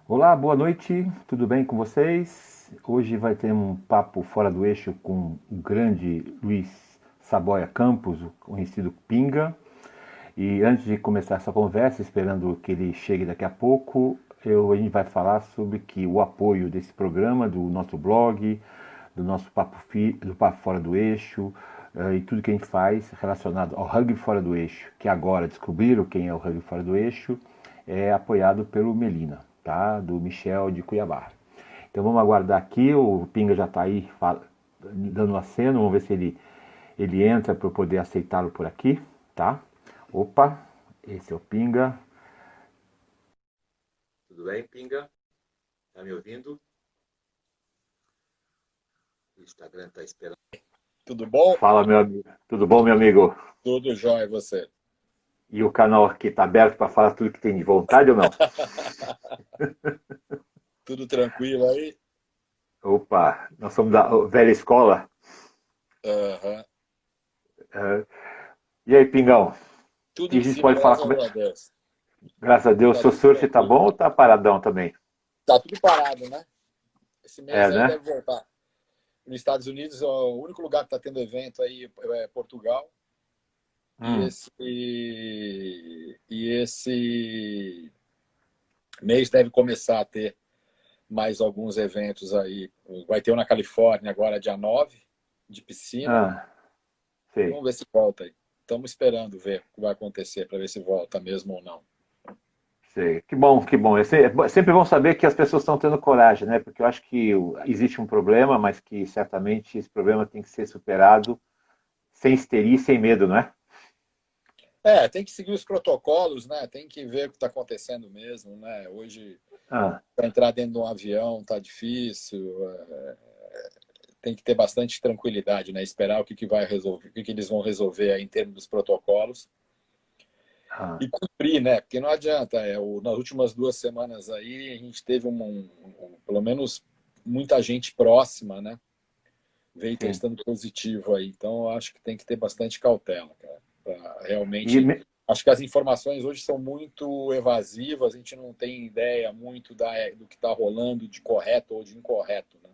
Olá, boa noite, tudo bem com vocês? Hoje vai ter um papo fora do eixo com o grande Luiz Saboia Campos, o conhecido Pinga. E antes de começar essa conversa, esperando que ele chegue daqui a pouco, a gente vai falar sobre que o apoio desse programa, do nosso blog, do nosso do Papo Fora do Eixo, e tudo que a gente faz relacionado ao rugby fora do eixo, que agora descobriram quem é o rugby fora do eixo, é apoiado pelo Melina, tá? Do Michel de Cuiabá. Então vamos aguardar aqui, o Pinga já está aí dando aceno, vamos ver se ele entra para eu poder aceitá-lo por aqui, tá? Opa, esse é o Pinga. Tudo bem, Pinga? Tá me ouvindo? O Instagram está esperando. Tudo bom? Fala, meu amigo. Tudo bom, meu amigo? Tudo jóia, você? E o canal aqui está aberto para falar tudo que tem de vontade ou não? Tudo tranquilo aí? Opa, nós somos da velha escola. Aham. E aí, Pingão? O Tudo que a em gente cima, pode falar? graças a Deus. Graças a Deus, Tá seu tudo surf tá tranquilo. bom ou tá paradão também? Tá tudo parado, né? Esse mês É, aí né? deve voltar. Nos Estados Unidos, o único lugar que está tendo evento aí é Portugal. E Hum. esse mês deve começar a ter mais alguns eventos aí. Vai ter um na Califórnia agora, dia 9, de piscina. Ah, sei, Vamos ver se volta aí. Estamos esperando ver o que vai acontecer para ver se volta mesmo ou não. sei. Que bom, que bom. É sempre bom saber que as pessoas estão tendo coragem, né? Porque eu acho que existe um problema, mas que certamente esse problema tem que ser superado sem histeria e sem medo, não é? É, tem que seguir os protocolos, né? Tem que ver o que está acontecendo mesmo, né? Hoje, Ah, para entrar dentro de um avião tá difícil. Tem que ter bastante tranquilidade, né? Esperar o que vai resolver, o que eles vão resolver aí em termos dos protocolos ah, e cumprir, né? Porque não adianta. Nas últimas 2 semanas aí, a gente teve pelo menos muita gente próxima, né? Veio sim. testando positivo aí. Então, eu acho que tem que ter bastante cautela, cara. Pra E, realmente. Acho que as informações hoje são muito evasivas, a gente não tem ideia muito do que está rolando de correto ou de incorreto, né?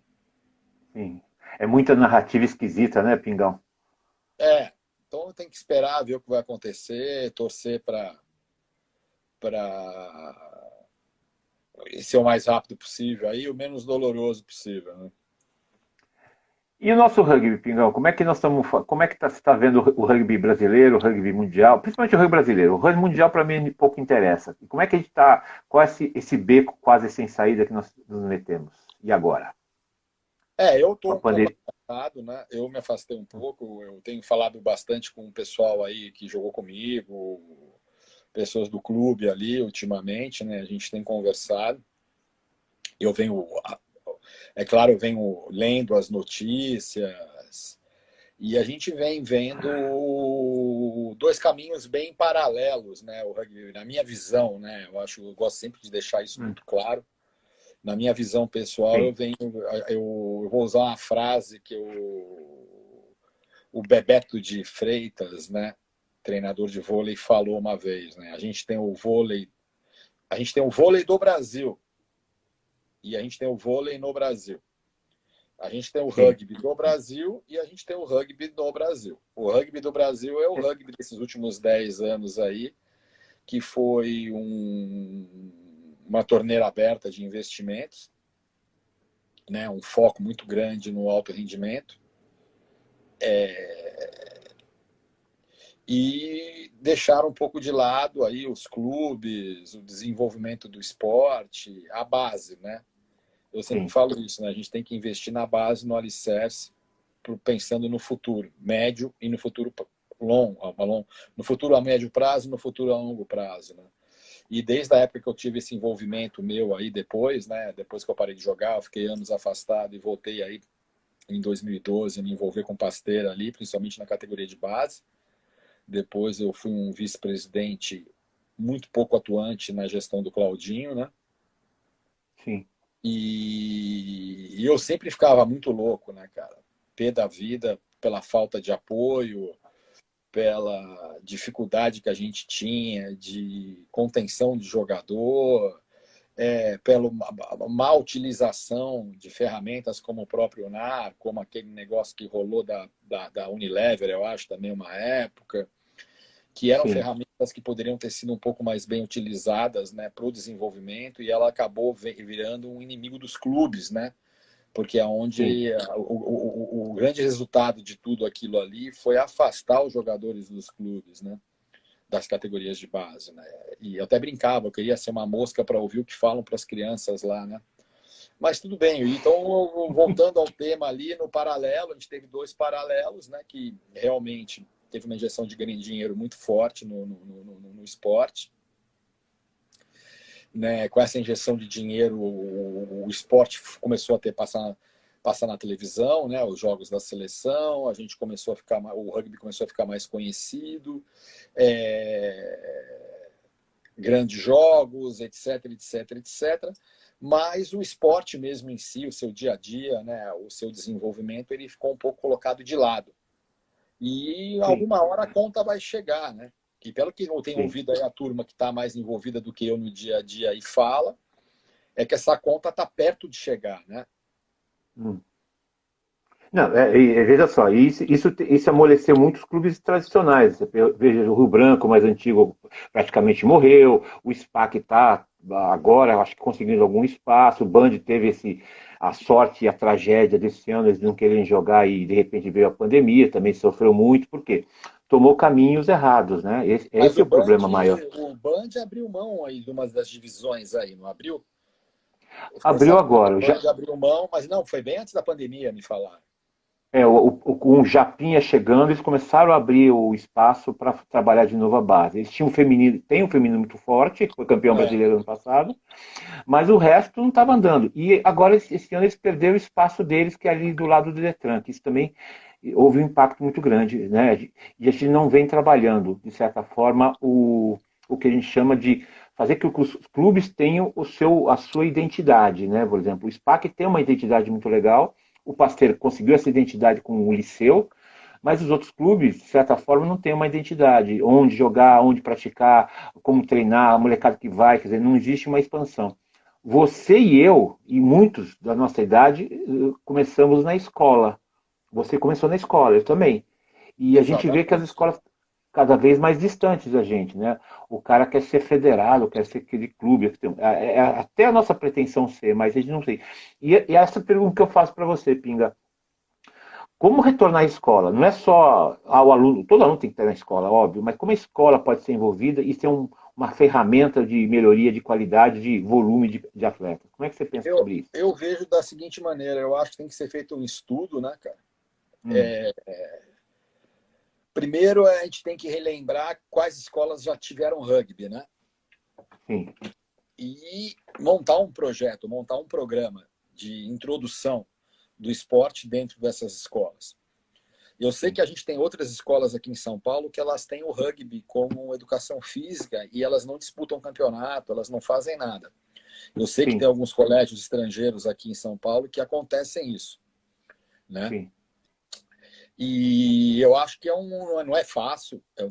sim. É muita narrativa esquisita, né, Pingão? É, então tem que esperar ver o que vai acontecer, torcer para ser o mais rápido possível aí, o menos doloroso possível, né? E o nosso rugby, Pingão, como é que nós estamos, como é que você está vendo o rugby brasileiro, o rugby mundial, principalmente o rugby brasileiro? O rugby mundial para mim pouco interessa. E como é que a gente está, qual é esse beco quase sem saída que nós nos metemos? E agora? Eu Com estou a um pouco pandemia. afastado, né? Eu me afastei um pouco, eu tenho falado bastante com o pessoal aí que jogou comigo, pessoas do clube ali ultimamente, né? A gente tem conversado. Eu venho, é claro, eu venho lendo as notícias e a gente vem vendo dois caminhos bem paralelos, né? O rugby, na minha visão, né? Eu gosto sempre de deixar isso Hum, muito claro. Na minha visão pessoal, sim, eu vou usar uma frase que o Bebeto de Freitas, né? Treinador de vôlei, falou uma vez, né? A gente tem o vôlei do Brasil e a gente tem o vôlei no Brasil. A gente tem o sim, rugby do Brasil e a gente tem o rugby no Brasil. O rugby do Brasil é o rugby desses últimos 10 anos aí, que foi uma torneira aberta de investimentos, né? Um foco muito grande no alto rendimento. E deixar um pouco de lado aí os clubes, o desenvolvimento do esporte, a base, né? Eu sempre sim, falo isso, né? A gente tem que investir na base, no alicerce, pensando no futuro médio e no futuro longo, no futuro a médio prazo e no futuro a longo prazo, né? E desde a época que eu tive esse envolvimento meu aí depois, né? Depois que eu parei de jogar, eu fiquei anos afastado e voltei aí em 2012 a me envolver com Pasteira ali, principalmente na categoria de base. Depois eu fui um vice-presidente muito pouco atuante na gestão do Claudinho, né? sim, E eu sempre ficava muito louco, né, cara? Pé da vida pela falta de apoio, pela dificuldade que a gente tinha de contenção de jogador. pela má utilização de ferramentas como o próprio NAR, como aquele negócio que rolou da Unilever, eu acho, também uma época, que eram Sim. ferramentas que poderiam ter sido um pouco mais bem utilizadas, né, para o desenvolvimento, e ela acabou virando um inimigo dos clubes, né? Porque Sim. o grande resultado de tudo aquilo ali foi afastar os jogadores dos clubes, né? Das categorias de base, né? E eu até brincava, eu queria ser uma mosca para ouvir o que falam para as crianças lá, né? Mas tudo bem. Então, voltando ao tema ali, no paralelo, a gente teve dois paralelos, né? Que realmente teve uma injeção de dinheiro muito forte no esporte. Né? Com essa injeção de dinheiro, o esporte começou a passar na televisão, né? Os jogos da seleção, a gente começou a ficar, o rugby começou a ficar mais conhecido, grandes jogos, etc, etc, etc. Mas o esporte mesmo em si, o seu dia a dia, né? O seu desenvolvimento, ele ficou um pouco colocado de lado. E Sim. alguma hora a conta vai chegar, né? Que pelo que eu tenho Sim. ouvido aí a turma que está mais envolvida do que eu no dia a dia e fala, é que essa conta está perto de chegar, né? Hum. Não, veja só, isso amoleceu muitos clubes tradicionais. Veja, o Rio Branco, mais antigo, praticamente morreu. O SPAC está agora, acho que conseguindo algum espaço. O Band teve a sorte e a tragédia desse ano, eles não querem jogar e de repente veio a pandemia, também sofreu muito, por quê? Tomou caminhos errados, né? Mas Esse é o problema maior. o Band abriu mão aí de uma das divisões aí, não abriu? Eu fiquei Abriu sabendo que agora. o Band abriu mão, mas não, foi bem antes da pandemia, me falaram. Com o Japinha chegando, eles começaram a abrir o espaço para trabalhar de novo a base. Eles tinham um feminino, tem um feminino muito forte, que foi campeão É, brasileiro ano passado, mas o resto não estava andando. E agora, esse ano, eles perderam o espaço deles, que é ali do lado do Detran, que isso também houve um impacto muito grande, né? E a gente não vem trabalhando, de certa forma, o que a gente chama de fazer que os clubes tenham a sua identidade, né? Por exemplo, o SPAC tem uma identidade muito legal, o Pasteur conseguiu essa identidade com o Liceu, mas os outros clubes, de certa forma, não têm uma identidade. Onde jogar, onde praticar, como treinar, a molecada que vai, quer dizer, não existe uma expansão. Você e eu, e muitos da nossa idade, começamos na escola. Você começou na escola, eu também. E a gente vê que as exatamente. escolas cada vez mais distantes da gente, né? O cara quer ser federado, quer ser aquele clube, até a nossa pretensão ser, mas a gente não sei. E essa pergunta que eu faço para você, Pinga, como retornar à escola? Não é só ao aluno, todo aluno tem que estar na escola, óbvio, mas como a escola pode ser envolvida e ser uma ferramenta de melhoria de qualidade, de volume de atletas? Como é que você pensa sobre isso? Eu vejo da seguinte maneira, eu acho que tem que ser feito um estudo, né, cara? Hum, Primeiro, a gente tem que relembrar quais escolas já tiveram rugby, né? sim, E montar um projeto, montar um programa de introdução do esporte dentro dessas escolas. Eu sei sim, que a gente tem outras escolas aqui em São Paulo que elas têm o rugby como educação física e elas não disputam campeonato, elas não fazem nada. Eu sei que tem sim, alguns colégios estrangeiros aqui em São Paulo que acontecem isso, né? sim. E eu acho que não é fácil, é um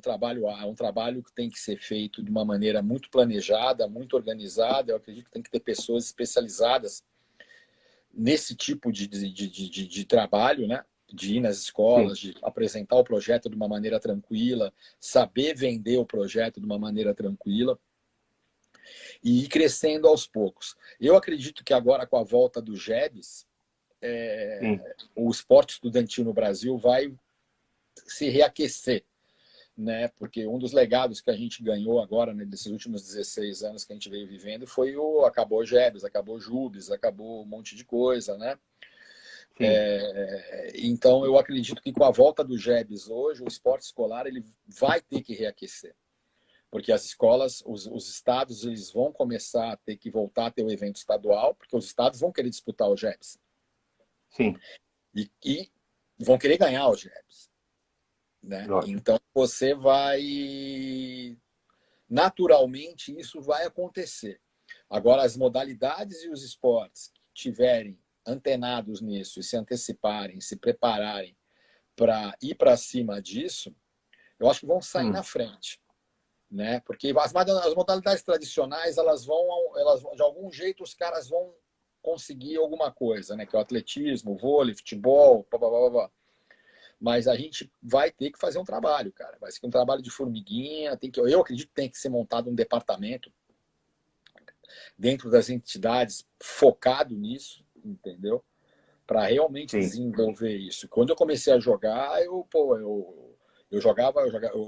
trabalho que tem que ser feito de uma maneira muito planejada, muito organizada. Eu acredito que tem que ter pessoas especializadas nesse tipo de trabalho, né? De ir nas Sim. escolas, de apresentar o projeto de uma maneira tranquila, saber vender o projeto de uma maneira tranquila e ir crescendo aos poucos. Eu acredito que agora, com a volta do GEBS, Sim, o esporte estudantil no Brasil vai se reaquecer, né? Porque um dos legados que a gente ganhou agora, né, nesses últimos 16 anos que a gente veio vivendo, foi acabou o GEBS, acabou o JUBES, acabou um monte de coisa, né? sim, Então eu acredito que com a volta do GEBS hoje, o esporte escolar ele vai ter que reaquecer, porque as escolas, os estados, eles vão começar a ter que voltar a ter o evento estadual, porque os estados vão querer disputar o GEBS sim, e vão querer ganhar o GEBS, né? lógico. Então você vai naturalmente isso vai acontecer. Agora, as modalidades e os esportes que tiverem antenados nisso e se anteciparem, se prepararem para ir para cima disso, eu acho que vão sair na Hum, frente. né? Porque as modalidades tradicionais, de algum jeito, os caras vão conseguir alguma coisa, né? Que é o atletismo, o vôlei, futebol, blá, blá, blá, blá. Mas a gente vai ter que fazer um trabalho, cara. Vai ser um trabalho de formiguinha. Eu acredito que tem que ser montado um departamento dentro das entidades focado nisso, entendeu? Para realmente Sim, desenvolver isso. Quando eu comecei a jogar, eu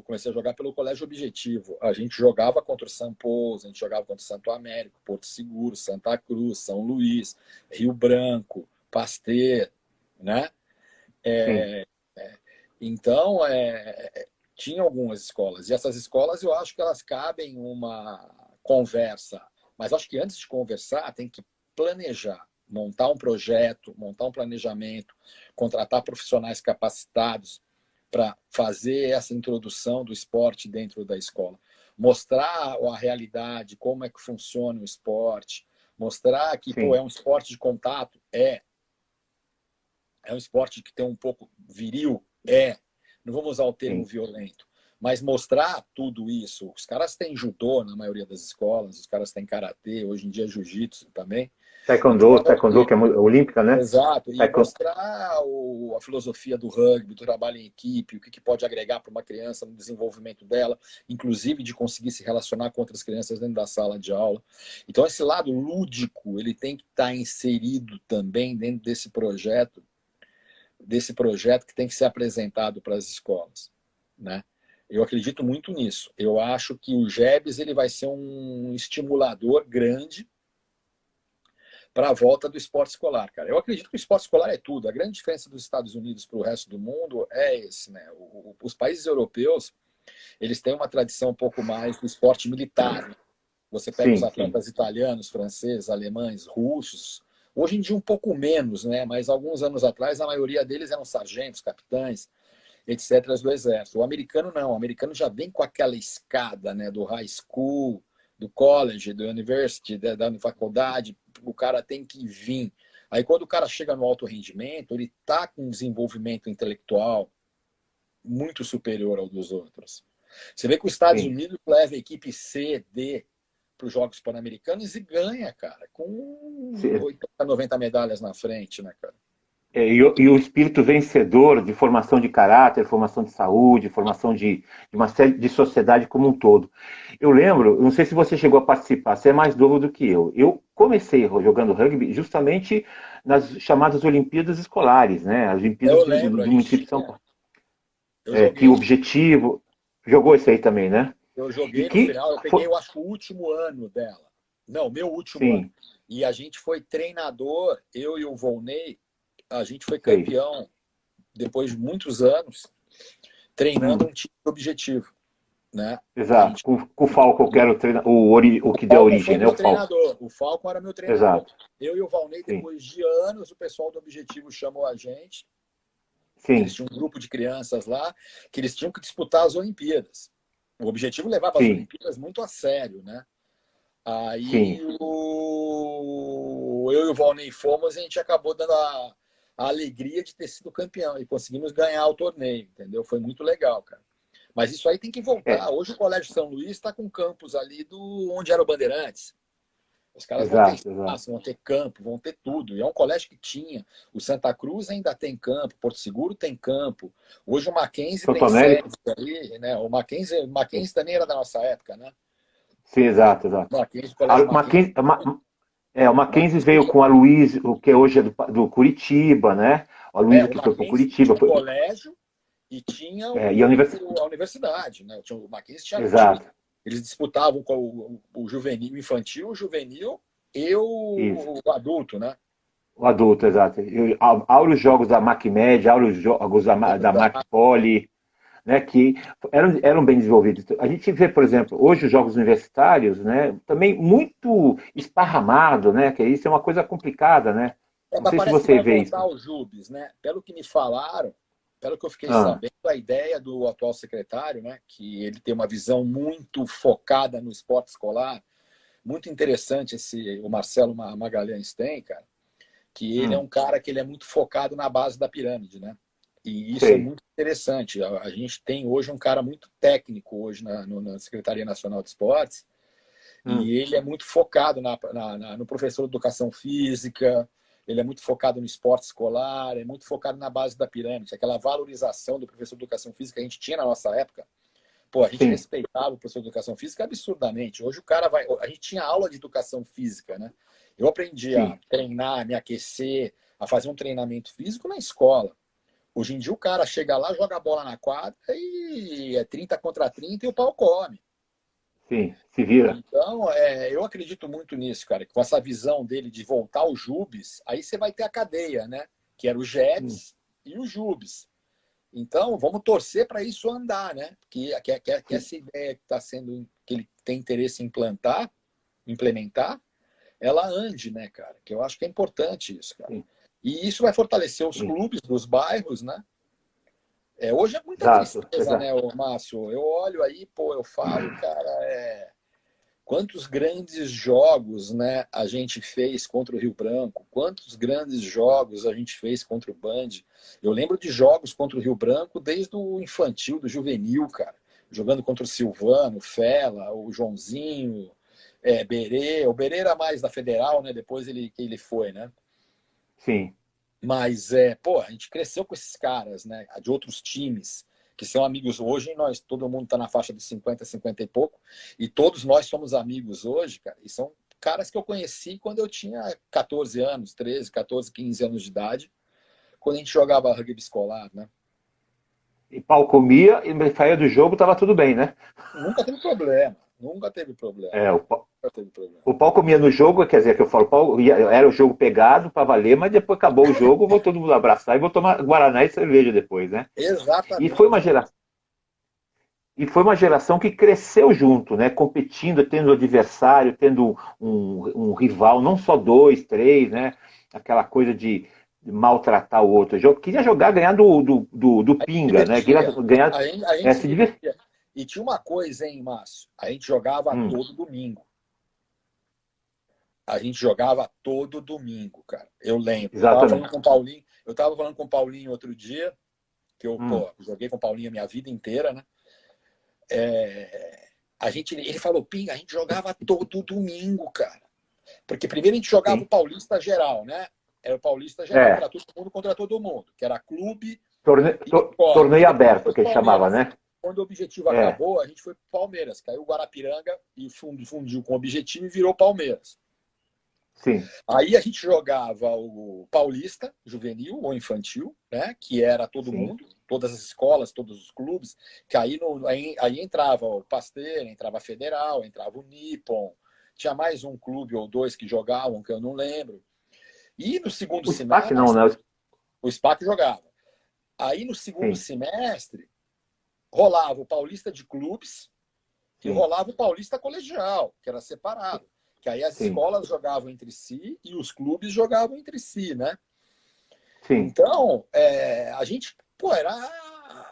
comecei a jogar pelo Colégio Objetivo. A gente jogava contra o São Paulo, a gente jogava contra o Santo Américo, Porto Seguro, Santa Cruz, São Luís, Rio Branco, Pasteur, né? sim, Então, tinha algumas escolas. E essas escolas, eu acho que elas cabem uma conversa. Mas acho que antes de conversar, tem que planejar, montar um projeto, montar um planejamento, contratar profissionais capacitados para fazer essa introdução do esporte dentro da escola. Mostrar a realidade, como é que funciona o esporte, mostrar que pô, é sim, um esporte de contato, é um esporte que tem um pouco viril, não vamos usar o termo sim. violento, mas mostrar tudo isso. Os caras têm judô na maioria das escolas, os caras têm karatê, hoje em dia jiu-jitsu também. Taekwondo, Então, taekwondo que é olímpica, né? exato, e Taekwondo, mostrar a filosofia do rugby, do trabalho em equipe, o que pode agregar para uma criança no desenvolvimento dela, inclusive de conseguir se relacionar com outras crianças dentro da sala de aula. Então, esse lado lúdico, ele tem que estar inserido também dentro desse projeto que tem que ser apresentado para as escolas, né? Eu acredito muito nisso. Eu acho que o GEBS ele vai ser um estimulador grande para a volta do esporte escolar, cara. Eu acredito que o esporte escolar é tudo. A grande diferença dos Estados Unidos para o resto do mundo é esse, né? Os países europeus, eles têm uma tradição um pouco mais do esporte militar, né? Você pega os sim, sim, atletas italianos, franceses, alemães, russos, hoje em dia um pouco menos, né? Mas alguns anos atrás a maioria deles eram sargentos, capitães, etc. do exército. O americano não, o americano já vem com aquela escada, né? Do high school, do college, do university, da faculdade, o cara tem que vir. Aí quando o cara chega no alto rendimento, ele está com um desenvolvimento intelectual muito superior ao dos outros. Você vê que os Estados sim. Unidos leva a equipe C, D para os Jogos Pan-Americanos e ganha, cara, com Sim. 80, 90 medalhas na frente, né, cara? E o espírito vencedor de formação de caráter, formação de saúde, formação de uma série de sociedade como um todo. Eu lembro, não sei se você chegou a participar, você é mais novo do que eu. Eu comecei jogando rugby justamente nas chamadas Olimpíadas Escolares, né? As Olimpíadas Eu lembro, a do gente município de São tinha. Paulo. Eu Que o joguei. objetivo. Jogou isso aí também, né? Eu E joguei no que. final, eu peguei, eu acho, o último ano dela. Não, meu último ano. Sim, E a gente foi treinador, eu e o Volney, a gente foi sei. campeão depois de muitos anos treinando Hum, um time objetivo, né? A exato. gente Com o Falco, que era o que deu Falcon foi origem, né? meu O Falco. treinador. O Falcon era meu treinador. Exato. Eu e o Valnei, Sim, depois de anos, o pessoal do Objetivo chamou a gente. Eles sim, tinham um grupo de crianças lá que eles tinham que disputar as Olimpíadas. O Objetivo levava as sim, Olimpíadas muito a sério, né? Aí sim. eu e o Valnei fomos e a gente acabou dando a alegria de ter sido campeão e conseguimos ganhar o torneio, entendeu? Foi muito legal, cara. Mas isso aí tem que É, voltar. Hoje o Colégio São Luís está com campus ali do onde era o Bandeirantes. Os caras vão ter exato, exato. espaço, vão ter campo, vão ter tudo. E é um colégio que tinha. O Santa Cruz ainda tem campo, Porto Seguro tem campo. Hoje o Mackenzie Santo tem sede Américo? ali, né? O Mackenzie também era da nossa época, né? Sim, exato, exato. O Colégio Mackenzie. O Mackenzie veio Mackenzie com a Luiz, o que hoje é do Curitiba, né? A Luiz o que foi para o Mackenzie Curitiba. tinha o colégio e tinha E a universidade. a universidade, né? O Mackenzie tinha time. Exato, Eles disputavam com o juvenil, o infantil, o juvenil e isso. o adulto, né? O adulto, exato. Aura os jogos da MacMed, aura os jogos da MacPoly, né, que eram bem desenvolvidos. A gente vê, por exemplo, hoje os jogos universitários, né, também muito esparramado, né, que isso é uma coisa complicada, né? Não sei se Parece que você vai vê isso. voltar o Jubes, né? Pelo que me falaram, pelo que eu fiquei Ah, sabendo, a ideia do atual secretário, né, que ele tem uma visão muito focada no esporte escolar, muito interessante o Marcelo Magalhães tem, cara, que ele é um cara que ele é muito focado na base da pirâmide, né? E isso é Sei. muito interessante. A gente tem hoje um cara muito técnico hoje na Secretaria Nacional de Esportes, Hum, e ele é muito focado no professor de educação física, ele é muito focado no esporte escolar, é muito focado na base da pirâmide, aquela valorização do professor de educação física que a gente tinha na nossa época. Pô, a gente sim, respeitava o professor de educação física absurdamente. Hoje o cara vai. A gente tinha aula de educação física, né? Eu aprendi a sim, treinar, me aquecer, a fazer um treinamento físico na escola. Hoje em dia o cara chega lá, joga a bola na quadra e é 30 contra 30 e o pau come. sim. Se vira. Então, eu acredito muito nisso, cara, com essa visão dele de voltar ao Jubes, aí você vai ter a cadeia, né? Que era o Hum, Jebs e o Jubes. Então, vamos torcer para isso andar, né? Que sim, essa ideia que está sendo, que ele tem interesse em implementar, ela ande, né, cara? Que eu acho que é importante isso, cara. sim, E isso vai fortalecer os sim. clubes dos bairros, né? Hoje é muita Exato, tristeza, exato. né, Márcio? Eu olho aí, pô, eu falo, cara, quantos grandes jogos, né, a gente fez contra o Rio Branco, quantos grandes jogos a gente fez contra o Band. Eu lembro de jogos contra o Rio Branco desde o infantil, do juvenil, cara. Jogando contra o Silvano, o Fela, o Joãozinho, Berê. O Berê era mais da Federal, né? Depois ele foi, né? Sim. Mas, pô, a gente cresceu com esses caras, né? De outros times, que são amigos hoje. Nós, todo mundo tá na faixa dos 50, 50 e pouco. E todos nós somos amigos hoje, cara. E são caras que eu conheci quando eu tinha 14 anos, 13, 14, 15 anos de idade, quando a gente jogava rugby escolar, né? E pau comia e saía do jogo, tava tudo bem, né? Nunca teve problema. Nunca teve problema. É, Nunca teve problema. o pau comia no jogo, quer dizer, que eu falo, era o jogo pegado para valer, mas depois acabou o jogo, vou todo mundo abraçar e vou tomar Guaraná e cerveja depois, né? E foi uma Exatamente. geração. E foi uma geração que cresceu junto, né? Competindo, tendo adversário, tendo um rival, não só dois, três, né? Aquela coisa de maltratar o outro. Eu queria jogar, ganhar do Pinga, né? Queria Divertia. ganhar, A gente se se divertir. divertia. E tinha uma coisa, hein, Márcio? A gente jogava Hum, todo domingo. A gente jogava todo domingo, cara. Eu lembro. Eu tava falando exatamente. com o Paulinho. Eu tava falando com o Paulinho outro dia, que eu, Hum, pô, joguei com o Paulinho a minha vida inteira, né? Ele falou, Pinga, a gente jogava todo domingo, cara. Porque primeiro a gente jogava o sim. Paulista geral, né? Era o Paulista geral, que É, era todo mundo contra todo mundo, que era clube e torneio, escola. Aí torneio depois a gente aberto, foi que pro ele chamava, Palmeiras. né? Quando o objetivo É, acabou, a gente foi pro Palmeiras. Caiu o Guarapiranga e fundiu com o objetivo e virou Palmeiras. sim, Aí a gente jogava o Paulista, juvenil ou infantil, né? Que era todo sim, mundo, todas as escolas, todos os clubes, que aí entrava o Pasteira, entrava a Federal, entrava o Nippon, tinha mais um clube ou dois que jogavam, que eu não lembro. E no segundo o SPAC não, semestre, né? o SPAC jogava. Aí no segundo Sim, semestre, rolava o Paulista de clubes e sim, rolava o Paulista colegial, que era separado. Que aí as sim, escolas jogavam entre si e os clubes jogavam entre si, né? sim, Então, a gente, pô, era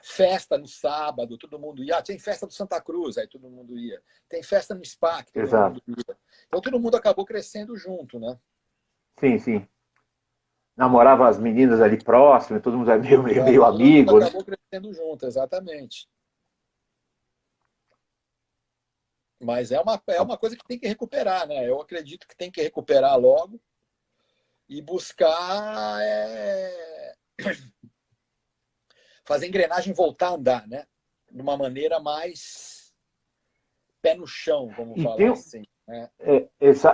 festa no sábado, todo mundo ia. Tem festa do Santa Cruz, aí todo mundo ia. Tem festa no SPAC, todo exato. mundo ia. Então todo mundo acabou crescendo junto, né? Sim, sim. Namorava as meninas ali próximo, todo mundo é meio Todo mundo amigo, né? acabou crescendo junto, exatamente. Mas é uma coisa que tem que recuperar, né? Eu acredito que tem que recuperar logo e buscar fazer a engrenagem voltar a andar, né? De uma maneira mais pé no chão, vamos E falar tem assim, né?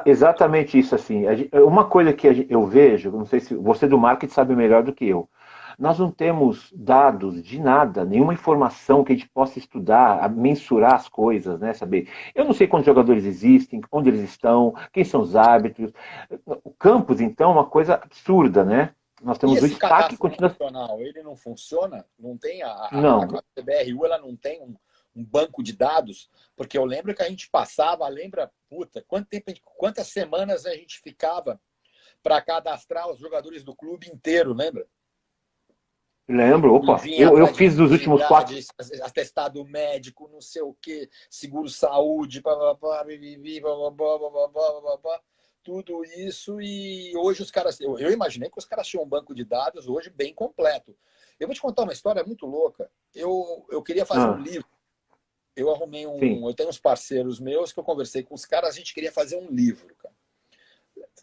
exatamente isso assim. Uma coisa que eu vejo, não sei se você do marketing sabe melhor do que eu. Nós não temos dados de nada, nenhuma informação que a gente possa estudar, mensurar as coisas, né? Saber. Eu não sei quantos jogadores existem, onde eles estão, quem são os árbitros. O campus, então, é uma coisa absurda, né? Nós E temos o esse SPAC que cadastro continua. nacional, ele não funciona? Não tem a Não, CBRU, ela não tem um banco de dados? Porque eu lembro que a gente passava, lembra, puta, quantas semanas a gente ficava para cadastrar os jogadores do clube inteiro, lembra? lembro, E opa, vinha eu atrás de fiz dos últimos quatro. identidade, atestado médico, não sei o quê, seguro-saúde, papapá, bibibi, papapá, papapá, papapá. tudo isso, e hoje os caras... Eu imaginei que os caras tinham um banco de dados hoje bem completo. Eu vou te contar uma história muito louca. Eu queria fazer um livro. Eu arrumei sim, Eu tenho uns parceiros meus que eu conversei com os caras, a gente queria fazer um livro, cara.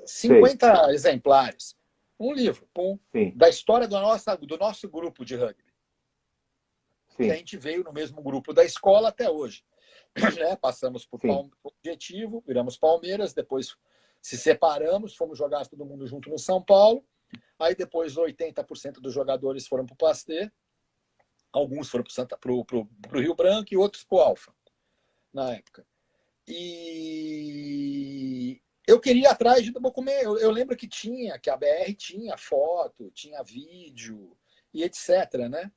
sei, 50 exemplares. Um livro, sim, da história do nosso grupo de rugby. Que a sim, gente veio no mesmo grupo da escola até hoje. Né? Passamos por sim, Objetivo, viramos Palmeiras, depois se separamos, fomos jogar todo mundo junto no São Paulo. Aí depois 80% dos jogadores foram para o Pasteur, alguns foram para o Rio Branco e outros para o Alfa, na época. E eu queria ir atrás de comer. Eu lembro que a BR tinha foto, tinha vídeo e etc, né?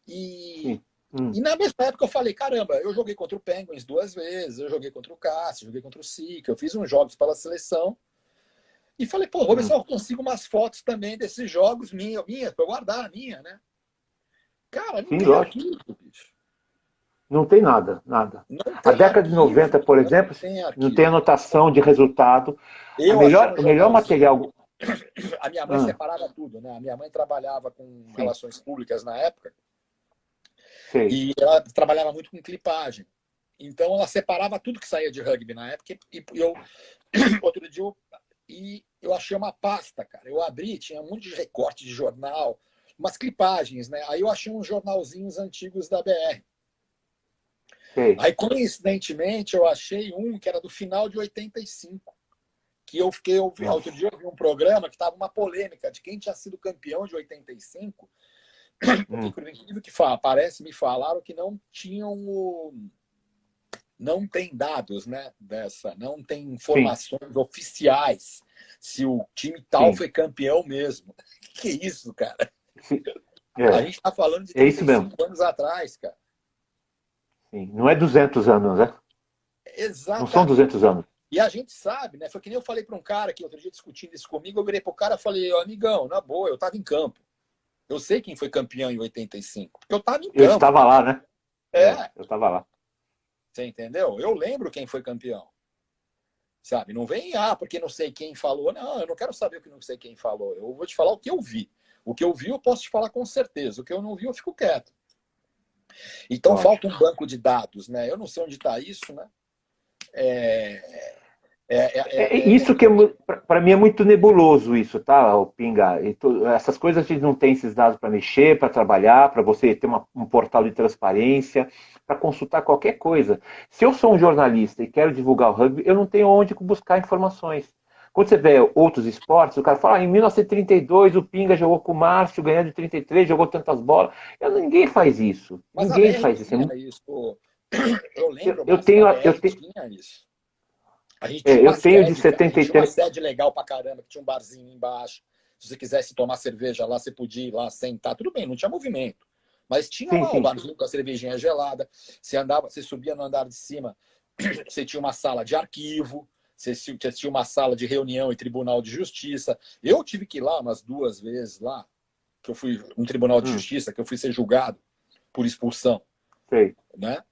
E, sim. e na mesma época eu falei, caramba, eu joguei contra o Penguins 2 vezes, eu joguei contra o Cássio, joguei contra o Sica, eu fiz uns jogos pela seleção. E falei, pô, vou ver se eu consigo umas fotos também desses jogos minha, para eu guardar a minha, né? Cara, não Sim, tem lógico. arquivo, bicho. Não tem nada, nada. Não A tem década de arquivo, 90, por não exemplo, tem não tem arquivo. anotação de resultado. Eu achei um O melhor jornalzinho. material. A minha mãe Ah, separava tudo, né? A minha mãe trabalhava com sim, relações públicas na época sei. e ela trabalhava muito com clipagem. Então ela separava tudo que saía de rugby na época e eu outro dia eu achei uma pasta, cara. Eu abri, tinha um monte de recorte de jornal, umas clipagens, né? Aí eu achei uns jornalzinhos antigos da BR. Sei. Aí, coincidentemente, eu achei um que era do final de 85. Que outro Nossa. dia eu vi um programa que estava uma polêmica de quem tinha sido campeão de 85, porque, por incrível que parece, me falaram que não tinham não tem dados, né, não tem Sim, informações oficiais se o time tal sim, foi campeão mesmo. Que isso, cara? sim. A É, gente está falando de é isso mesmo. 35 anos atrás, cara. Sim. Não é 200 anos, né? Não são Exatamente. 200 anos. E a gente sabe, né? Foi que nem eu falei para um cara que outro dia discutindo isso comigo, eu virei pro cara e falei, amigão, na boa, eu estava em campo. Eu sei quem foi campeão em 85, porque eu estava em Eu campo. estava lá, né? É, É, eu estava lá. você entendeu? Eu lembro quem foi campeão. Sabe? Não vem, porque não sei quem falou. Não, eu não quero saber o que não sei quem falou. Eu vou te falar o que eu vi. O que eu vi, eu posso te falar com certeza. O que eu não vi, eu fico quieto. Então, falta Lógico. um banco de dados, né? Eu não sei onde está isso, né? Isso que para mim é muito nebuloso isso, tá, o Pinga? Essas coisas a gente não tem esses dados para mexer, para trabalhar, para você ter um portal de transparência, para consultar qualquer coisa. Se eu sou um jornalista e quero divulgar o rugby, eu não tenho onde buscar informações. Quando você vê outros esportes, o cara fala, em 1932 o Pinga jogou com o Márcio, ganhando de 33, jogou tantas bolas. Ninguém faz isso. Mas a Ninguém BR faz isso. tinha isso. Eu lembro, Eu Márcio, que a tenho, BR tinha isso. A gente tinha uma eu tenho de sede, cara. A gente tinha uma 73. sede legal pra caramba, que tinha um barzinho embaixo. Se você quisesse tomar cerveja lá, você podia ir lá sentar. Tudo bem, não tinha movimento. Mas tinha Sim, lá o sim. barzinho com a cervejinha gelada. Você andava, você subia no andar de cima, você tinha uma sala de arquivo, você tinha uma sala de reunião e tribunal de justiça. Eu tive que ir lá umas 2 vezes lá, que eu fui no tribunal de justiça, que eu fui ser julgado por expulsão, Sei. né?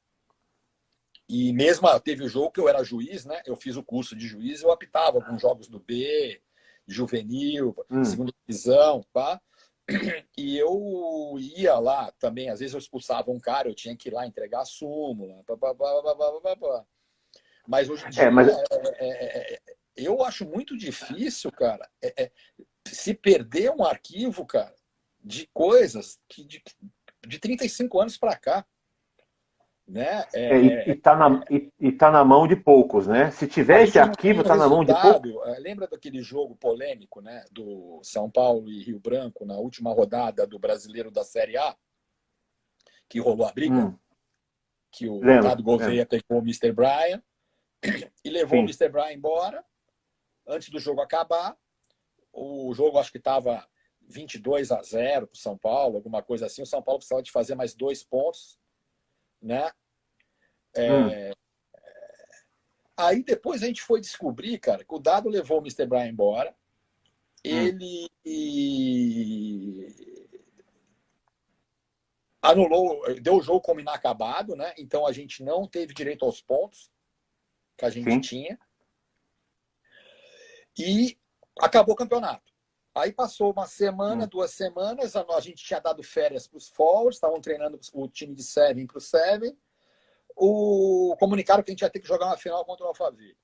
E mesmo teve o jogo que eu era juiz, né? Eu fiz o curso de juiz, eu apitava alguns jogos do B, juvenil, segunda divisão, pá. E eu ia lá também, às vezes eu expulsava um cara, eu tinha que ir lá entregar a súmula, pá, pá, pá, pá, pá, pá, pá. Mas hoje em dia Mas eu acho muito difícil, cara, se perder um arquivo, cara, de coisas que de 35 anos para cá, né? tá na mão de poucos, né? Se A tiver esse gente não tem arquivo, o tá na mão de poucos. resultado. Lembra daquele jogo polêmico, né, do São Paulo e Rio Branco na última rodada do Brasileiro da Série A, que rolou a briga, que o Lembro, Ricardo lembro. Gouveia pegou o Mister Bryan e levou o Sim, Mister Bryan embora antes do jogo acabar. O jogo acho que estava 22-0 para o São Paulo, alguma coisa assim. O São Paulo precisava de fazer mais 2 pontos, né? Aí depois a gente foi descobrir, cara, que o Dado levou o Mister Bryan embora. Ele anulou, deu o jogo como inacabado, né? Então a gente não teve direito aos pontos que a gente sim. tinha. E acabou o campeonato. Aí passou uma semana, Hum. 2 semanas, a gente tinha dado férias para os forwards, estavam treinando o time de Seven para o Seven. Comunicaram que a gente ia ter que jogar uma final contra o Alphaville.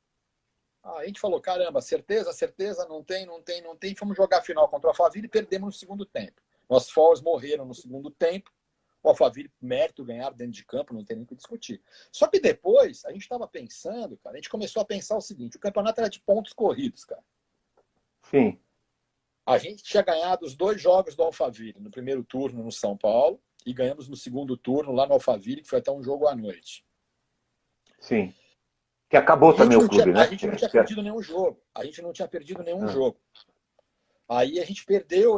A gente falou, caramba, certeza, certeza, não tem, não tem, não tem. Fomos jogar a final contra o Alphaville e perdemos no segundo tempo. Nossos forwards morreram no segundo tempo. O Alphaville, mérito, ganhar dentro de campo, não tem nem o que discutir. Só que depois, a gente estava pensando, cara, a gente começou a pensar o seguinte, o campeonato era de pontos corridos, cara. Sim. A gente tinha ganhado os 2 jogos do Alphaville, no primeiro turno no São Paulo, e ganhamos no segundo turno lá no Alphaville, que foi até um jogo à noite. Sim. Que acabou também o clube, né? A gente não tinha perdido nenhum jogo. A gente não tinha perdido nenhum jogo. Aí a gente perdeu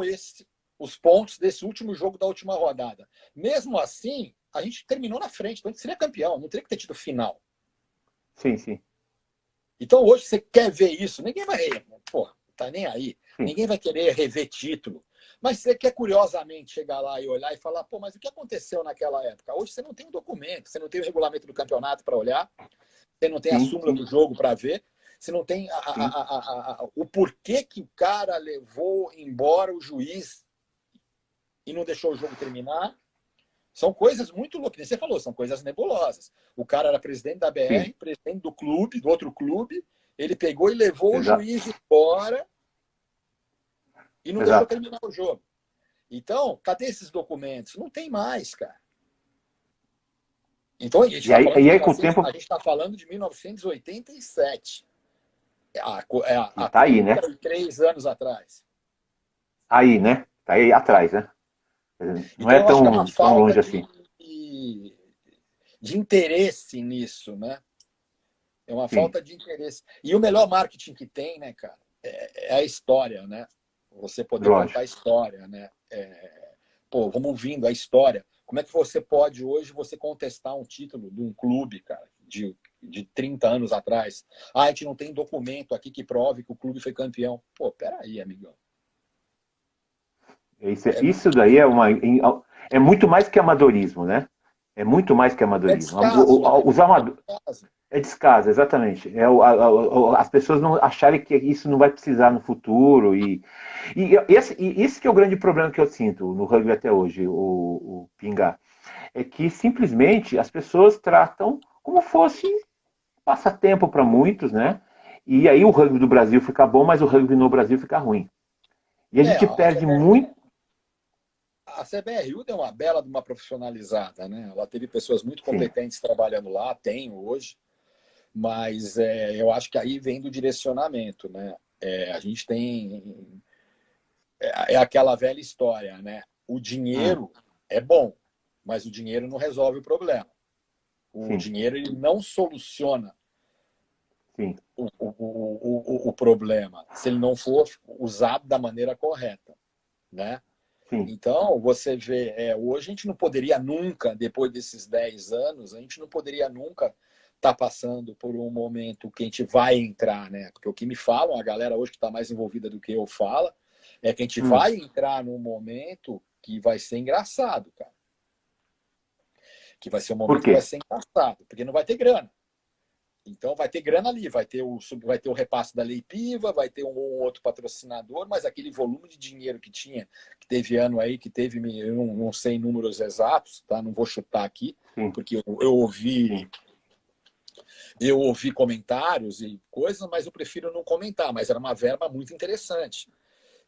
os pontos desse último jogo da última rodada. Mesmo assim, a gente terminou na frente. Então a gente seria campeão. Não teria que ter tido final. Sim, sim. Então hoje você quer ver isso. Ninguém vai... Pô, tá nem aí. Sim. Ninguém vai querer rever título. Mas você quer curiosamente chegar lá e olhar e falar, pô, mas o que aconteceu naquela época? Hoje você não tem um documento, você não tem o regulamento do campeonato para olhar, você não tem a súmula do jogo para ver, você não tem o porquê que o cara levou embora o juiz e não deixou o jogo terminar. São coisas muito loucas. Você falou, são coisas nebulosas. O cara era presidente da BR, sim, presidente do clube, do outro clube, ele pegou e levou Exato. O juiz embora e não Exato. Deixou terminar o jogo. Então, cadê esses documentos? Não tem mais, cara. Então, a gente está falando de 1987. Tá aí, né? 3 anos atrás. Aí, né? Tá aí atrás, né? Não então, é tão longe assim. De interesse nisso, né? É uma falta de interesse. E o melhor marketing que tem, né, cara, é a história, né? Você poder contar a história, né? Pô, vamos ouvindo a história. Como é que você pode hoje você contestar um título de um clube, cara, de 30 anos atrás? A gente não tem documento aqui que prove que o clube foi campeão. Pô, peraí, amigão. Isso daí é muito mais que amadorismo, né? É muito mais que amadorismo. Os amadores... É descaso, exatamente. As pessoas não acharem que isso não vai precisar no futuro. E esse que é o grande problema que eu sinto no rugby até hoje, o Pinga. É que simplesmente as pessoas tratam como fosse passatempo para muitos, né? E aí o rugby do Brasil fica bom, mas o rugby no Brasil fica ruim. E a gente perde muito. A CBRU deu uma bela de uma profissionalizada, né? Ela teve pessoas muito competentes Sim. trabalhando lá, tem hoje. Mas eu acho que aí vem do direcionamento, né? A gente tem... É aquela velha história, né? O dinheiro é bom, mas o dinheiro não resolve o problema. O dinheiro ele não soluciona o problema se ele não for usado da maneira correta, né? Então, você vê... hoje a gente não poderia nunca, depois desses 10 anos, a gente não poderia nunca... está passando por um momento que a gente vai entrar, né? Porque o que me falam, a galera hoje que está mais envolvida do que eu fala, é que a gente vai entrar num momento que vai ser engraçado, cara. Que vai ser um momento que vai ser engraçado, porque não vai ter grana. Então vai ter grana ali, vai ter o repasse da Lei Piva, vai ter um ou outro patrocinador, mas aquele volume de dinheiro que teve ano aí, eu não sei números exatos, tá? Não vou chutar aqui, porque eu ouvi comentários e coisas, mas eu prefiro não comentar. Mas era uma verba muito interessante.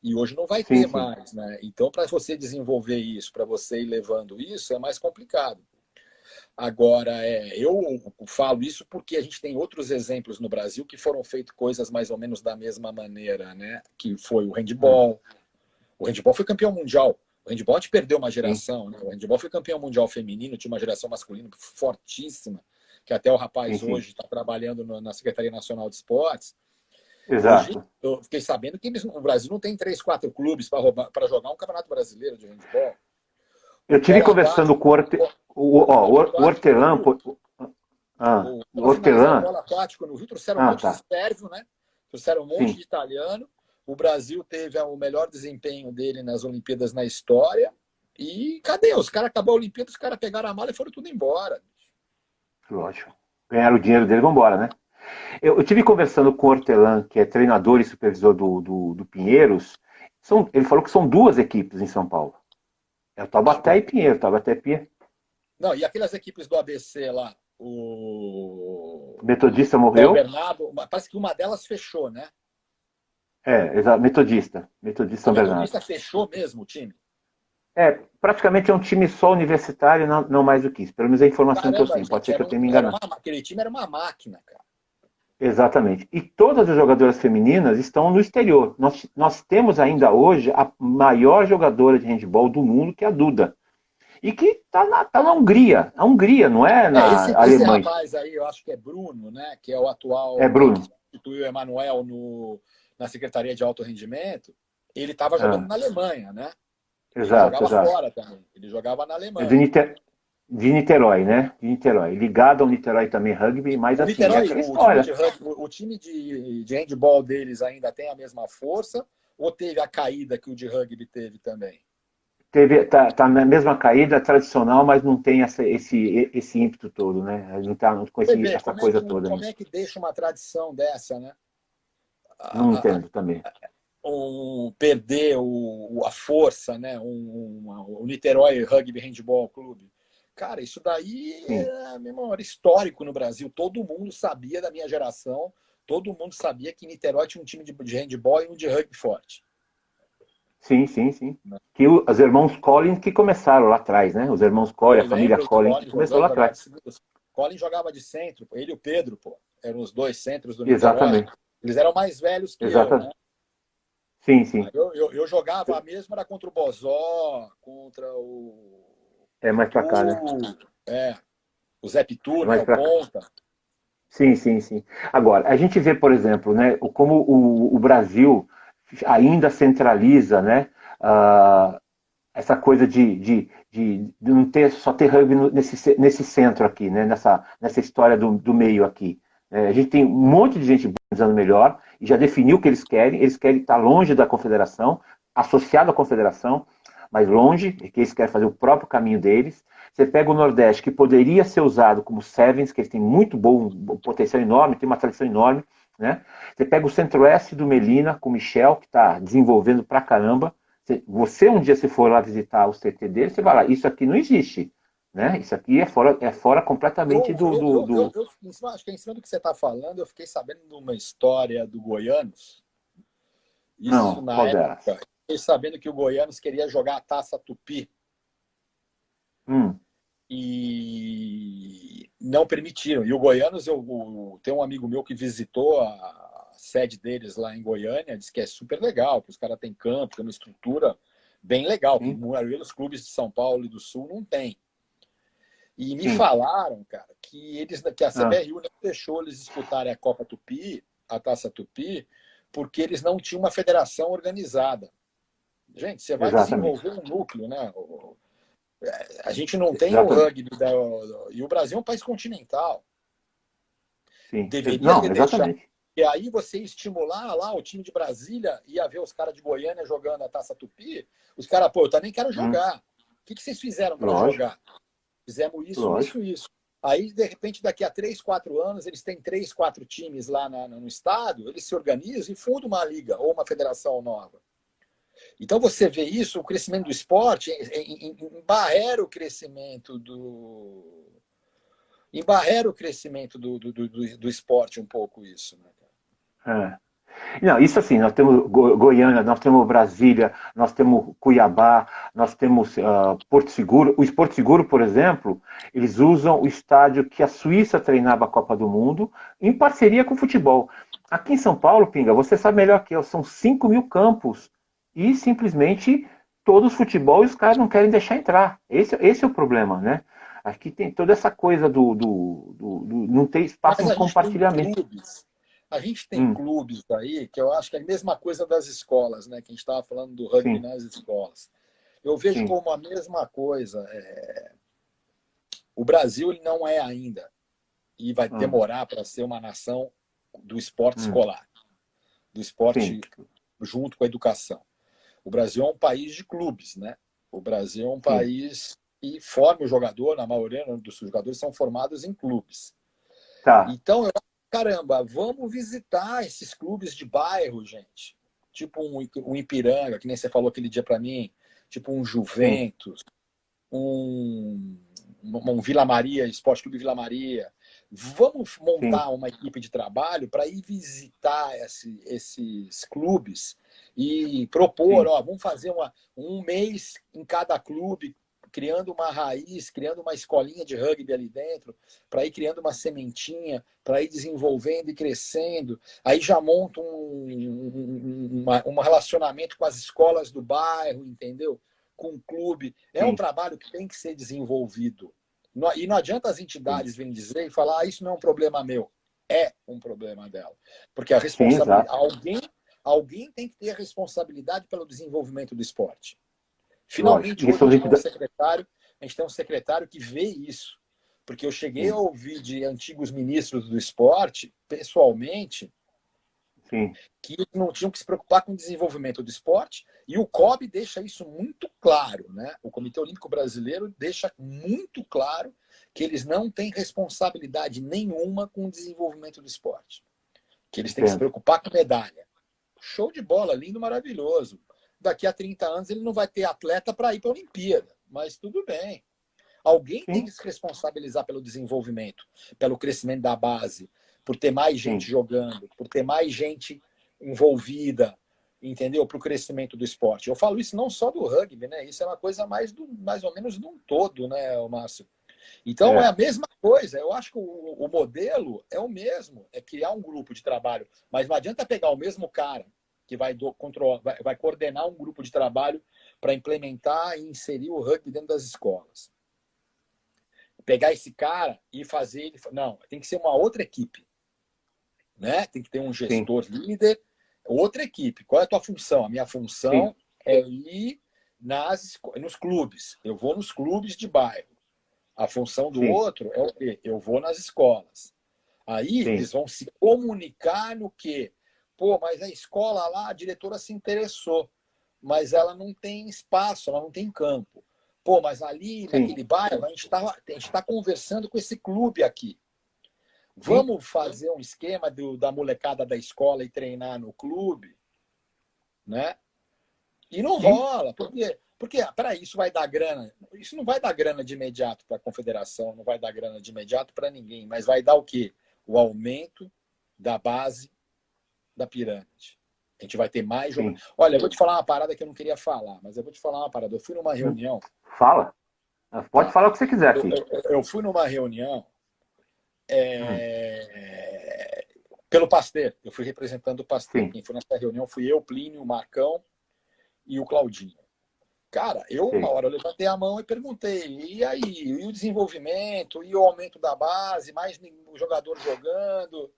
E hoje não vai ter mais, né? Então, para você desenvolver isso, para você ir levando isso, é mais complicado. Agora, eu falo isso porque a gente tem outros exemplos no Brasil que foram feitas coisas mais ou menos da mesma maneira, né? Que foi o handball. O handball foi campeão mundial. O handball a gente perdeu uma geração, né? O handball foi campeão mundial feminino, tinha uma geração masculina fortíssima, que até o rapaz hoje está trabalhando na Secretaria Nacional de Esportes. Exato. Hoje, eu fiquei sabendo que o Brasil não tem 3, 4 clubes para jogar um campeonato brasileiro de handball. Eu tive conversando com o Hortelã. O Hortelã aquático no Rio, trouxeram um monte de sérvio, né? Trouxeram um monte de italiano. O Brasil teve o melhor desempenho dele nas Olimpíadas na história. E cadê? Os caras acabou a Olimpíada, os caras pegaram a mala e foram tudo embora. Lógico. Ganharam o dinheiro dele e vão embora, né? Eu tive conversando com o Hortelã, que é treinador e supervisor do Pinheiros. Ele falou que são duas equipes em São Paulo. É o Taubaté e Pinheiro. Taubaté e Pinheiro. Não, e aquelas equipes do ABC lá, o Metodista São morreu. Bernardo, parece que uma delas fechou, né? Exato. Metodista. Metodista A São Bernardo. Metodista fechou mesmo o time? Praticamente é um time só universitário, não mais do que isso. Pelo menos é a informação que eu Caramba, tenho. Pode gente, ser que eu tenha me enganado. aquele time era uma máquina, cara. Exatamente. E todas as jogadoras femininas estão no exterior. Nós temos ainda hoje a maior jogadora de handebol do mundo, que é a Duda. E que tá na Hungria. A Hungria, não é na Esse Alemanha. rapaz aí, eu acho que é Bruno, né? Que é o É atual que Bruno. substituiu o Emanuel na Secretaria de Alto Rendimento. Ele estava jogando na Alemanha, né? Ele Exato, jogava exato. fora também. Ele jogava na É Alemanha. de Niterói, né? De Niterói. Ligado ao Niterói também rugby, mas O assim, é Niterói, aquela história. o time de handball deles ainda tem a mesma força? Ou teve a caída que o de rugby teve também? Tá na mesma caída tradicional, mas não tem esse ímpeto todo, né? Não tá com Você vê, essa coisa toda, né? como é que deixa uma tradição dessa, né? Não entendo também. Perder a força, né? O Niterói Rugby Handball Clube. Cara, isso daí Sim, era histórico no Brasil. Todo mundo sabia da minha geração, todo mundo sabia que Niterói tinha um time de handball e um de rugby forte. sim, sim, sim. Né? Que os irmãos Collins que começaram lá atrás, né? Os irmãos Pô, Collins, eu a família lembro do Collins que Colin começou lá jogar atrás. de Colin jogava de centro, ele e o Pedro, pô. Eram os dois centros do Niterói. Exatamente, Eles eram mais velhos que eu, né? exatamente. Sim, Aí sim. eu jogava a mesma, era contra o Bozó, contra o É mais pra cá, Pitu, né? é, o Zé Pitu, É né? mais O pra cá. ponta. Sim, sim, sim. Agora, a gente vê, por exemplo, né, como o Brasil ainda centraliza, né, ah, essa coisa de não só ter rugby nesse centro aqui, né, nessa história do meio aqui. A gente tem um monte de gente pensando melhor e já definiu o que eles querem estar longe da confederação, associado à confederação, mas longe, que eles querem fazer o próprio caminho deles. Você pega o Nordeste, que poderia ser usado como Sevens, que eles têm muito bom potencial enorme, tem uma tradição enorme, né? Você pega o Centro-Oeste do Melina, com o Michel, que está desenvolvendo pra caramba. Você um dia, se for lá visitar o CT dele, você vai lá, isso aqui não existe. Né? Isso aqui é fora completamente Acho que em cima do que você está falando, eu fiquei sabendo de uma história do Goianos. Isso Não, na qual delas? época, fiquei sabendo que o Goianos queria jogar a Taça Tupi Hum, e não permitiram. E o Goianos, eu tenho um amigo meu que visitou a sede deles lá em Goiânia, disse que é super legal, que os caras têm campo, tem uma estrutura bem legal, que a sim, maioria dos clubes de São Paulo e do Sul não tem. E me sim. falaram, cara, que a Ah, CBRU não deixou eles disputarem a Copa Tupi, a Taça Tupi, porque eles não tinham uma federação organizada. Gente, você vai exatamente. desenvolver um núcleo, né? A gente não tem o Exatamente. rugby e o Brasil é um país continental. Sim. Deveria Não, ter deixado. exatamente. E aí você estimular lá o time de Brasília, ia ver os caras de Goiânia jogando a Taça Tupi, os caras, pô, eu também quero jogar. O que vocês fizeram para Lógico, jogar? Fizemos isso, isso, lógico. isso. Aí, de repente, daqui a 3, 4 anos, eles têm 3, 4 times lá no estado, eles se organizam e fundam uma liga ou uma federação nova. Então, você vê isso, o crescimento do esporte, embarrera o crescimento do esporte um pouco isso. Né? É. Não, isso assim, nós temos Goiânia, nós temos Brasília, nós temos Cuiabá, nós temos Porto Seguro. O Porto Seguro, por exemplo, eles usam o estádio que a Suíça treinava a Copa do Mundo em parceria com o futebol. Aqui em São Paulo, Pinga, você sabe melhor que eu, são 5 mil campos e simplesmente todos futebol e os caras não querem deixar entrar. Esse é o problema, né? Aqui tem toda essa coisa não ter espaço Mas em a gente tem compartilhamento. clubes. A gente tem Hum, clubes aí que eu acho que é a mesma coisa das escolas, né? Que a gente estava falando do rugby sim, nas escolas. Eu vejo sim. como a mesma coisa. O Brasil ele não é ainda e vai Hum. demorar para ser uma nação do esporte Hum, escolar, do esporte sim, junto com a educação. O Brasil é um país de clubes, né? O Brasil é um sim. país que forma o jogador, na maioria dos jogadores são formados em clubes. Tá. Então, caramba, vamos visitar esses clubes de bairro, gente. Tipo um Ipiranga, que nem você falou aquele dia para mim, tipo um Sim, Juventus, um Vila Maria, Esporte Clube Vila Maria. Vamos sim, montar uma equipe de trabalho para ir visitar esses clubes e propor, sim, ó, vamos fazer um mês em cada clube, criando uma raiz, criando uma escolinha de rugby ali dentro, para ir criando uma sementinha, para ir desenvolvendo e crescendo. Aí já monta um relacionamento com as escolas do bairro, entendeu? Com o clube. É um sim, trabalho que tem que ser desenvolvido. E não adianta as sim, entidades virem dizer e falar, ah, isso não é um problema meu. É um problema dela. Porque a sim, responsabilidade. exato. Alguém tem que ter a responsabilidade pelo desenvolvimento do esporte. Lógico. Finalmente, E hoje sobre entidade. a gente tem um secretário que vê isso. Porque eu cheguei a Sim, ouvir de antigos ministros do esporte, pessoalmente, sim, que não tinham que se preocupar com o desenvolvimento do esporte, e o COB deixa isso muito claro, né? O Comitê Olímpico Brasileiro deixa muito claro que eles não têm responsabilidade nenhuma com o desenvolvimento do esporte, que eles têm que se entendo. preocupar com medalha. Show de bola, lindo, maravilhoso. Daqui a 30 anos ele não vai ter atleta para ir para a Olimpíada, mas tudo bem. Alguém tem Sim, que se responsabilizar pelo desenvolvimento, pelo crescimento da base, por ter mais gente sim, jogando, por ter mais gente envolvida, entendeu? Para o crescimento do esporte. Eu falo isso não só do rugby, né? Isso é uma coisa mais ou menos de um todo, né, Márcio? Então é a é, mesma coisa. Eu acho que o modelo é o mesmo, é criar um grupo de trabalho, mas não adianta pegar o mesmo cara que vai coordenar um grupo de trabalho para implementar e inserir o rugby dentro das escolas. Pegar esse cara e fazer ele. Não, tem que ser uma outra equipe. Né? Tem que ter um sim, gestor líder, outra equipe. Qual é a tua função? A minha sim, função é ir nos clubes. Eu vou nos clubes de bairro. A função do sim, outro é o quê? Eu vou nas escolas. Aí sim, eles vão se comunicar no quê? Pô, mas a escola lá, a diretora se interessou, mas ela não tem espaço, ela não tem campo. Pô, mas ali sim, naquele bairro, a gente tá conversando com esse clube aqui. sim, Vamos fazer um esquema da molecada da escola e treinar no clube, né? E não sim, rola, porque para isso vai dar grana. Isso não vai dar grana de imediato para a confederação, não vai dar grana de imediato para ninguém, mas vai dar o quê? O aumento da base da pirâmide. A gente vai ter mais sim. jogadores. Olha, eu vou te falar uma parada que eu não queria falar, mas eu vou te falar uma parada. Eu fui numa reunião, Fala. Pode tá? falar o que você quiser Eu, aqui. eu, eu fui numa reunião Hum, pelo Pasteur. Eu fui representando o Pasteur. sim, Quem foi nessa reunião fui eu, Plínio, o Marcão e o Claudinho. Cara, uma sei. hora eu levantei a mão e perguntei, e aí, e o desenvolvimento, e o aumento da base, mais o jogador jogando?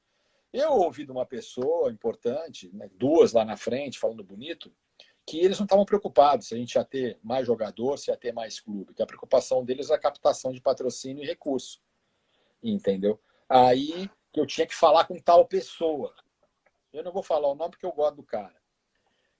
Eu ouvi de uma pessoa importante, né, duas lá na frente, falando bonito, que eles não estavam preocupados se a gente ia ter mais jogador, se ia ter mais clube, que a preocupação deles é a captação de patrocínio e recurso, entendeu? Aí que eu tinha que falar com tal pessoa. Eu não vou falar o nome porque eu gosto do cara.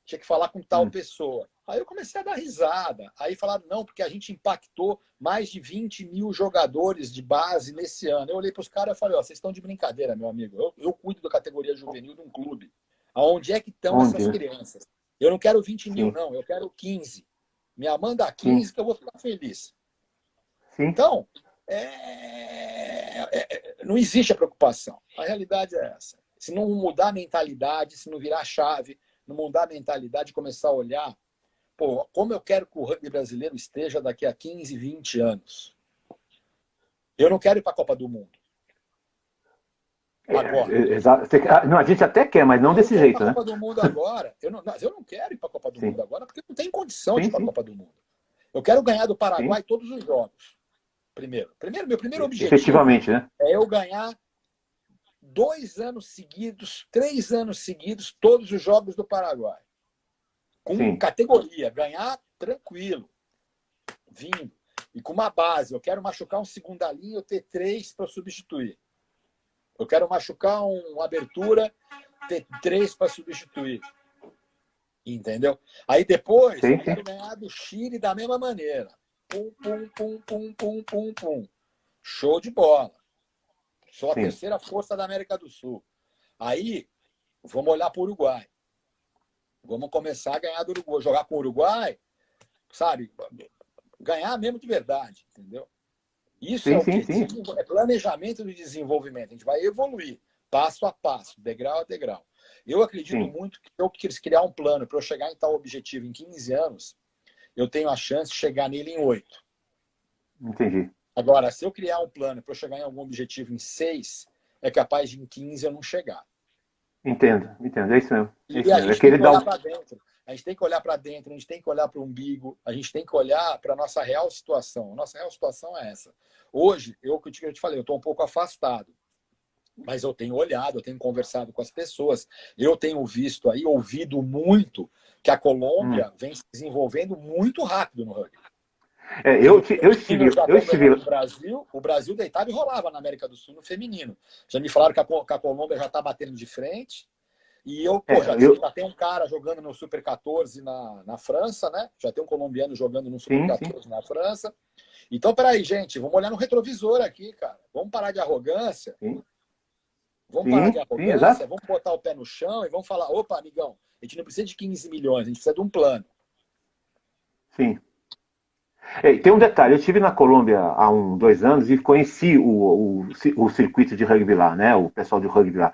Tinha que falar com tal Hum, pessoa. Aí eu comecei a dar risada. Aí falaram, não, porque a gente impactou mais de 20 mil jogadores de base nesse ano. Eu olhei para os caras e falei, ó, vocês estão de brincadeira, meu amigo. Eu cuido da categoria juvenil de um clube. Aonde é que estão onde, essas né? crianças? Eu não quero 20 mil, Sim, não. Eu quero 15. Me manda sim, 15 que eu vou ficar feliz. sim. Então, não existe a preocupação. A realidade é essa. Se não mudar a mentalidade, se não virar a chave, não mudar a mentalidade e começar a olhar, pô, como eu quero que o rugby brasileiro esteja daqui a 15, 20 anos. Eu não quero ir para a Copa do Mundo agora. Não, a gente até quer, mas não Eu não desse quero ir para jeito, a né? Copa do Mundo agora. Eu não quero ir para a Copa do Sim, Mundo agora porque não tem condição de ir sim, para a sim, Copa do Mundo. Eu quero ganhar do sim. Paraguai todos os jogos. Meu primeiro objetivo Efetivamente, né? é eu ganhar 2 anos seguidos, 3 anos seguidos, todos os jogos do Paraguai. Com Sim, categoria, ganhar tranquilo, vindo. E com uma base. Eu quero machucar um segunda linha, eu ter 3 para substituir. Eu quero machucar uma abertura, ter 3 para substituir. Entendeu? Aí depois eu sim, sim. quero ganhar do Chile da mesma maneira. Pum, pum, pum, pum, pum, pum, pum. Show de bola. Sou a sim, terceira força da América do Sul. Aí, vamos olhar para o Uruguai. Vamos começar a ganhar do Uruguai. Jogar com o Uruguai, sabe? Ganhar mesmo de verdade, entendeu? Isso é sim, o sim, quê? sim, É planejamento de desenvolvimento. A gente vai evoluir, passo a passo, degrau a degrau. Eu acredito sim, muito que eu quis criar um plano para eu chegar em tal objetivo em 15 anos, eu tenho a chance de chegar nele em 8. entendi. Agora, se eu criar um plano para eu chegar em algum objetivo em 6, é capaz de em 15 eu não chegar. Entendo, entendo, é isso mesmo. É E isso a mesmo. É gente que tem ele que dá olhar um. para dentro. A gente tem que olhar para dentro, a gente tem que olhar para o umbigo, a gente tem que olhar para a nossa real situação. A nossa real situação é essa. Hoje, eu te falei, eu estou um pouco afastado, mas eu tenho olhado, eu tenho conversado com as pessoas, eu tenho visto aí, ouvido muito que a Hum. Colômbia vem se desenvolvendo muito rápido no rugby. É, E nos eu estive, femininos já eu estão ganhando estive. do Brasil, o Brasil deitava e rolava na América do Sul no feminino. Já me falaram que a Colômbia já está batendo de frente. E eu, pô, É, eu, já tem um cara jogando no Super 14 na França, né? Já tem um colombiano jogando no Super sim, sim, 14 na França. Então, peraí, gente, vamos olhar no retrovisor aqui, cara. Vamos parar de arrogância. sim, Vamos parar de sim, sim, arrogância, exato, vamos botar o pé no chão e vamos falar: opa, amigão, a gente não precisa de 15 milhões, a gente precisa de um plano. sim. É, tem um detalhe, eu estive na Colômbia há 2 anos e conheci o circuito de rugby lá, né? O pessoal de rugby lá.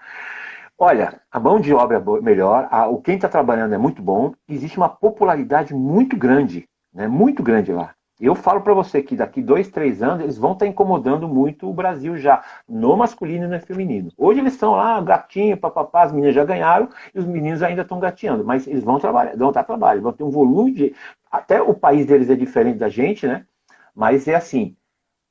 Olha, a mão de obra é melhor, o quem está trabalhando é muito bom, existe uma popularidade muito grande, né? Muito grande lá. Eu falo para você que daqui 2, 3 anos eles vão estar incomodando muito o Brasil já, no masculino e no feminino. Hoje eles estão lá, gatinho, papapá, as meninas já ganharam e os meninos ainda estão gateando, mas eles vão trabalhar, vão dar trabalho, vão ter um volume de. Até o país deles é diferente da gente, né? Mas é assim,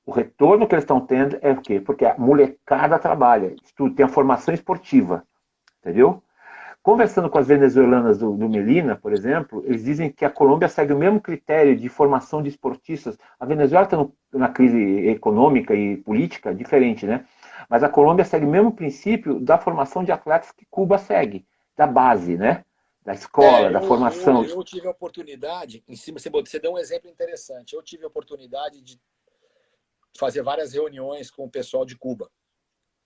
o retorno que eles estão tendo é o quê? Porque a molecada trabalha, estuda, tem a formação esportiva, entendeu? Conversando com as venezuelanas do Melina, por exemplo, eles dizem que a Colômbia segue o mesmo critério de formação de esportistas. A Venezuela está na crise econômica e política diferente, né? Mas a Colômbia segue o mesmo princípio da formação de atletas que Cuba segue, da base, né? Da escola, É, da formação. eu tive a oportunidade, em cima, você deu um exemplo interessante. Eu tive a oportunidade de fazer várias reuniões com o pessoal de Cuba,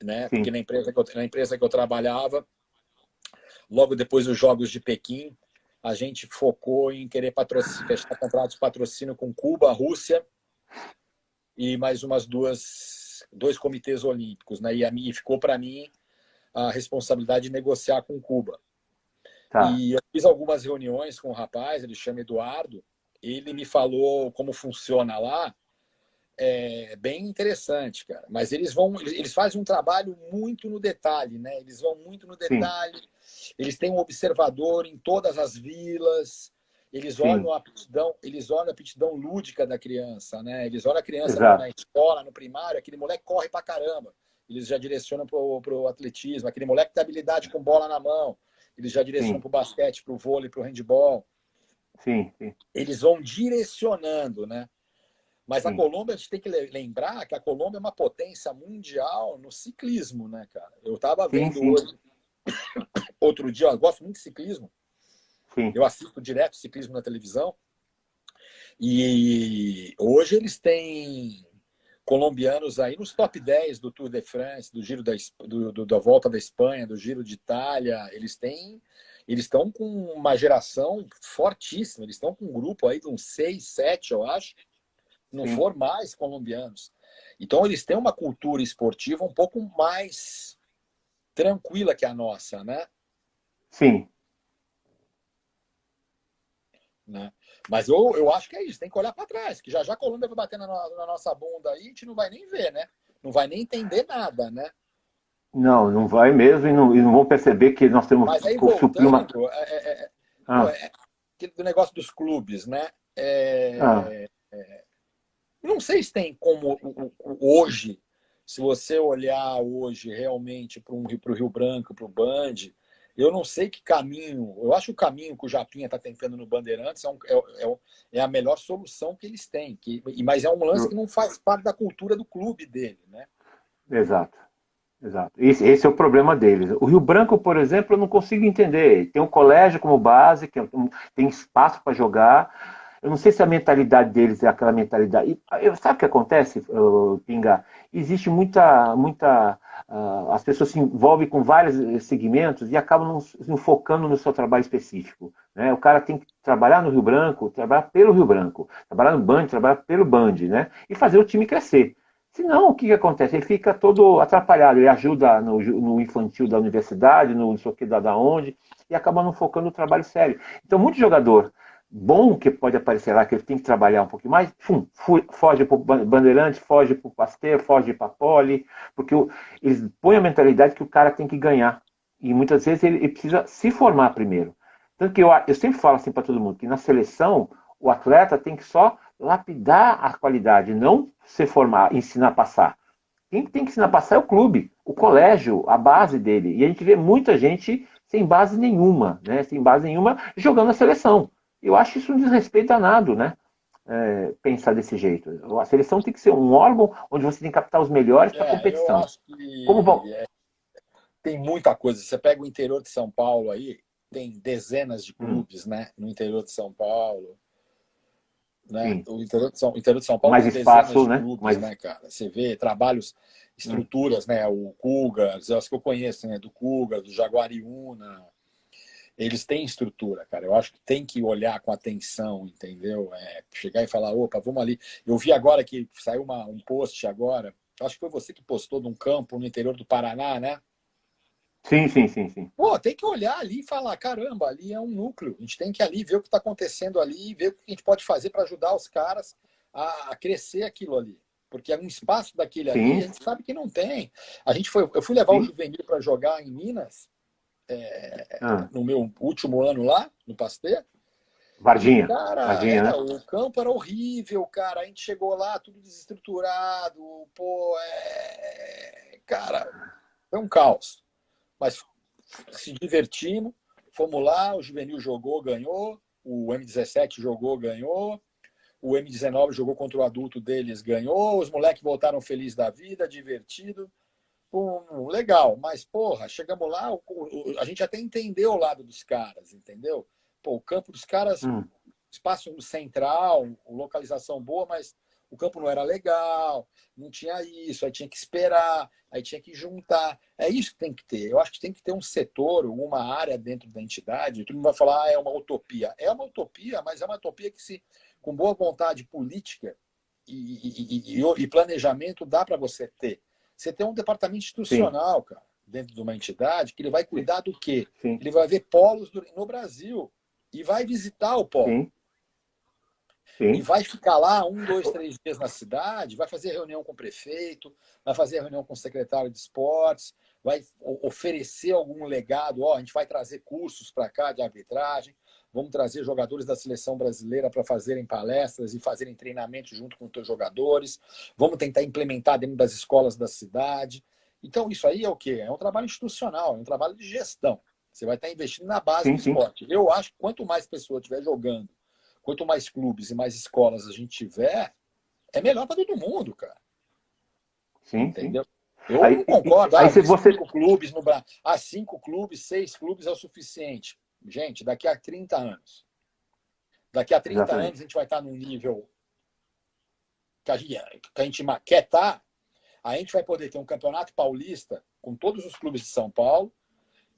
né? Porque Sim, na empresa que eu trabalhava, logo depois dos Jogos de Pequim, a gente focou em querer fechar contratos de patrocínio com Cuba, Rússia e mais dois comitês olímpicos, né? E ficou para mim a responsabilidade de negociar com Cuba. tá. E eu fiz algumas reuniões com o rapaz, ele chama Eduardo, ele me falou como funciona lá, é bem interessante, cara. Mas eles fazem um trabalho muito no detalhe, né? Eles vão muito no Sim, detalhe. Eles têm um observador em todas as vilas. sim, Eles olham a aptidão lúdica da criança, né? Eles olham a criança na exato. escola, no primário, aquele moleque corre pra caramba. Eles já direcionam pro atletismo, aquele moleque tem habilidade com bola na mão. Eles já direcionam Sim, pro basquete, pro vôlei, pro handebol. sim, sim, Eles vão direcionando, né? Mas a sim, Colômbia, a gente tem que lembrar que a Colômbia é uma potência mundial no ciclismo, né, cara? Eu estava sim, vendo sim, hoje, outro dia, eu gosto muito de ciclismo, sim, eu assisto direto ciclismo na televisão, e hoje eles têm colombianos aí nos top 10 do Tour de France, do Giro da Volta da Espanha, do Giro de Itália, eles estão com uma geração fortíssima, eles estão com um grupo aí de uns 6, 7, eu acho, não sim, for mais colombianos. Então, eles têm uma cultura esportiva um pouco mais tranquila que a nossa, né? sim. né? Mas eu acho que é isso, tem que olhar para trás, que já já a Colômbia vai bater na nossa bunda aí, a gente não vai nem ver, né? Não vai nem entender nada, né? Não, não vai mesmo e não vão perceber que nós temos Mas aí que suprir uma. voltando, pô, Ah, do negócio dos clubes, né? ah, Não sei se tem como hoje, se você olhar hoje realmente para o Rio Branco, para o Band, eu não sei que caminho. Eu acho que o caminho que o Japinha está tentando no Bandeirantes é a melhor solução que eles têm. Mas é um lance que não faz parte da cultura do clube dele, né? exato, exato. Esse é o problema deles. O Rio Branco, por exemplo, eu não consigo entender. Tem um colégio como base, tem espaço para jogar. Eu não sei se a mentalidade deles é aquela mentalidade. Sabe o que acontece, Pinga? Existe as pessoas se envolvem com vários segmentos e acabam não focando no seu trabalho específico. Né? O cara tem que trabalhar no Rio Branco, trabalhar pelo Rio Branco, trabalhar no Band, trabalhar pelo Band, né? E fazer o time crescer. Senão, o que acontece? Ele fica todo atrapalhado, ele ajuda no infantil da universidade, no não sei o que da onde, e acaba não focando no trabalho sério. Então, muito jogador bom que pode aparecer lá, que ele tem que trabalhar um pouquinho mais, foge para o Bandeirante, foge para o Pasteur, foge para a Poli, porque eles põem a mentalidade que o cara tem que ganhar. E muitas vezes ele precisa se formar primeiro. Tanto que eu sempre falo assim para todo mundo, que na seleção o atleta tem que só lapidar a qualidade, não se formar, ensinar a passar. Quem tem que ensinar a passar é o clube, o colégio, a base dele. E a gente vê muita gente sem base nenhuma, né? Sem base nenhuma, jogando a seleção. Eu acho isso um desrespeito danado, né? Pensar desse jeito. A seleção tem que ser um órgão onde você tem que captar os melhores para a Eu competição. acho que Como vão? tem muita coisa. Você pega o interior de São Paulo aí, tem dezenas de clubes, né? No interior de São Paulo. Né? Sim. O interior de São Paulo Mais tem dezenas espaço, de né? clubes, né, cara? Você vê trabalhos, estruturas, né? O Cougars, as que eu conheço, né? Do Cougars, do Jaguariúna. Eles têm estrutura, cara. Eu acho que tem que olhar com atenção, entendeu? Chegar e falar, opa, vamos ali. Eu vi agora que saiu um post agora, acho que foi você que postou de um campo no interior do Paraná, né? Sim, sim, sim, sim. Pô, tem que olhar ali e falar, caramba, ali é um núcleo. A gente tem que ali ver o que está acontecendo ali, ver o que a gente pode fazer para ajudar os caras a crescer aquilo ali. Porque é um espaço daquele ali, a Sim, gente sabe que não tem. Eu fui levar o sim. juvenil para jogar em Minas, Ah, no meu último ano lá, no Pasteur. E, Varginha. cara, Varginha, né? o campo era horrível, cara. A gente chegou lá, tudo desestruturado. Pô, cara, foi um caos. Mas se divertimos, fomos lá, o Juvenil jogou, ganhou, o M17 jogou, ganhou, o M19 jogou contra o adulto deles, ganhou, os moleques voltaram felizes da vida, divertido. Pô, legal, mas, porra, chegamos lá, a gente até entendeu o lado dos caras, entendeu? Pô, o campo dos caras, Hum, espaço central, localização boa, mas o campo não era legal, não tinha isso, aí tinha que esperar, aí tinha que juntar. É isso que tem que ter. Eu acho que tem que ter um setor, uma área dentro da entidade. Todo mundo vai falar, é uma utopia. É uma utopia, mas é uma utopia que, se com boa vontade política e planejamento, dá para você ter. Você tem um departamento sim, institucional, cara, dentro de uma entidade, que ele vai sim, cuidar do quê? sim, Ele vai ver polos no Brasil e vai visitar o polo. sim, E sim. vai ficar lá 1, 2, 3 dias na cidade, vai fazer reunião com o prefeito, vai fazer reunião com o secretário de esportes, vai oferecer algum legado. A gente vai trazer cursos para cá de arbitragem, vamos trazer jogadores da seleção brasileira para fazerem palestras e fazerem treinamento junto com os teus jogadores, vamos tentar implementar dentro das escolas da cidade. Então, isso aí é o quê? É um trabalho institucional, é um trabalho de gestão. Você vai estar investindo na base do Sim, sim, esporte. Eu acho que quanto mais pessoas estiver jogando, quanto mais clubes e mais escolas a gente tiver, é melhor para todo mundo, cara. sim, sim. Entendeu? Eu Aí, não concordo. aí se você. 5 clubes no Brasil. 5 clubes, 6 clubes é o suficiente. Gente, daqui a 30 anos. Daqui a 30 anos Exatamente. a gente vai estar num nível que a gente quer estar. A gente vai poder ter um campeonato paulista com todos os clubes de São Paulo.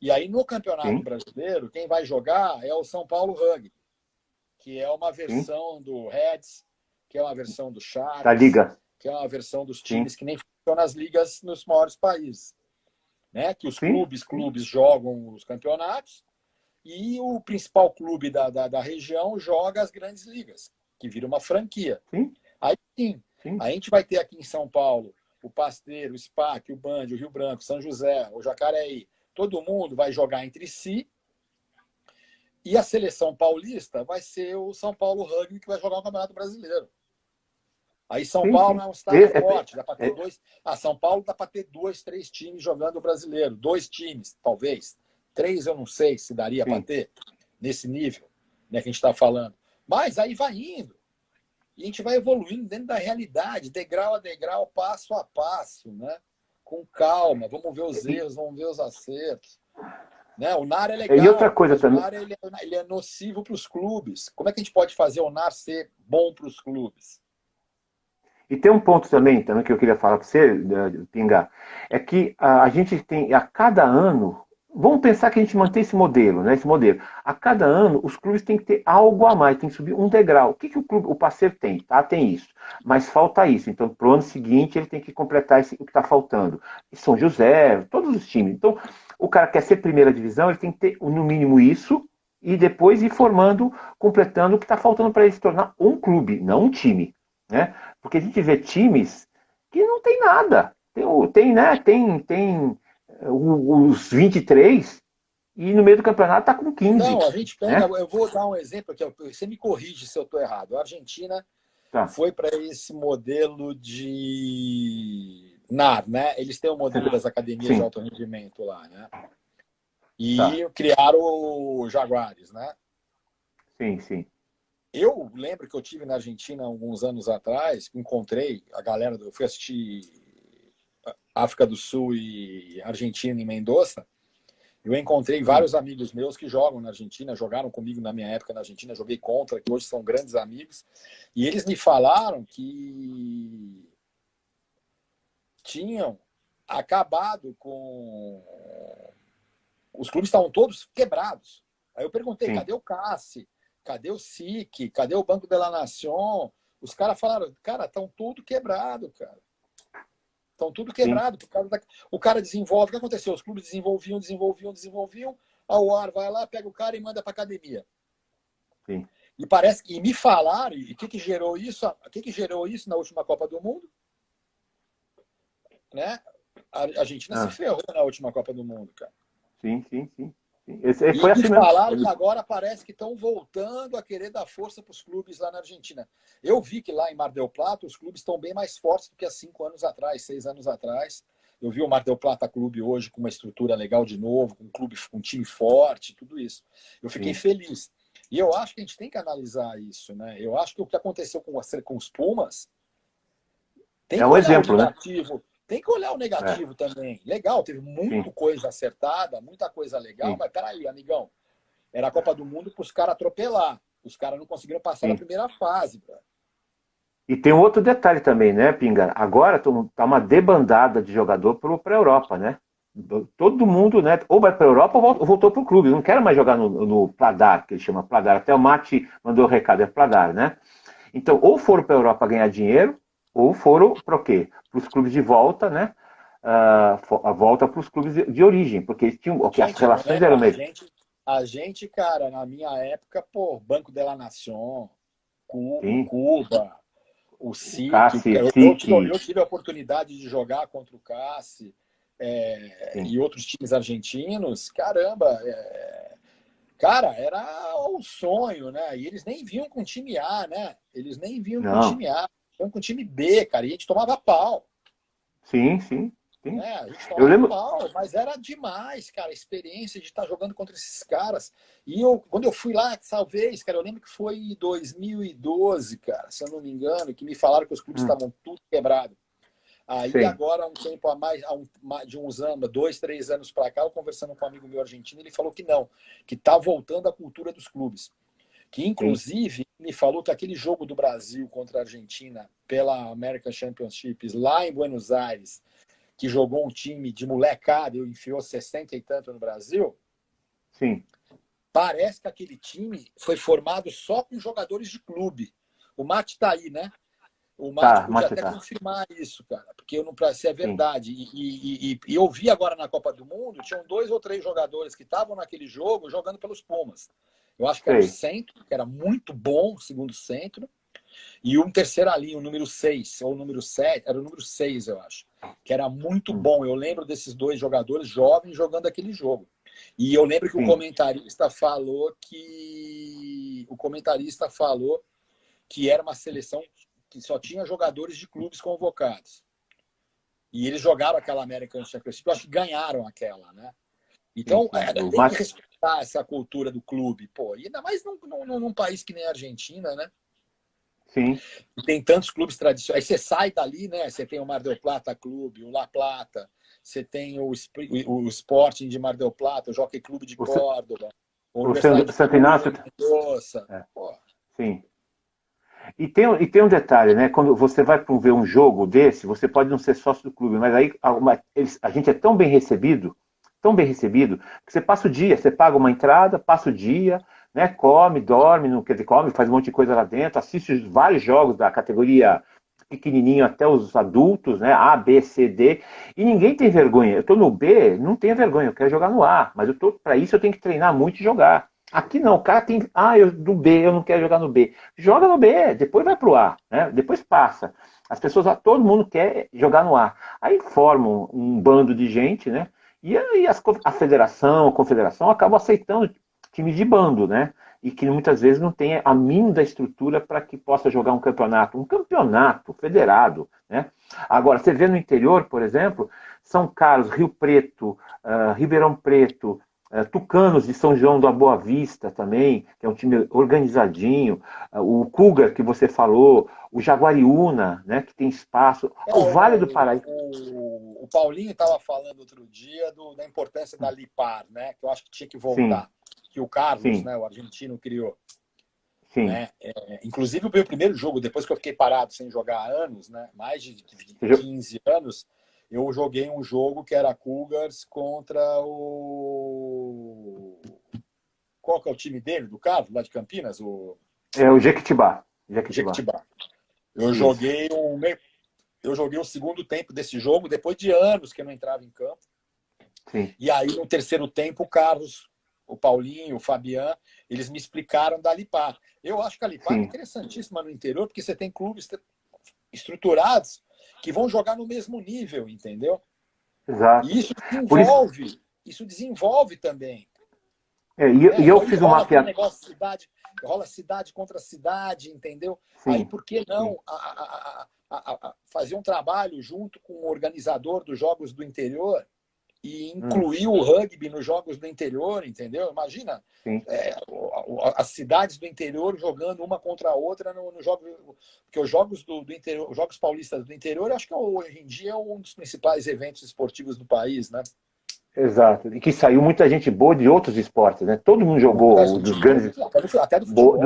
E aí, no campeonato Sim, brasileiro, quem vai jogar é o São Paulo Rugby, que é uma sim. versão do Reds, que é uma versão do Da Sharks, liga. que é uma versão dos Sim, times que nem funcionam nas ligas nos maiores países. Né? Que os sim, sim, clubes jogam os campeonatos e o principal clube da região joga as grandes ligas, que vira uma franquia. sim, Aí sim, sim, a gente vai ter aqui em São Paulo o Pasteiro, o SPAC, o Band, o Rio Branco, São José, o Jacareí. Todo mundo vai jogar entre si. E a seleção paulista vai ser o São Paulo Rugby, que vai jogar o Campeonato Brasileiro. Aí São sim, Paulo sim. é um estado forte, dá para ter dois. São Paulo dá para ter 2, 3 times jogando o brasileiro. 2 times, talvez. 3 eu não sei se daria para Sim, ter nesse nível, né, que a gente está falando. Mas aí vai indo. E a gente vai evoluindo dentro da realidade, degrau a degrau, passo a passo, né? Com calma. Vamos ver os e, erros, vamos ver os acertos. Né? O NAR é E outra legal, coisa mas o também. NAR ele é nocivo para os clubes. Como é que a gente pode fazer o NAR ser bom para os clubes? E tem um ponto também que eu queria falar para você, Pinga, é que a gente tem, a cada ano, vamos pensar que a gente mantém esse modelo, né? Esse modelo. A cada ano, os clubes têm que ter algo a mais, tem que subir um degrau. O que, que o clube, o parceiro tem? Tá, tem isso. Mas falta isso. Então, para o ano seguinte, ele tem que completar o que está faltando. E São José, todos os times. Então, o cara quer ser primeira divisão, ele tem que ter no mínimo isso, e depois ir formando, completando o que está faltando para ele se tornar um clube, não um time. Né? Porque a gente vê times que não tem nada. Né? Tem os 23 e no meio do campeonato está com Não, 15. a gente pega. Né? Eu vou dar um exemplo aqui. Você me corrige se eu estou errado. A Argentina Tá, foi para esse modelo de NAR, né? Eles têm o modelo das academias de sim, alto rendimento lá, né? tá, E criaram o Jaguares, né? sim, sim. Eu lembro que eu tive na Argentina alguns anos atrás, encontrei a galera, eu fui assistir África do Sul e Argentina em Mendoza. Eu encontrei vários amigos meus que jogam na Argentina, jogaram comigo na minha época na Argentina, joguei contra, que hoje são grandes amigos, e eles me falaram que tinham acabado com... Os clubes estavam todos quebrados. Aí eu perguntei, Sim, cadê o CASSI? Cadê o SIC? Cadê o Banco de la Nación? Os caras falaram, cara, estão tudo quebrado, cara. Estão tudo sim, quebrado. O cara desenvolve. O que aconteceu? Os clubes desenvolviam. A UAR vai lá, pega o cara e manda para academia. sim. E parece que me falaram, e o que gerou isso? O que gerou isso na última Copa do Mundo? Né? A Argentina se Ah, ferrou na última Copa do Mundo, cara. sim, sim, sim. Sim. Esse, E foi me assim mesmo. falaram que agora parece que estão voltando a querer dar força para os clubes lá na Argentina. Eu vi que lá em Mar del Plata os clubes estão bem mais fortes do que há 5 anos atrás, 6 anos atrás. Eu vi o Mar del Plata Clube hoje com uma estrutura legal de novo, com um clube, com um time forte, tudo isso. Eu fiquei Sim. feliz. E eu acho que a gente tem que analisar isso, né? Eu acho que o que aconteceu com os Pumas tem É que um olhar o exemplo, né? negativo. Tem que olhar o É, negativo também. Legal, teve sim, muita coisa acertada, muita coisa legal, sim, mas peraí, amigão. Era a Copa do Mundo para os caras atropelar. Os caras não conseguiram passar da sim. primeira fase. Cara. E tem um outro detalhe também, né, Pinga? Agora tá uma debandada de jogador para a Europa, né? Todo mundo, né? Ou vai para a Europa ou voltou para o clube. Não quero mais jogar no Pladar, que ele chama Pladar. Até o Mate mandou o recado, é Pladar, né? Então, ou foram para a Europa ganhar dinheiro, ou foram para o quê? Para os clubes de volta, né? A volta para os clubes de origem, porque eles tinham, as Gente, não relações lembra? eram mesmo. A gente, cara, na minha época, pô, Banco de la Nación, o Sim, Cuba, o o SIC, Cassi, eu SIC, tive a oportunidade de jogar contra o Cassi sim. e outros times argentinos. Caramba, cara, era o sonho, né? E eles nem vinham com time A, né? Eles nem vinham com Não, time A, vinham com time B, cara, e a gente tomava pau. sim, sim, sim. Né? A gente Eu tomava lembro, pau, mas era demais, cara, a experiência de estar jogando contra esses caras. E eu, quando eu fui lá, essa vez, cara, eu lembro que foi em 2012, cara, se eu não me engano, que me falaram que os clubes estavam tudo quebrado. Aí sim, agora, há um tempo a mais, de uns anos, 2, 3 anos para cá, eu conversando com um amigo meu argentino, ele falou que não, que tá voltando a cultura dos clubes. Que sim, inclusive me falou que aquele jogo do Brasil contra a Argentina pela American Championships lá em Buenos Aires, que jogou um time de molecada e enfiou 60 e tanto no Brasil, sim. parece que aquele time foi formado só com jogadores de clube. O Mate tá aí, né? O Mate Tá, podia mas até tá. confirmar isso, cara, porque eu não para ser é Sim, verdade. E eu vi agora na Copa do Mundo, tinham 2 ou 3 jogadores que estavam naquele jogo jogando pelos Pumas. Eu acho que era o sei. centro, que era muito bom, o segundo centro, e um terceiro ali, o número 6 ou o número 7, era o número 6 eu acho, que era muito Hum, bom. Eu lembro desses 2 jogadores jovens jogando aquele jogo. E eu lembro que sim, o comentarista falou que era uma seleção que só tinha jogadores de clubes convocados. E eles jogaram aquela American Championship, eu acho que ganharam aquela, né? sim, Então, sim. O tem que Mate, respeitar essa cultura do clube, pô. E ainda mais num país que nem a Argentina, né? sim, Tem tantos clubes tradicionais. Aí você sai dali, né? Você tem o Mar del Plata Clube, o La Plata, você tem o Sporting de Mar del Plata, o Jockey Clube de Córdoba, a o Universidade de Santo Inácio. Mendoza. Sim. E tem um detalhe, né? Quando você vai ver um jogo desse, você pode não ser sócio do clube, mas aí a gente é tão bem recebido, que você passa o dia, você paga uma entrada, passa o dia, né? Come, dorme, não quer dizer, come, faz um monte de coisa lá dentro, assiste vários jogos da categoria pequenininho até os adultos, né? A, B, C, D, e ninguém tem vergonha. Eu tô no B, não tenho vergonha, eu quero jogar no A, mas para isso eu tenho que treinar muito e jogar. Aqui não, o cara tem. Do B, eu não quero jogar no B. Joga no B, depois vai pro A, né? Depois passa. As pessoas, todo mundo quer jogar no A. Aí formam um bando de gente, né? E aí a federação, a confederação acabam aceitando time de bando, né? E que muitas vezes não tem a mínima estrutura para que possa jogar um campeonato federado, né? Agora, você vê no interior, por exemplo, São Carlos, Rio Preto, Ribeirão Preto, Tucanos de São João da Boa Vista também, que é um time organizadinho, o Cougar que você falou, o Jaguariúna, né, que tem espaço, o Vale do Paraíba. O Paulinho estava falando outro dia da importância da Lipar, né, que eu acho que tinha que voltar, sim, que o Carlos, né, o argentino, criou. Sim. Né? Inclusive o meu primeiro jogo, depois que eu fiquei parado sem jogar há anos, né, mais de 15 anos, eu joguei um jogo que era Cougars contra o... Qual que é o time dele, do Carlos, lá de Campinas? O Jequitibá. Eu joguei o segundo tempo desse jogo, depois de anos que eu não entrava em campo. Sim. E aí, no terceiro tempo, o Carlos, o Paulinho, o Fabian, eles me explicaram da Lipar. Eu acho que a Lipar é interessantíssima no interior, porque você tem clubes estruturados que vão jogar no mesmo nível, entendeu? Exato. E isso desenvolve também. E eu fiz uma mapeamento. Rola cidade contra cidade, entendeu? Sim. Aí por que não fazer um trabalho junto com o organizador dos jogos do interior e incluir o rugby nos jogos do interior, entendeu? Imagina as cidades do interior jogando uma contra a outra no jogo, porque os jogos do interior, os jogos paulistas do interior, acho que hoje em dia é um dos principais eventos esportivos do país, né? Exato. E que saiu muita gente boa de outros esportes, né? Todo mundo jogou dos grandes. Até do futebol.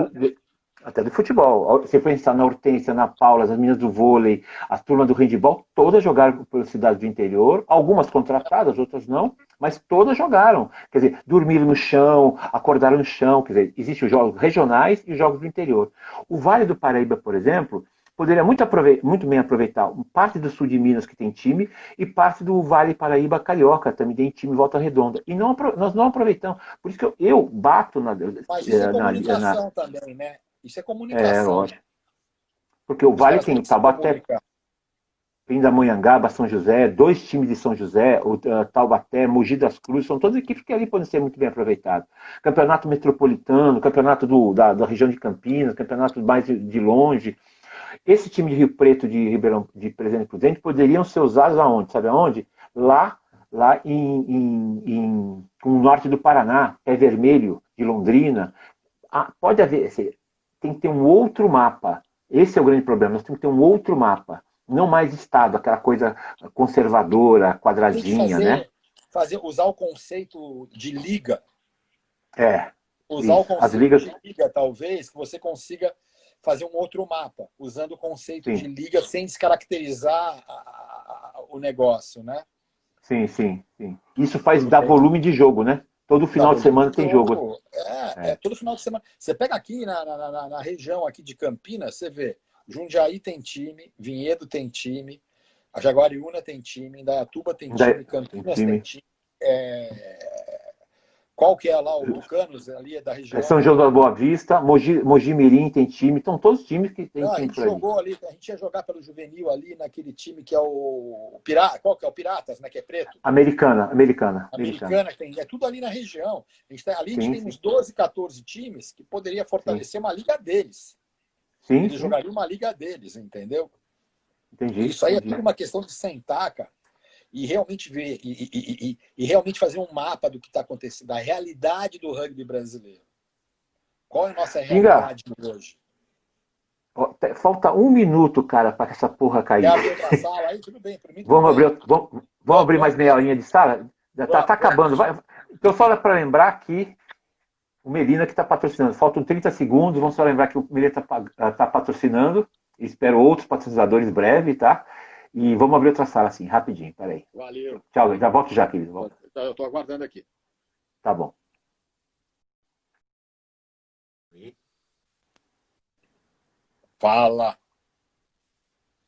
Até do futebol. Você pensar na Hortência, na Paula, as meninas do vôlei, as turmas do handebol, todas jogaram pelas cidades do interior, algumas contratadas, outras não, mas todas jogaram. Quer dizer, dormiram no chão, acordaram no chão, quer dizer, existem os jogos regionais e os jogos do interior. O Vale do Paraíba, por exemplo, poderia muito bem aproveitar parte do sul de Minas que tem time e parte do Vale Paraíba Carioca também tem time em Volta Redonda. E nós não aproveitamos. Por isso que eu bato na... Mas isso é comunicação também, né? Isso é comunicação. Lógico. Porque o Vale tem Taubaté, Pindamonhangaba, São José, 2 times de São José, o Taubaté, Mogi das Cruzes, são todas equipes que ali podem ser muito bem aproveitadas. Campeonato metropolitano, campeonato da região de Campinas, campeonato mais de longe. Esse time de Rio Preto, de Ribeirão, de Presidente Prudente, poderiam ser usados aonde? Sabe aonde? Lá no norte do Paraná, Pé Vermelho, de Londrina. Pode haver, tem que ter um outro mapa. Esse é o grande problema. Nós temos que ter um outro mapa. Não mais Estado, aquela coisa conservadora, quadradinha, né? Usar o conceito de liga. Usar o conceito de liga, talvez, que você consiga fazer um outro mapa, usando o conceito de liga sem descaracterizar o negócio, né? Sim. Isso faz dar volume de jogo, né? Todo final de semana tem jogo. Todo final de semana. Você pega aqui na região aqui de Campinas, você vê, Jundiaí tem time, Vinhedo tem time, a Jaguariúna tem time, Indaiatuba tem time, Campinas tem time. Qual que é lá, o Tucanos, ali é da região? São João da Boa Vista, Mogi Mirim tem time, então todos os times que tem time. A gente jogou ali, a gente ia jogar pelo juvenil ali, naquele time que é o Pirata, qual que é o Piratas, né, que é preto? Americana, que tem, é tudo ali na região. A gente tem uns 12, 14 times que poderia fortalecer uma liga deles. Eles jogariam uma liga deles, entendeu? Entendi. Isso aí é tudo uma questão de sentar, cara, e realmente ver, e realmente fazer um mapa do que está acontecendo, da realidade do rugby brasileiro. Qual é a nossa realidade hoje? Falta 1 minuto, cara, para essa porra cair. Quer abrir outra sala aí? Tudo bem, por mim tudo vamos Vamos abrir mais meia horinha de sala? Tá acabando. Então, só para lembrar aqui, o Melina que está patrocinando. Faltam 30 segundos. Vamos só lembrar que o Melina está patrocinando. Espero outros patrocinadores breve, tá? E vamos abrir outra sala assim, rapidinho. Peraí. Valeu. Tchau, já volto já, querido. Volto. Eu estou aguardando aqui. Tá bom. Fala.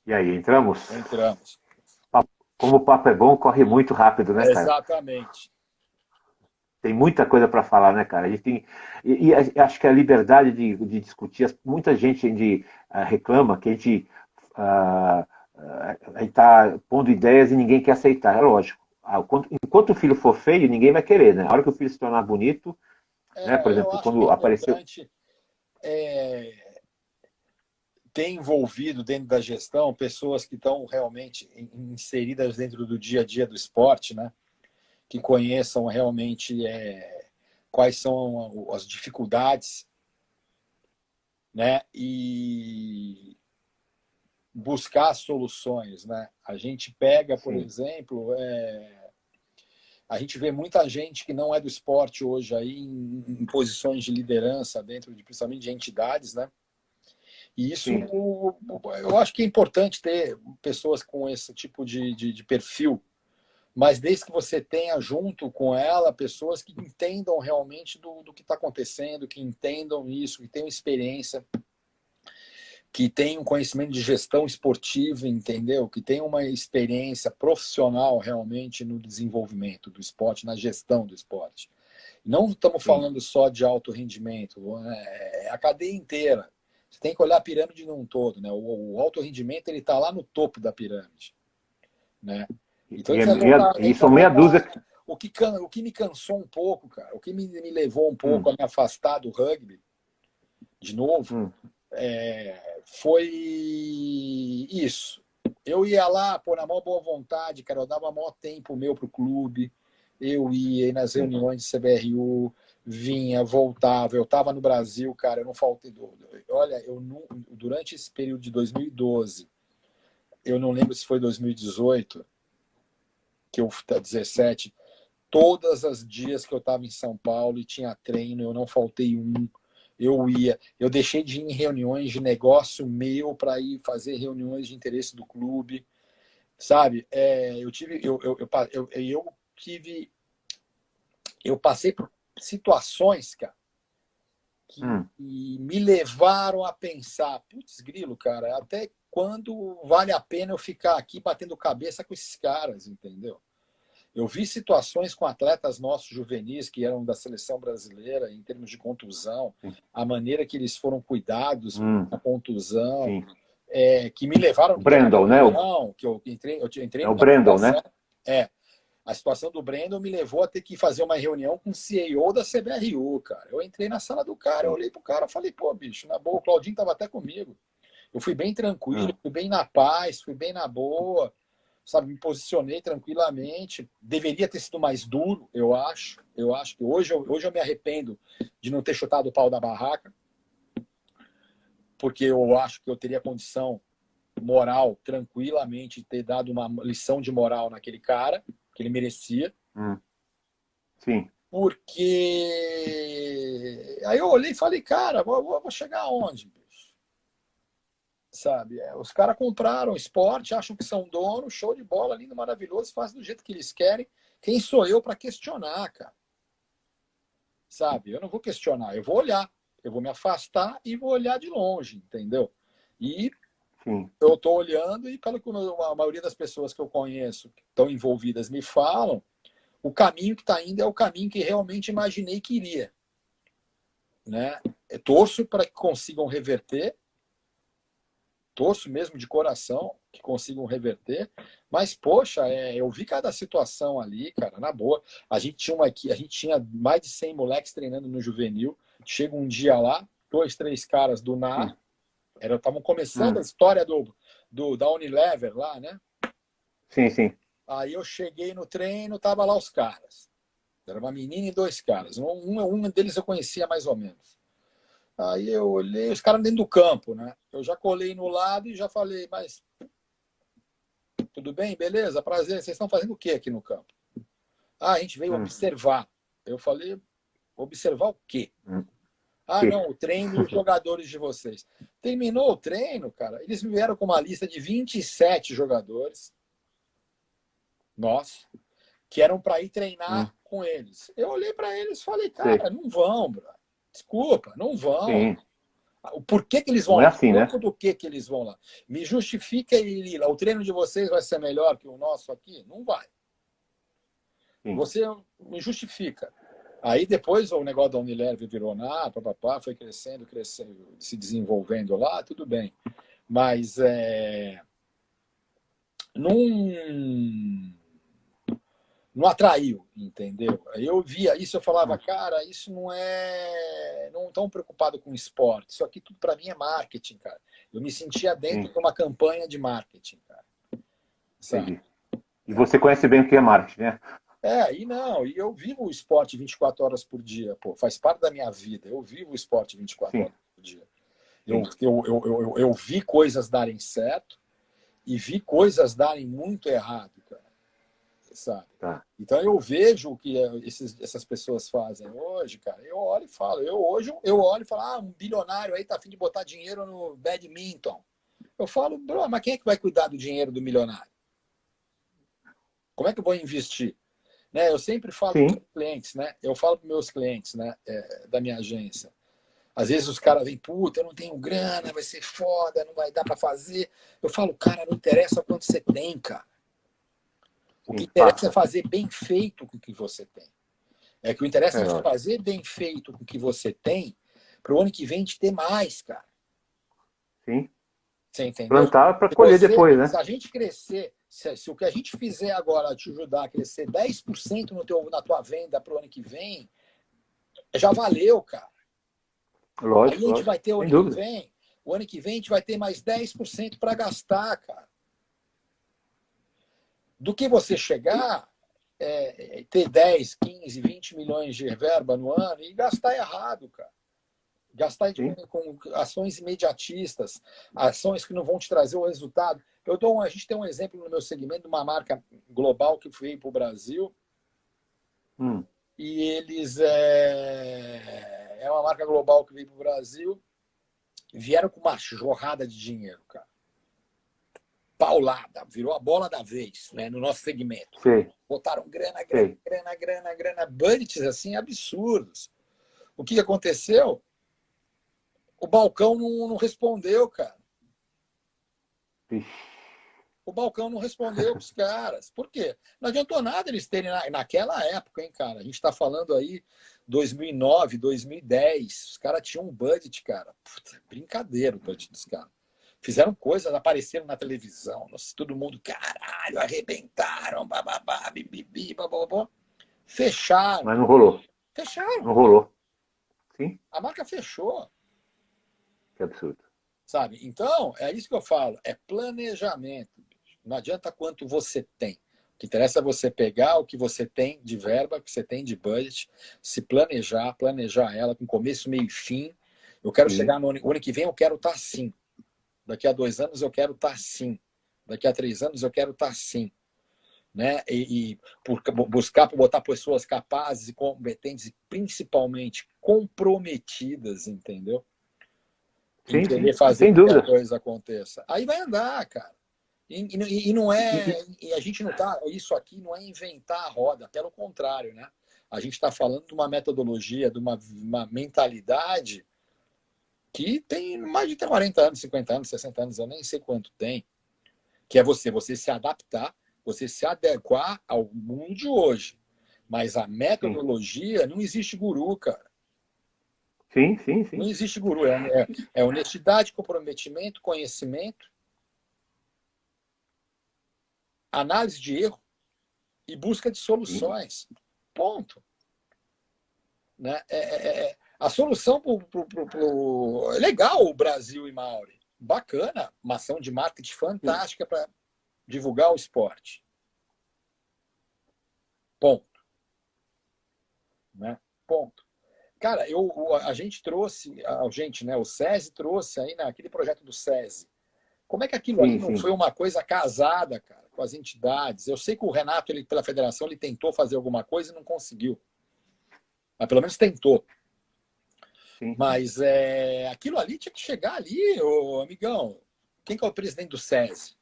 E aí, entramos? Entramos. Como o papo é bom, corre muito rápido, né, cara? Exatamente. Tem muita coisa para falar, né, cara? A gente tem, acho que a liberdade de discutir, muita gente reclama que a gente está pondo ideias e ninguém quer aceitar. É lógico. Enquanto o filho for feio, ninguém vai querer, né? A hora que o filho se tornar bonito, né? Por exemplo, quando apareceu. Ter envolvido dentro da gestão pessoas que estão realmente inseridas dentro do dia a dia do esporte, né? Que conheçam realmente quais são as dificuldades, né? E buscar soluções, né? A gente pega, por exemplo, a gente vê muita gente que não é do esporte hoje aí em posições de liderança dentro principalmente de entidades, né? E isso eu acho que é importante ter pessoas com esse tipo de perfil, mas desde que você tenha junto com ela pessoas que entendam realmente do que está acontecendo, que entendam isso, que tenham experiência, que tenham conhecimento de gestão esportiva, entendeu? Que tenham uma experiência profissional realmente no desenvolvimento do esporte, na gestão do esporte. Não estamos falando só de alto rendimento, é a cadeia inteira. Você tem que olhar a pirâmide num todo, né? O alto rendimento ele está lá no topo da pirâmide, né? Então, isso meia dúzia. O que me cansou um pouco, cara, o que me levou um pouco a me afastar do rugby, de novo, foi isso. Eu ia lá, pô, na maior boa vontade, cara, eu dava maior tempo meu pro clube, eu ia nas reuniões de CBRU, vinha, voltava, eu estava no Brasil, cara, eu não faltei. Olha, durante esse período de 2012, eu não lembro se foi 2018, que eu 17, todas as dias que eu estava em São Paulo e tinha treino, eu não faltei um. Eu ia, eu deixei de ir em reuniões de negócio meu para ir fazer reuniões de interesse do clube, sabe? Eu passei por situações, cara, que me levaram a pensar, putz, grilo, cara, até quando vale a pena eu ficar aqui batendo cabeça com esses caras, entendeu? Eu vi situações com atletas nossos juvenis que eram da seleção brasileira em termos de contusão, a maneira que eles foram cuidados com a contusão, que me levaram... O Brandon, né? Que eu entrei o Brandon, né? A situação do Brandon me levou a ter que fazer uma reunião com o CEO da CBRU, cara. Eu entrei na sala do cara, eu olhei pro cara e falei, pô, bicho, na boa, o Claudinho tava até comigo. Eu fui bem tranquilo, fui bem na paz, fui bem na boa, sabe, me posicionei tranquilamente. Deveria ter sido mais duro, eu acho. Eu acho que hoje eu me arrependo de não ter chutado o pau da barraca, porque eu acho que eu teria condição moral, tranquilamente, ter dado uma lição de moral naquele cara, que ele merecia. Sim. Porque aí eu olhei e falei, cara, vou chegar aonde, bicho? Sabe? Os caras compraram esporte, acham que são donos, show de bola, lindo, maravilhoso, fazem do jeito que eles querem. Quem sou eu para questionar, cara? Sabe? Eu não vou questionar, eu vou olhar. Eu vou me afastar e vou olhar de longe, entendeu? E eu estou olhando e pelo que a maioria das pessoas que eu conheço que estão envolvidas me falam, o caminho que está indo é o caminho que realmente imaginei que iria. Né? Eu torço para que consigam reverter, torço mesmo de coração que consigam reverter, mas, poxa, eu vi cada situação ali, cara, na boa. A gente tinha mais de 100 moleques treinando no juvenil, chega um dia lá, 2, 3 caras do NAR, estavam começando a história da Unilever lá, né? Sim. Aí eu cheguei no treino, tava lá os caras. Era uma menina e 2 caras. Um deles eu conhecia mais ou menos. Aí eu olhei, os caras dentro do campo, né? Eu já colei no lado e já falei, mas tudo bem? Beleza, prazer. Vocês estão fazendo o que aqui no campo? Ah, a gente veio observar. Eu falei, observar o quê? Ah, não, o treino e os jogadores de vocês. Terminou o treino, cara, eles me vieram com uma lista de 27 jogadores, nossa, que eram para ir treinar com eles. Eu olhei para eles e falei, cara, não vão, bro. Desculpa, não vão. Sim. Por que eles vão Não é lá? assim, né? Do que eles vão lá? Me justifica ir lá. O treino de vocês vai ser melhor que o nosso aqui? Não vai. Sim. Você me justifica. Aí depois o negócio da Unilever virou papapá, foi crescendo, se desenvolvendo lá, tudo bem. Mas não atraiu, entendeu? Eu via isso, eu falava, cara, isso não tão preocupado com esporte. Isso aqui tudo para mim é marketing, cara. Eu me sentia dentro de uma campanha de marketing, cara. Sabe? Entendi. E você conhece bem o que é marketing, né? E eu vivo o esporte 24 horas por dia, pô, faz parte da minha vida. Eu vivo o esporte 24 horas por dia. Eu vi coisas darem certo e vi coisas darem muito errado, cara. Sabe? Tá. Então eu vejo o que essas pessoas fazem hoje, cara. Eu olho e falo, eu olho e falo, um bilionário aí tá a fim de botar dinheiro no badminton. Eu falo, bro, mas quem é que vai cuidar do dinheiro do milionário? Como é que eu vou investir? Né? Eu sempre falo para os clientes, né? Eu falo para meus clientes, né? Da minha agência. Às vezes os caras vêm, puta, eu não tenho grana, vai ser foda, não vai dar para fazer. Eu falo, cara, não interessa quanto você tem, cara. O que interessa é fazer bem feito com o que você tem. É que o interessa é fazer bem feito com o que você tem para o ano que vem a gente ter mais, cara. Sim. Você entendeu? Plantar para colher depois, né? Se a gente crescer, se o que a gente fizer agora te ajudar a crescer 10% na tua venda para o ano que vem, já valeu, cara. Lógico. Aí a gente vai ter o ano que vem, a gente vai ter mais 10% para gastar, cara. Do que você chegar, ter 10, 15, 20 milhões de verba no ano e gastar errado, cara. Gastar com ações imediatistas, ações que não vão te trazer o resultado. A gente tem um exemplo no meu segmento de uma marca global que veio para o Brasil. E eles é uma marca global que veio para o Brasil. Vieram com uma jorrada de dinheiro, cara. Paulada, virou a bola da vez, né, no nosso segmento. Botaram grana, budgets assim absurdos. O que aconteceu? O balcão não respondeu, cara. O balcão não respondeu para os caras. Por quê? Não adiantou nada eles terem naquela época, hein, cara. A gente está falando aí 2009, 2010. Os caras tinham um budget, cara. Puta, brincadeira o budget dos caras. Fizeram coisas, apareceram na televisão. Nossa, todo mundo, caralho, arrebentaram, bababá, bibibi, bababá. Fecharam. Mas não rolou. Fecharam. Não rolou. Sim. A marca fechou. Que absurdo. Sabe? Então, é isso que eu falo. É planejamento. Não adianta quanto você tem. O que interessa é você pegar o que você tem de verba, o que você tem de budget, se planejar ela com começo, meio e fim. Eu quero chegar no ano que vem, eu quero estar assim. Daqui a 2 anos eu quero estar assim. Daqui a 3 anos eu quero estar assim. Né? E buscar botar pessoas capazes e competentes e principalmente comprometidas, entendeu? Em querer fazer com que a coisa aconteça. Aí vai andar, cara. E não é. E a gente não tá. Isso aqui não é inventar a roda, pelo contrário, né? A gente está falando de uma metodologia, de uma mentalidade que tem mais de 40 anos, 50 anos, 60 anos, eu nem sei quanto tem, que é você se adaptar, você se adequar ao mundo de hoje. Mas a metodologia, não existe guru, cara. Sim. Não existe guru. É honestidade, comprometimento, conhecimento, análise de erro e busca de soluções. Ponto. Né? A solução é legal o Brasil e Mauri. Bacana. Uma ação de marketing fantástica para divulgar o esporte. Ponto. Né? Ponto. Cara, a gente trouxe, né, o SESI trouxe aí naquele projeto do SESI. Como é que aquilo ali não foi uma coisa casada, cara? com as entidades. Eu sei que o Renato, ele, pela federação, ele tentou fazer alguma coisa e não conseguiu. Mas pelo menos tentou. Sim. Mas aquilo ali tinha que chegar ali, ô, amigão. Quem que é o presidente do SESI?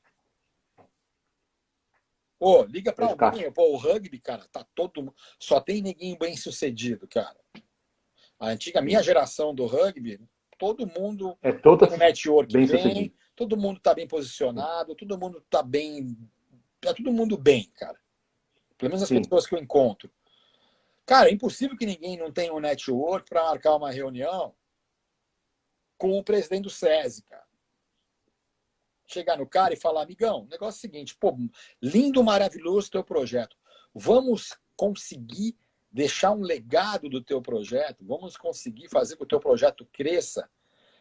Pô, liga pra alguém. Pô, o rugby, cara, tá todo... Só tem neguinho bem sucedido, cara. Minha geração do rugby, todo mundo tem um network bem, todo mundo tá bem posicionado, todo mundo tá bem... Tá todo mundo bem, cara. Pelo menos as pessoas que eu encontro. Cara, é impossível que ninguém não tenha um network para marcar uma reunião com o presidente do SESI, cara. Chegar no cara e falar, amigão, o negócio é o seguinte, pô, lindo, maravilhoso teu projeto. Vamos conseguir deixar um legado do teu projeto, vamos conseguir fazer com que o teu projeto cresça.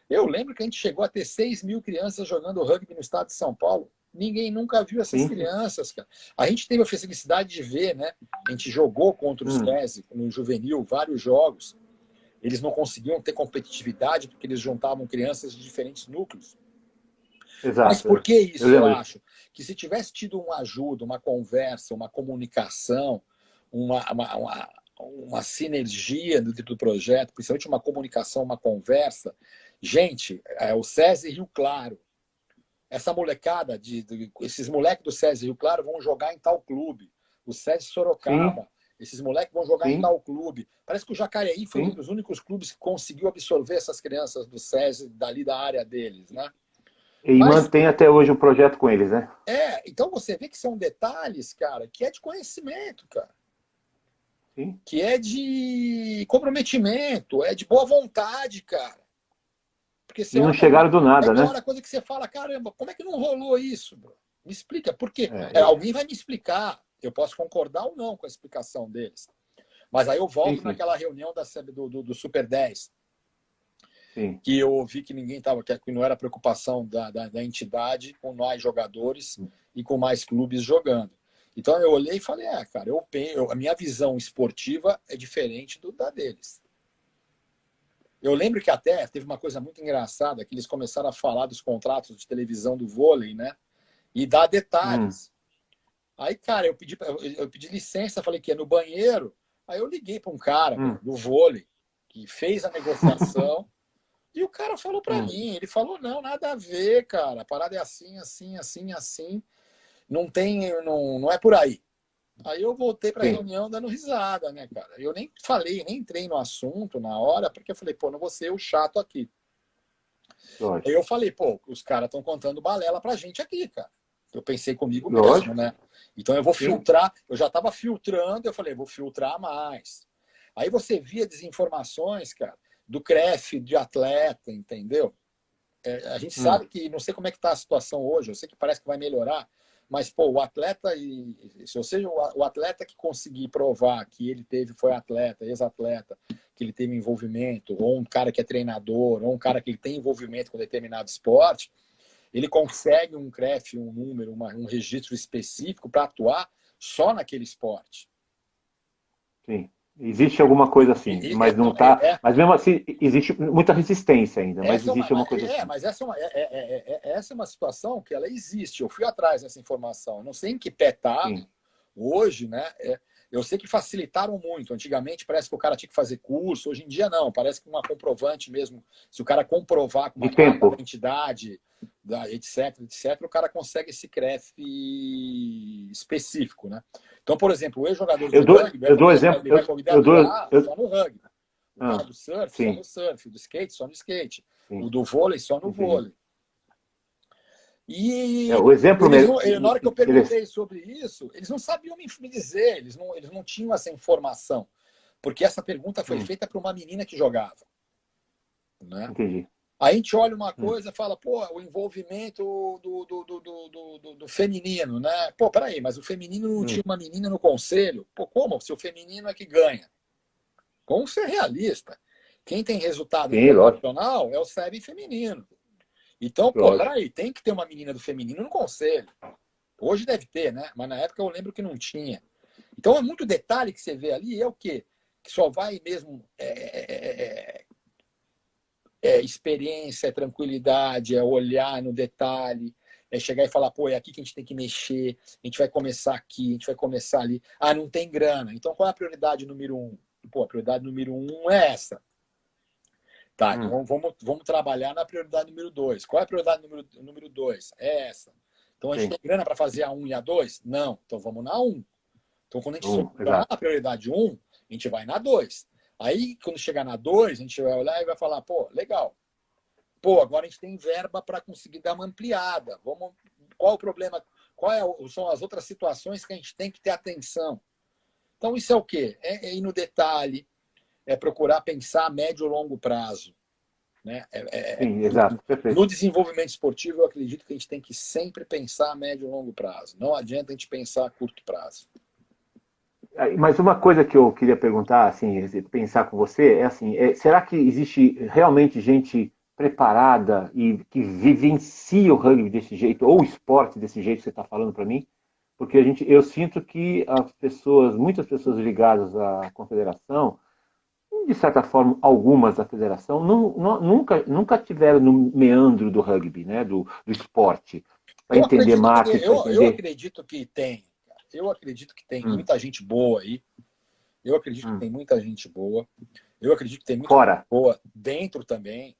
Eu lembro que a gente chegou a ter 6 mil crianças jogando rugby no estado de São Paulo. Ninguém nunca viu essas crianças, cara. A gente teve a felicidade de ver, né? A gente jogou contra o SESI no juvenil, vários jogos. Eles não conseguiam ter competitividade porque eles juntavam crianças de diferentes núcleos. Exato. Mas por que isso, eu acho? Que se tivesse tido uma ajuda, uma conversa, uma comunicação, uma sinergia dentro do projeto, principalmente uma comunicação, uma conversa. Gente, o SESI Rio Claro, essa molecada, esses moleques do SESI Rio Claro vão jogar em tal clube. O SESI Sorocaba, esses moleques vão jogar em tal clube. Parece que o Jacareí foi um dos únicos clubes que conseguiu absorver essas crianças do SESI, dali da área deles, né? E mantém até hoje o projeto com eles, né? Então você vê que são detalhes, cara, que é de conhecimento, cara. Sim. Que é de comprometimento, é de boa vontade, cara. Porque e não chegaram do nada, né? Agora a coisa que você fala, caramba, como é que não rolou isso, bro? Me explica, por quê? Alguém vai me explicar. Eu posso concordar ou não com a explicação deles. Mas aí eu volto naquela reunião do Super 10. Sim. Que eu ouvi que ninguém estava, que não era preocupação da entidade com mais jogadores e com mais clubes jogando. Então eu olhei e falei, cara, a minha visão esportiva é diferente da deles. Eu lembro que até teve uma coisa muito engraçada, que eles começaram a falar dos contratos de televisão do vôlei, né? E dar detalhes. Aí, cara, eu pedi licença, falei que ia no banheiro. Aí eu liguei para um cara do vôlei, que fez a negociação, e o cara falou para mim, ele falou, não, nada a ver, cara, a parada é assim, assim, assim, assim, não é por aí. Aí eu voltei para a reunião dando risada, né, cara? Eu nem falei, nem entrei no assunto na hora, porque eu falei, pô, não vou ser o chato aqui. Lógico. Aí eu falei, pô, os caras estão contando balela pra gente aqui, cara. Eu pensei comigo mesmo, né? Então eu vou filtrar, eu já estava filtrando, eu falei, vou filtrar mais. Aí você via desinformações, cara, do CREF, de atleta, entendeu? A gente sabe que, não sei como é que tá a situação hoje, eu sei que parece que vai melhorar, mas, pô, o atleta, se você, o atleta que conseguir provar que ele foi atleta, ex-atleta, que ele teve envolvimento, ou um cara que é treinador, ou um cara que ele tem envolvimento com determinado esporte, ele consegue um CREF, um número, um registro específico para atuar só naquele esporte. Sim. Existe alguma coisa assim, mas não está. Mas mesmo assim, existe muita resistência ainda, mas existe uma coisa assim. Mas essa é uma situação que ela existe. Eu fui atrás dessa informação. Eu não sei em que pé está hoje, né? Eu sei que facilitaram muito. Antigamente parece que o cara tinha que fazer curso, hoje em dia não. Parece que uma comprovante mesmo, se o cara comprovar com uma carta da entidade, etc, o cara consegue esse CREF específico, né? Então, por exemplo, o ex-jogador de rugby, eu dou exemplo, ele vai convidar só no rugby. O cara do surf, sim. só no surf. O do skate, só no skate. Sim. O do vôlei, só no vôlei. E o exemplo na hora que eu perguntei sobre isso, eles não sabiam me dizer, eles não tinham essa informação. Porque essa pergunta foi feita para uma menina que jogava. Né? Entendi. Aí a gente olha uma coisa e fala, pô, o envolvimento do feminino, né? Pô, peraí, mas o feminino não tinha uma menina no conselho? Pô, como? Se o feminino é que ganha. Vamos ser realista. Quem tem resultado internacional é o SEB feminino. Então, pô, peraí, tem que ter uma menina do feminino no conselho. Hoje deve ter, né? Mas na época eu lembro que não tinha. Então é muito detalhe que você vê ali, é o quê? Que só vai mesmo... experiência, é tranquilidade, é olhar no detalhe, é chegar e falar, pô, é aqui que a gente tem que mexer, a gente vai começar aqui, a gente vai começar ali. Ah, não tem grana. Então qual é a prioridade número 1? Pô, a prioridade número 1 é essa. Tá, então vamos trabalhar na prioridade número 2. Qual é a prioridade número 2? É essa. Então a gente tem grana para fazer a 1 e a 2? Não. Então vamos na 1. Então quando a gente solucionar a prioridade 1, a gente vai na 2. Aí quando chegar na 2, a gente vai olhar e vai falar, pô, legal. Pô, agora a gente tem verba para conseguir dar uma ampliada. Qual o problema? São as outras situações que a gente tem que ter atenção? Então isso é o quê? É ir no detalhe, é procurar pensar a médio e longo prazo. Né? Sim, exato, perfeito. No desenvolvimento esportivo, eu acredito que a gente tem que sempre pensar a médio e longo prazo. Não adianta a gente pensar a curto prazo. Mas uma coisa que eu queria perguntar, assim, pensar com você, é assim, será que existe realmente gente preparada e que vivencia o rugby desse jeito, ou o esporte desse jeito que você está falando para mim? Porque eu sinto que muitas pessoas ligadas à confederação, de certa forma, algumas da federação, nunca tiveram no meandro do rugby, né, do esporte, para entender marketing, para entender... Eu acredito que tem. Eu acredito que tem muita gente boa aí. Eu acredito que tem muita gente boa. Eu acredito que tem muita gente boa dentro também.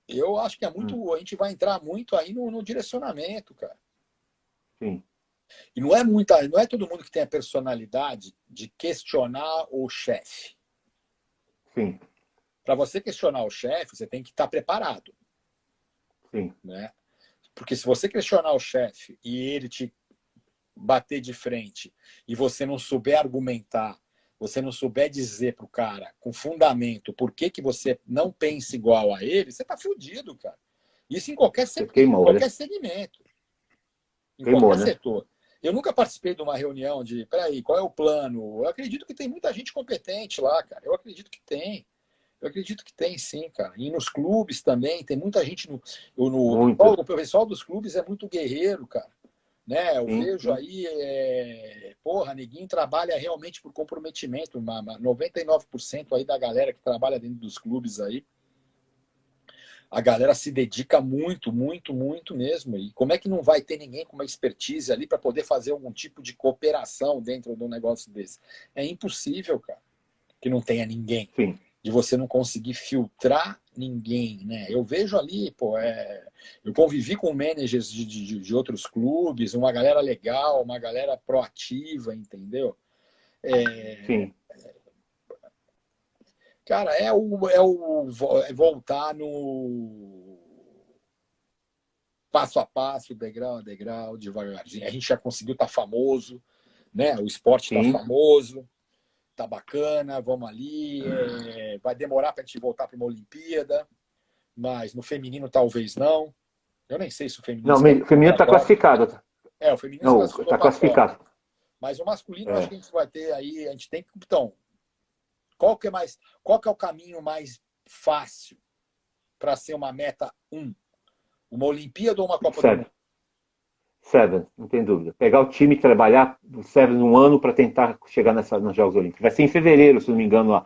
Eu acho que é muito. A gente vai entrar muito aí no direcionamento, cara. Sim. E não é todo mundo que tem a personalidade de questionar o chefe. Sim. Para você questionar o chefe, você tem que estar preparado. Sim. Né? Porque se você questionar o chefe e ele te bater de frente e você não souber argumentar, você não souber dizer pro cara com fundamento por que você não pensa igual a ele, você tá fudido, cara. Isso em qualquer segmento. Em qualquer setor. Eu nunca participei de uma reunião de, peraí, qual é o plano? Eu acredito que tem muita gente competente lá, cara. Eu acredito que tem. Eu acredito que tem, sim, cara. E nos clubes também, tem muita gente o pessoal dos clubes é muito guerreiro, cara. Né? Eu vejo aí, porra, ninguém trabalha realmente por comprometimento. 99% aí da galera que trabalha dentro dos clubes aí, a galera se dedica muito, muito, muito mesmo. E como é que não vai ter ninguém com uma expertise ali para poder fazer algum tipo de cooperação dentro de um negócio desse? É impossível, cara, que não tenha ninguém. Sim. De você não conseguir filtrar ninguém, né? Eu vejo ali, pô, eu convivi com managers de outros clubes, uma galera legal, uma galera proativa, entendeu? Sim. Cara, é voltar no passo a passo, degrau a degrau, devagarzinho. A gente já conseguiu estar famoso, né? O esporte está famoso. Tá bacana, vamos ali, vai demorar para a gente voltar para uma Olimpíada, mas no feminino talvez não. Eu nem sei se o feminino... Não, o feminino está classificado. O feminino está classificado. Mas o masculino, acho que a gente vai ter aí, a gente tem que... Então, qual que é o caminho mais fácil para ser uma meta 1? Uma Olimpíada ou uma Copa do Mundo? Seven, não tem dúvida. Pegar o time e trabalhar o Seven num ano para tentar chegar nos Jogos Olímpicos. Vai ser em fevereiro, se não me engano,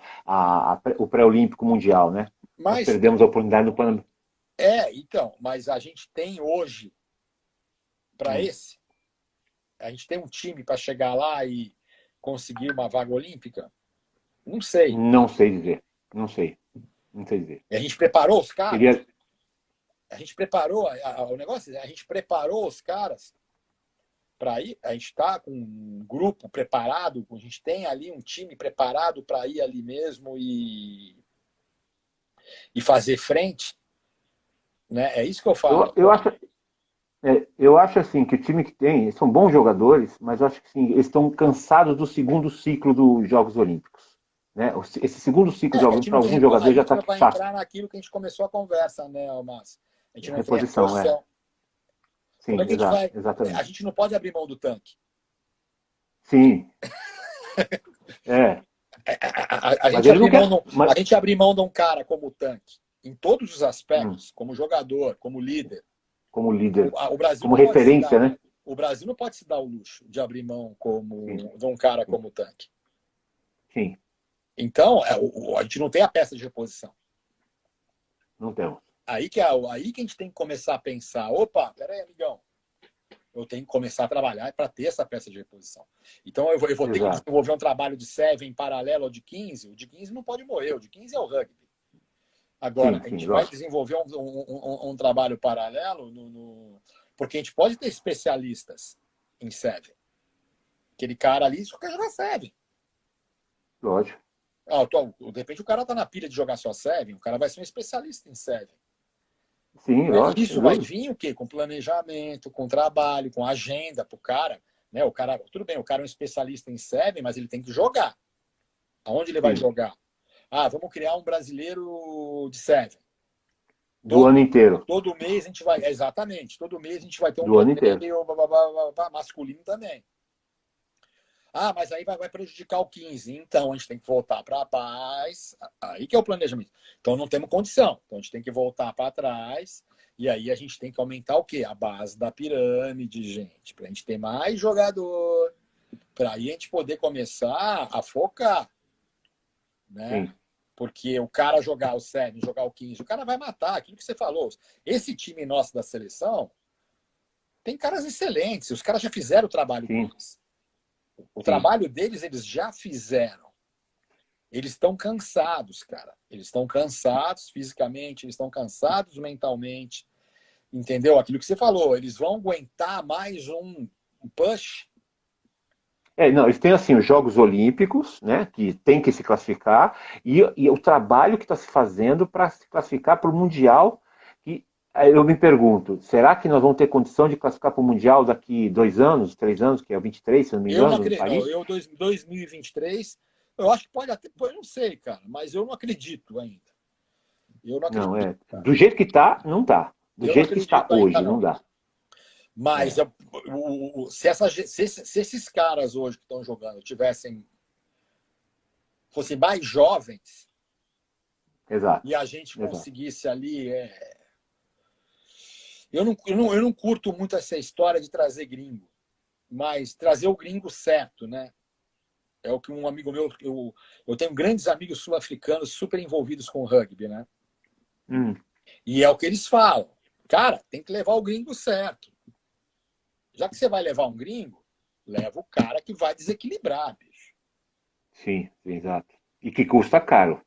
o pré-olímpico mundial, né? Nós perdemos a oportunidade no Pan. Então, mas a gente tem hoje, para esse, a gente tem um time para chegar lá e conseguir uma vaga olímpica? Não sei. Não sei dizer. Não sei dizer. E a gente preparou os caras? Queria... A gente preparou o negócio? A gente preparou os caras para ir? A gente está com um grupo preparado? A gente tem ali um time preparado para ir ali mesmo e fazer frente? Né? É isso que eu falo. Eu acho assim que o time que tem são bons jogadores, mas eu acho que sim, eles estão cansados do segundo ciclo dos Jogos Olímpicos. Né? Esse segundo ciclo de Jogos Olímpicos, para alguns jogadores, já está chato. A gente vai entrar naquilo que a gente começou a conversa, né, Márcio? A gente não tem reposição. Sim, como é que exatamente. A gente não pode abrir mão do tanque. Sim. A gente abrir mão de um cara como o tanque, em todos os aspectos, como jogador, como líder. Como líder, o Brasil como referência, né? O Brasil não pode se dar o luxo de abrir mão de um cara como o tanque. Sim. Então, a gente não tem a peça de reposição. Não temos. Aí que a gente tem que começar a pensar, opa, peraí, amigão, eu tenho que começar a trabalhar para ter essa peça de reposição. Então, eu vou ter que Exato. desenvolver um trabalho de 7 em paralelo ao de 15. O de 15 não pode morrer, o de 15 é o rugby. Agora, Sim, a sim, gente vai lógico. desenvolver um trabalho paralelo, porque a gente pode ter especialistas em Seven. Aquele cara ali só quer jogar Seven. Lógico. De repente o cara tá na pilha de jogar só Seven, o cara vai ser um especialista em Seven. Sim, lógico, sem Isso vai dúvida. vir o quê? Com planejamento, com trabalho, com agenda pro cara. Né? O cara, tudo bem, o cara é um especialista em Seven, mas ele tem que jogar. Aonde ele vai Sim. jogar? Vamos criar um brasileiro de Seven. Do ano inteiro. Todo mês a gente vai. Exatamente, todo mês a gente vai ter um Do ano inteiro. torneio masculino também. Mas aí vai prejudicar o 15. Então a gente tem que voltar para a paz. Aí que é o planejamento. Então não temos condição. Então a gente tem que voltar para trás. E aí a gente tem que aumentar o quê? A base da pirâmide, gente. Para a gente ter mais jogador. Para aí a gente poder começar a focar. Né? Sim. Porque o cara jogar o 7, jogar o 15, o cara vai matar. Aquilo que você falou. Esse time nosso da seleção tem caras excelentes. Os caras já fizeram o trabalho Sim. deles. O trabalho deles, eles já fizeram. Eles estão cansados, cara. Eles estão cansados fisicamente, eles estão cansados mentalmente. Entendeu? Aquilo que você falou. Eles vão aguentar mais um push. Não, eles têm assim os Jogos Olímpicos, né, que tem que se classificar, e o trabalho que está se fazendo para se classificar para o Mundial. Que eu me pergunto, será que nós vamos ter condição de classificar para o Mundial daqui 2 anos, 3 anos, que é o 23, se não me Eu não engano, em acredito. Paris? Eu, 2023, eu acho que pode até. Eu não sei, cara, mas eu não acredito ainda. Eu não acredito. Não, do jeito que está, não está. Do Eu não jeito que está acredito ainda, hoje, não não. dá. Mas se esses caras hoje que estão jogando fossem mais jovens, Exato. e a gente Exato. conseguisse ali. Eu não curto muito essa história de trazer gringo, mas trazer o gringo certo, né? É o que um amigo meu. Eu tenho grandes amigos sul-africanos super envolvidos com rugby, né? E é o que eles falam. Cara, tem que levar o gringo certo. Já que você vai levar um gringo, leva o cara que vai desequilibrar, bicho. Sim, exato. E que custa caro.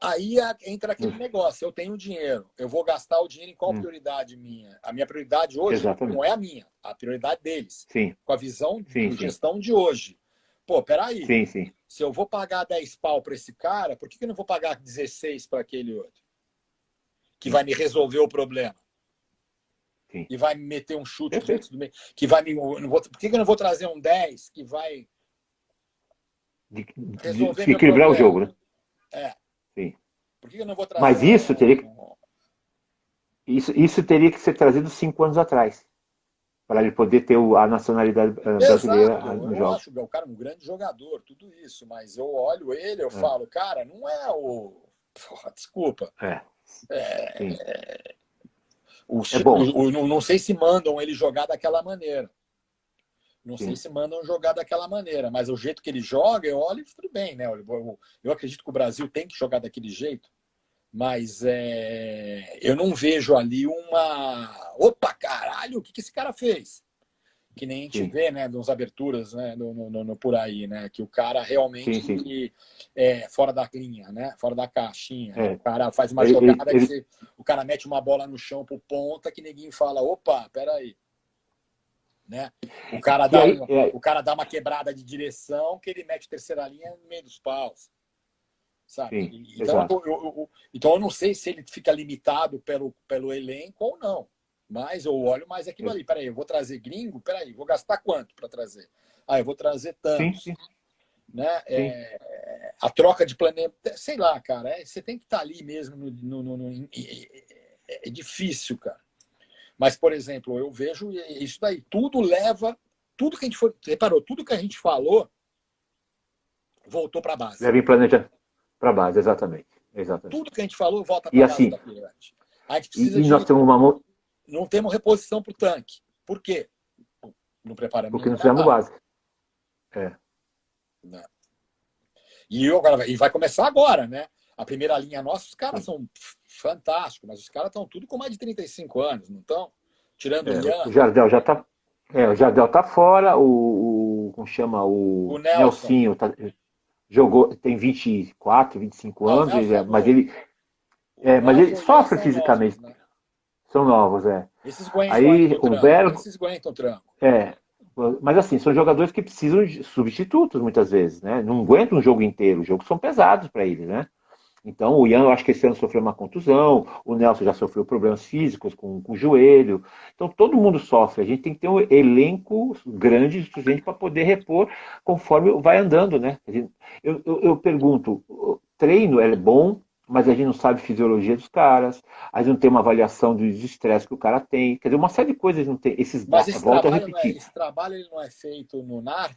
Aí entra aquele negócio. Eu tenho dinheiro. Eu vou gastar o dinheiro em qual prioridade minha? A minha prioridade hoje Exatamente. não é a minha. A prioridade deles. Sim. Com a visão Sim, de gestão de hoje. Pô, peraí. Sim. Se eu vou pagar 10 pau para esse cara, por que eu não vou pagar 16 para aquele outro? Que vai me resolver o problema. Sim. E vai me meter um chute dentro do meio. Que vai me. Por que eu não vou trazer um 10 que vai resolver meu equilibrar problema? o jogo, né? Sim. Por que eu não vou trazer Mas isso teria que ser trazido 5 anos atrás, para ele poder ter a nacionalidade brasileira no jogo. Eu acho o cara um grande jogador, tudo isso, mas eu olho ele, eu falo, cara, não é o. Porra, desculpa. Bom. Não sei se mandam ele jogar daquela maneira. Não Sim. sei se mandam jogar daquela maneira, mas o jeito que ele joga, eu olho e tudo bem, né? Eu acredito que o Brasil tem que jogar daquele jeito, mas eu não vejo ali uma. Opa, caralho, o que esse cara fez? Que nem a gente vê, né, nas aberturas, né, por aí, né, que o cara realmente é fora da linha, né, fora da caixinha. O cara faz uma jogada que o cara mete uma bola no chão pro ponta que ninguém fala, opa, peraí. Né? O cara dá uma quebrada de direção que ele mete terceira linha no meio dos paus. Sabe? Então eu não sei se ele fica limitado pelo elenco ou não. Mas eu olho mais aquilo ali. Peraí, eu vou trazer gringo? Peraí, vou gastar quanto para trazer? Eu vou trazer tantos. Sim. Né? A troca de planeta, sei lá, cara. Você tem que estar ali mesmo. É difícil, cara. Mas, por exemplo, eu vejo isso daí. Tudo leva. Tudo que a gente foi. Reparou? Tudo que a gente falou voltou para a base. Leva em planejamento para a base, exatamente. Tudo que a gente falou volta para a base da pirâmide. A gente precisa nós temos uma. Não temos reposição para o tanque. Por quê? Não preparamos. Porque não fizemos base. E vai começar agora, né? A primeira linha nossa, os caras são fantásticos, mas os caras estão tudo com mais de 35 anos, não estão? Tirando o Ian, O Jardel já tá. O Jardel tá fora, como chama? o O Nelson. Nelsinho jogou, tem 24, 25 Ah, o anos, Nelson é mas novo. O mas ele Nelson e o Ian sofre são novos, fisicamente. né? São novos, Esses aguentam Aí ainda o o tranco. Berg, Esses aguentam o tranco. é, mas assim, são jogadores que precisam de substitutos muitas vezes, né? Não aguentam um jogo inteiro, os jogos são pesados para eles, né? Então, o Ian, eu acho que esse ano sofreu uma contusão, o Nelson já sofreu problemas físicos com o joelho. Então, todo mundo sofre. A gente tem que ter um elenco grande o suficiente para poder repor conforme vai andando, né? Eu pergunto, o treino é bom, mas a gente não sabe a fisiologia dos caras, a gente não tem uma avaliação dos estresses que o cara tem. Quer dizer, uma série de coisas não tem. Esses Mas dados, volto a repetir. esse trabalho ele não é feito no NAR?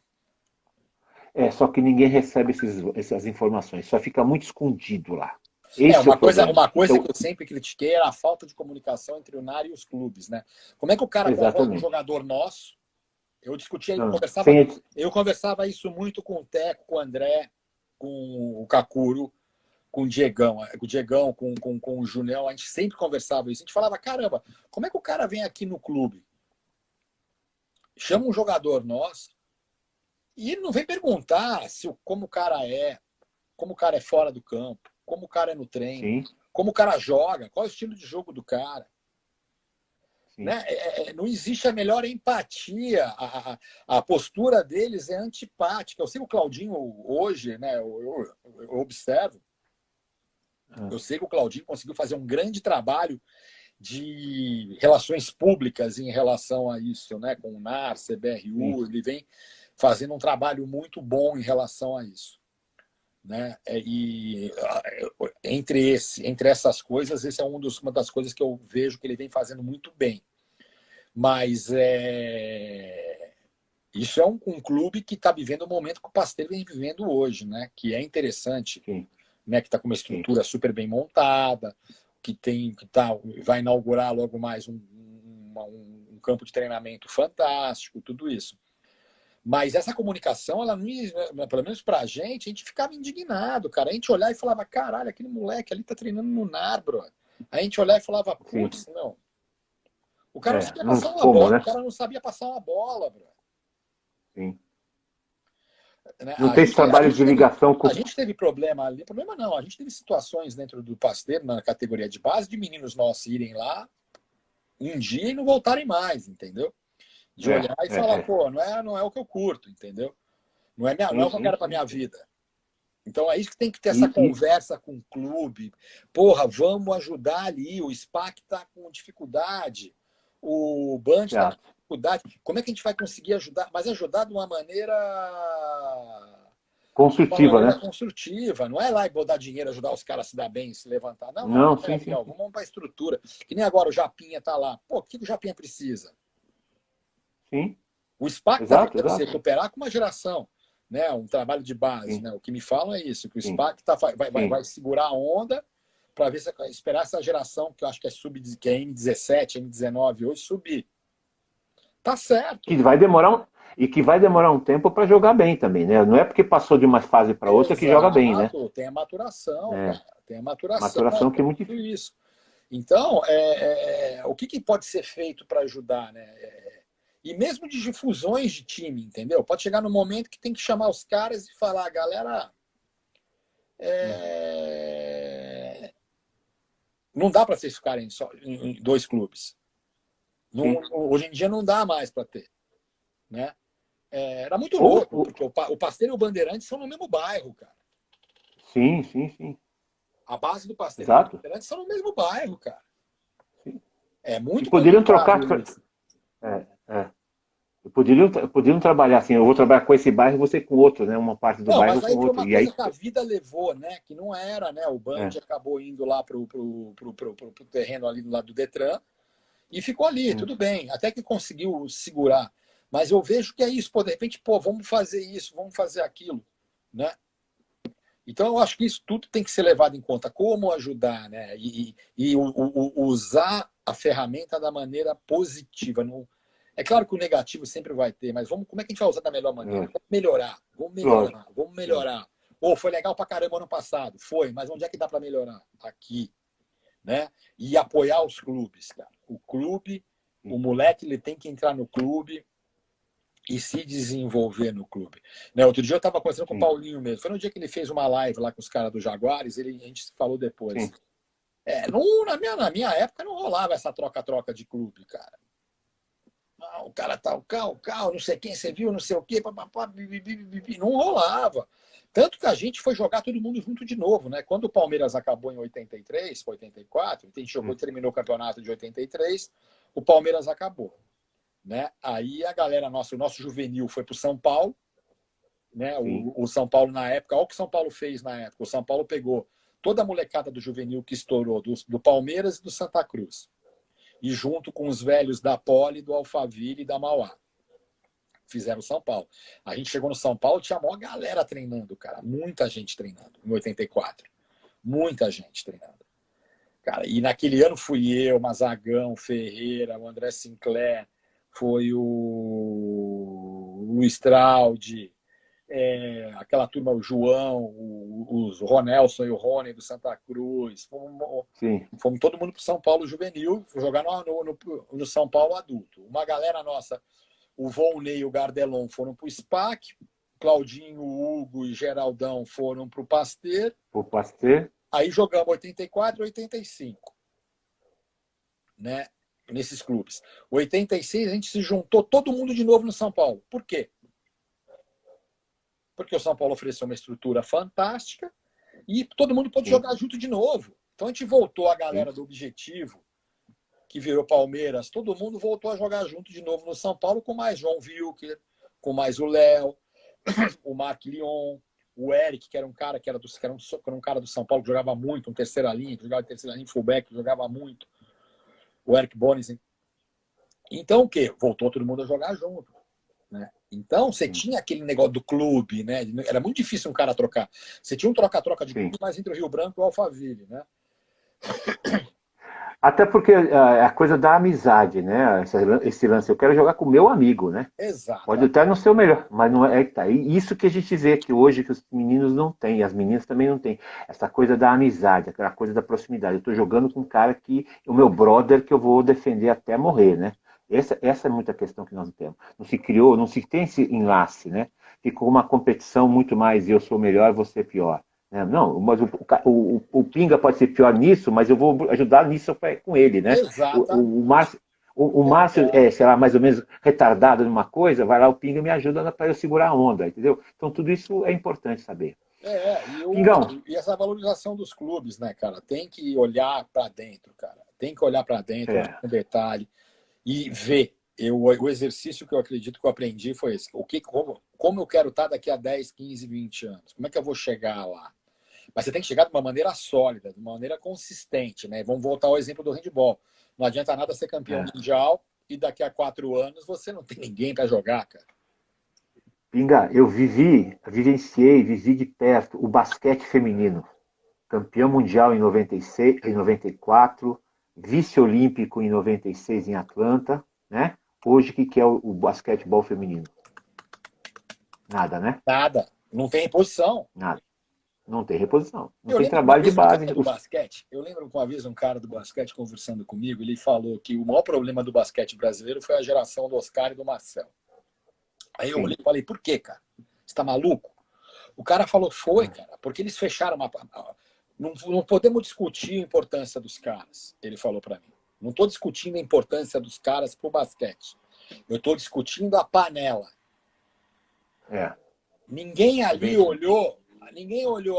Só que ninguém recebe essas informações, só fica muito escondido lá. Esse é o problema. Uma coisa que Então, eu sempre critiquei era a falta de comunicação entre o NAR e os clubes, né? Como é que o cara convoca um exatamente. jogador nosso? Eu discutia, Sem, eu conversava isso muito com o Teco, com o André, com o Kakuro, com o Diegão, com o Junel, a gente sempre conversava isso. A gente falava, caramba, como é que o cara vem aqui no clube, chama um jogador nosso, e ele não vem perguntar como o cara é, como o cara é fora do campo, como o cara é no treino, sim, como o cara joga, qual é o estilo de jogo do cara. sim. Né? Não existe a melhor empatia. A postura deles é antipática. Eu sei que o Claudinho hoje, né, eu observo, eu sei que o Claudinho conseguiu fazer um grande trabalho de relações públicas em relação a isso, né, com o NAR, Sim. CBRU, ele vem fazendo um trabalho muito bom em relação a isso. Né? Entre essas coisas, esse é uma das coisas que eu vejo que ele vem fazendo muito bem. Mas isso é um clube que está vivendo o momento que o Pasteur vem vivendo hoje, né? Que é interessante, Sim. né? Que está com uma estrutura super bem montada, vai inaugurar logo mais um campo de treinamento fantástico, tudo isso. Mas essa comunicação, ela não, pelo menos pra gente, a gente ficava indignado, cara. A gente olhava e falava, caralho, aquele moleque ali tá treinando no NAR, bro. A gente olhava e falava, putz, não. O cara não sabia Não passar uma como, bola, né? o cara não sabia passar uma bola, bro. Sim. Né? Não tem esse trabalho de ligação com. A gente teve problema ali, problema não, a gente teve situações dentro do Pasteur, na categoria de base, de meninos nossos irem lá um dia e não voltarem mais, entendeu? De olhar e falar, pô, não é o que eu curto, entendeu? Não é o que eu quero pra minha vida. Então é isso que tem que ter essa conversa com o clube. Porra, vamos ajudar ali. O SPAC está com dificuldade, o Band está com dificuldade. Como é que a gente vai conseguir ajudar? Mas ajudar de uma maneira construtiva, né? construtiva. Não é lá e botar dinheiro, ajudar os caras a se dar bem, se levantar. Não, Não, é sim. vamos montar a estrutura. Que nem agora o Japinha está lá. Pô, o que o Japinha precisa? Sim. O SPAC está tentando se recuperar com uma geração. Né, um trabalho de base. Né? O que me falam é isso, que o SPAC vai segurar a onda para ver se esperar essa geração, que eu acho que é que é M17, M19 hoje, subir. Tá certo. Que vai demorar um tempo para jogar bem também, né? Não é porque passou de uma fase para outra que joga bem, né? Tem a maturação, cara. Tem a maturação que é muito tudo isso. Então, o que pode ser feito para ajudar, né? E mesmo de difusões de time, entendeu? Pode chegar no momento que tem que chamar os caras e falar, galera, não dá para vocês ficarem só em dois clubes. Hoje em dia não dá mais para ter. Né? Era muito louco, porque o Pasteur e o Bandeirantes são no mesmo bairro, cara. Sim. A base do Pasteur e o Bandeirantes são no mesmo bairro, cara. Sim. É muito poderiam trocar. Poderiam trabalhar assim, eu vou trabalhar com esse bairro, você com outro, né? Uma parte do bairro mas aí com foi outro. uma coisa que a vida levou, né? Que não era, né? O Band acabou indo lá pro terreno ali do lado do Detran e ficou ali, tudo bem, até que conseguiu segurar. Mas eu vejo que é isso, pô, de repente, vamos fazer isso, vamos fazer aquilo, né? Então eu acho que isso tudo tem que ser levado em conta, como ajudar, né? E usar a ferramenta da maneira positiva. Não... É claro que o negativo sempre vai ter, mas como é que a gente vai usar da melhor maneira? Vamos melhorar. Foi legal pra caramba ano passado. Foi, mas onde é que dá para melhorar? Aqui. Né? E apoiar os clubes, cara. O clube O moleque ele tem que entrar no clube e se desenvolver no clube. Né? Outro dia eu estava conversando com o Paulinho mesmo. Foi no dia que ele fez uma live lá com os caras do Jaguares, a gente falou depois. Sim. Na minha época não rolava essa troca-troca de clube, cara. O cara tá o carro, não sei quem, você viu, não sei o quê, papapá, não rolava. Tanto que a gente foi jogar todo mundo junto de novo, né? Quando o Palmeiras acabou em 83, 84, a gente jogou e terminou o campeonato de 83, o Palmeiras acabou. Né? Aí a galera nossa, o nosso juvenil foi para o São Paulo, né? O São Paulo na época, olha o que o São Paulo fez na época. O São Paulo pegou toda a molecada do juvenil que estourou do Palmeiras e do Santa Cruz, e junto com os velhos da Poli, do Alphaville e da Mauá, fizeram o São Paulo. A gente chegou no São Paulo, tinha a maior galera treinando, cara, muita gente treinando em 84, muita gente treinando. Cara, e naquele ano fui eu, Mazagão, Ferreira, o André Sinclair, foi o Luiz Traude, aquela turma, o João, os Ronelson e o Rony do Santa Cruz. Fomos todo mundo para o São Paulo juvenil, jogar no São Paulo adulto. Uma galera nossa, o Volney e o Gardelon foram para o SPAC, Claudinho, Hugo e Geraldão foram para o Pasteur. Aí jogamos 84 e 85. Né? Nesses clubes. 86 a gente se juntou todo mundo de novo no São Paulo. Por quê? Porque o São Paulo ofereceu uma estrutura fantástica e todo mundo pôde jogar junto de novo. Então a gente voltou, a galera do Objetivo, que virou Palmeiras, todo mundo voltou a jogar junto de novo no São Paulo, com mais João Wilker, com mais o Léo, o Marc Lyon, o Eric, que era um cara que era um cara do São Paulo, que jogava muito, um terceira linha, que jogava terceira linha, fullback, que jogava muito. O Eric Bonis. Então o quê? Voltou todo mundo a jogar junto. Né? Então você tinha aquele negócio do clube, né? Era muito difícil um cara trocar. Você tinha um troca-troca de clube, mas entre o Rio Branco e o Alphaville, né? Até porque a coisa da amizade, né? Esse lance, eu quero jogar com o meu amigo, né? Exato. Pode até não ser o melhor, mas não é que tá. E isso que a gente vê que hoje que os meninos não têm, e as meninas também não têm. Essa coisa da amizade, aquela coisa da proximidade. Eu tô jogando com um cara que o meu brother que eu vou defender até morrer, né? Essa é muita questão que nós temos. Não se criou, não se tem esse enlace, né? Ficou uma competição muito mais eu sou melhor, você é pior. Não, mas o Pinga pode ser pior nisso, mas eu vou ajudar nisso com ele, né? Exato. O Márcio sei lá, mais ou menos retardado numa coisa, vai lá o Pinga me ajuda para eu segurar a onda, entendeu? Então tudo isso é importante saber. E essa valorização dos clubes, né, cara? Tem que olhar para dentro, cara. Tem que olhar para dentro, com detalhe, e ver. O exercício que eu acredito que eu aprendi foi esse. Como eu quero estar daqui a 10, 15, 20 anos? Como é que eu vou chegar lá? Mas você tem que chegar de uma maneira sólida, de uma maneira consistente, né? Vamos voltar ao exemplo do handebol. Não adianta nada ser campeão mundial e daqui a 4 anos você não tem ninguém para jogar, cara. Pinga, eu vivenciei de perto o basquete feminino. Campeão mundial em 96, em 94, vice-olímpico em 96 em Atlanta, né? Hoje, o que é o basquetebol feminino? Nada, né? Nada. Não tem reposição. Nada. Não tem reposição. Não tem trabalho de base. Eu lembro que uma vez um cara do basquete conversando comigo, ele falou que o maior problema do basquete brasileiro foi a geração do Oscar e do Marcel. Aí eu olhei e falei, por quê, cara? Você tá maluco? O cara falou, cara, porque eles fecharam uma... Não podemos discutir a importância dos caras, ele falou para mim. Não estou discutindo a importância dos caras pro basquete. Eu estou discutindo a panela. Ninguém ali olhou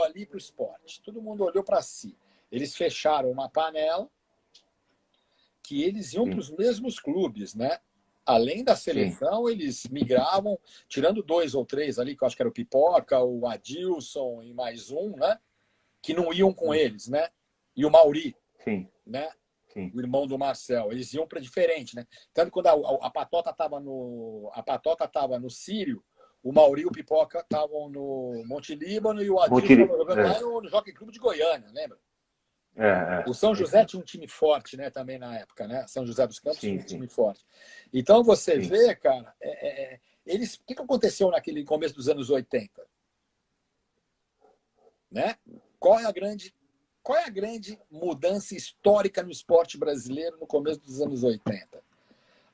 ali para o esporte. Todo mundo olhou para si. Eles fecharam uma panela que eles iam para os mesmos clubes, né? Além da seleção, eles migravam, tirando 2 ou 3 ali, que eu acho que era o Pipoca, o Adilson e mais um, né? Que não iam com eles, né? E o Mauri, né? O irmão do Marcel. Eles iam para diferente, né? Tanto quando a Patota estava no Sírio, o Mauri e o Pipoca estavam no Monte Líbano e o Adilson estava jogando lá no Jockey Clube de Goiânia, lembra? O São José tinha um time forte, né, também na época, né? São José dos Campos tinha um time forte. Então você vê, cara, o que aconteceu naquele começo dos anos 80? Né? Qual é a grande mudança histórica no esporte brasileiro no começo dos anos 80?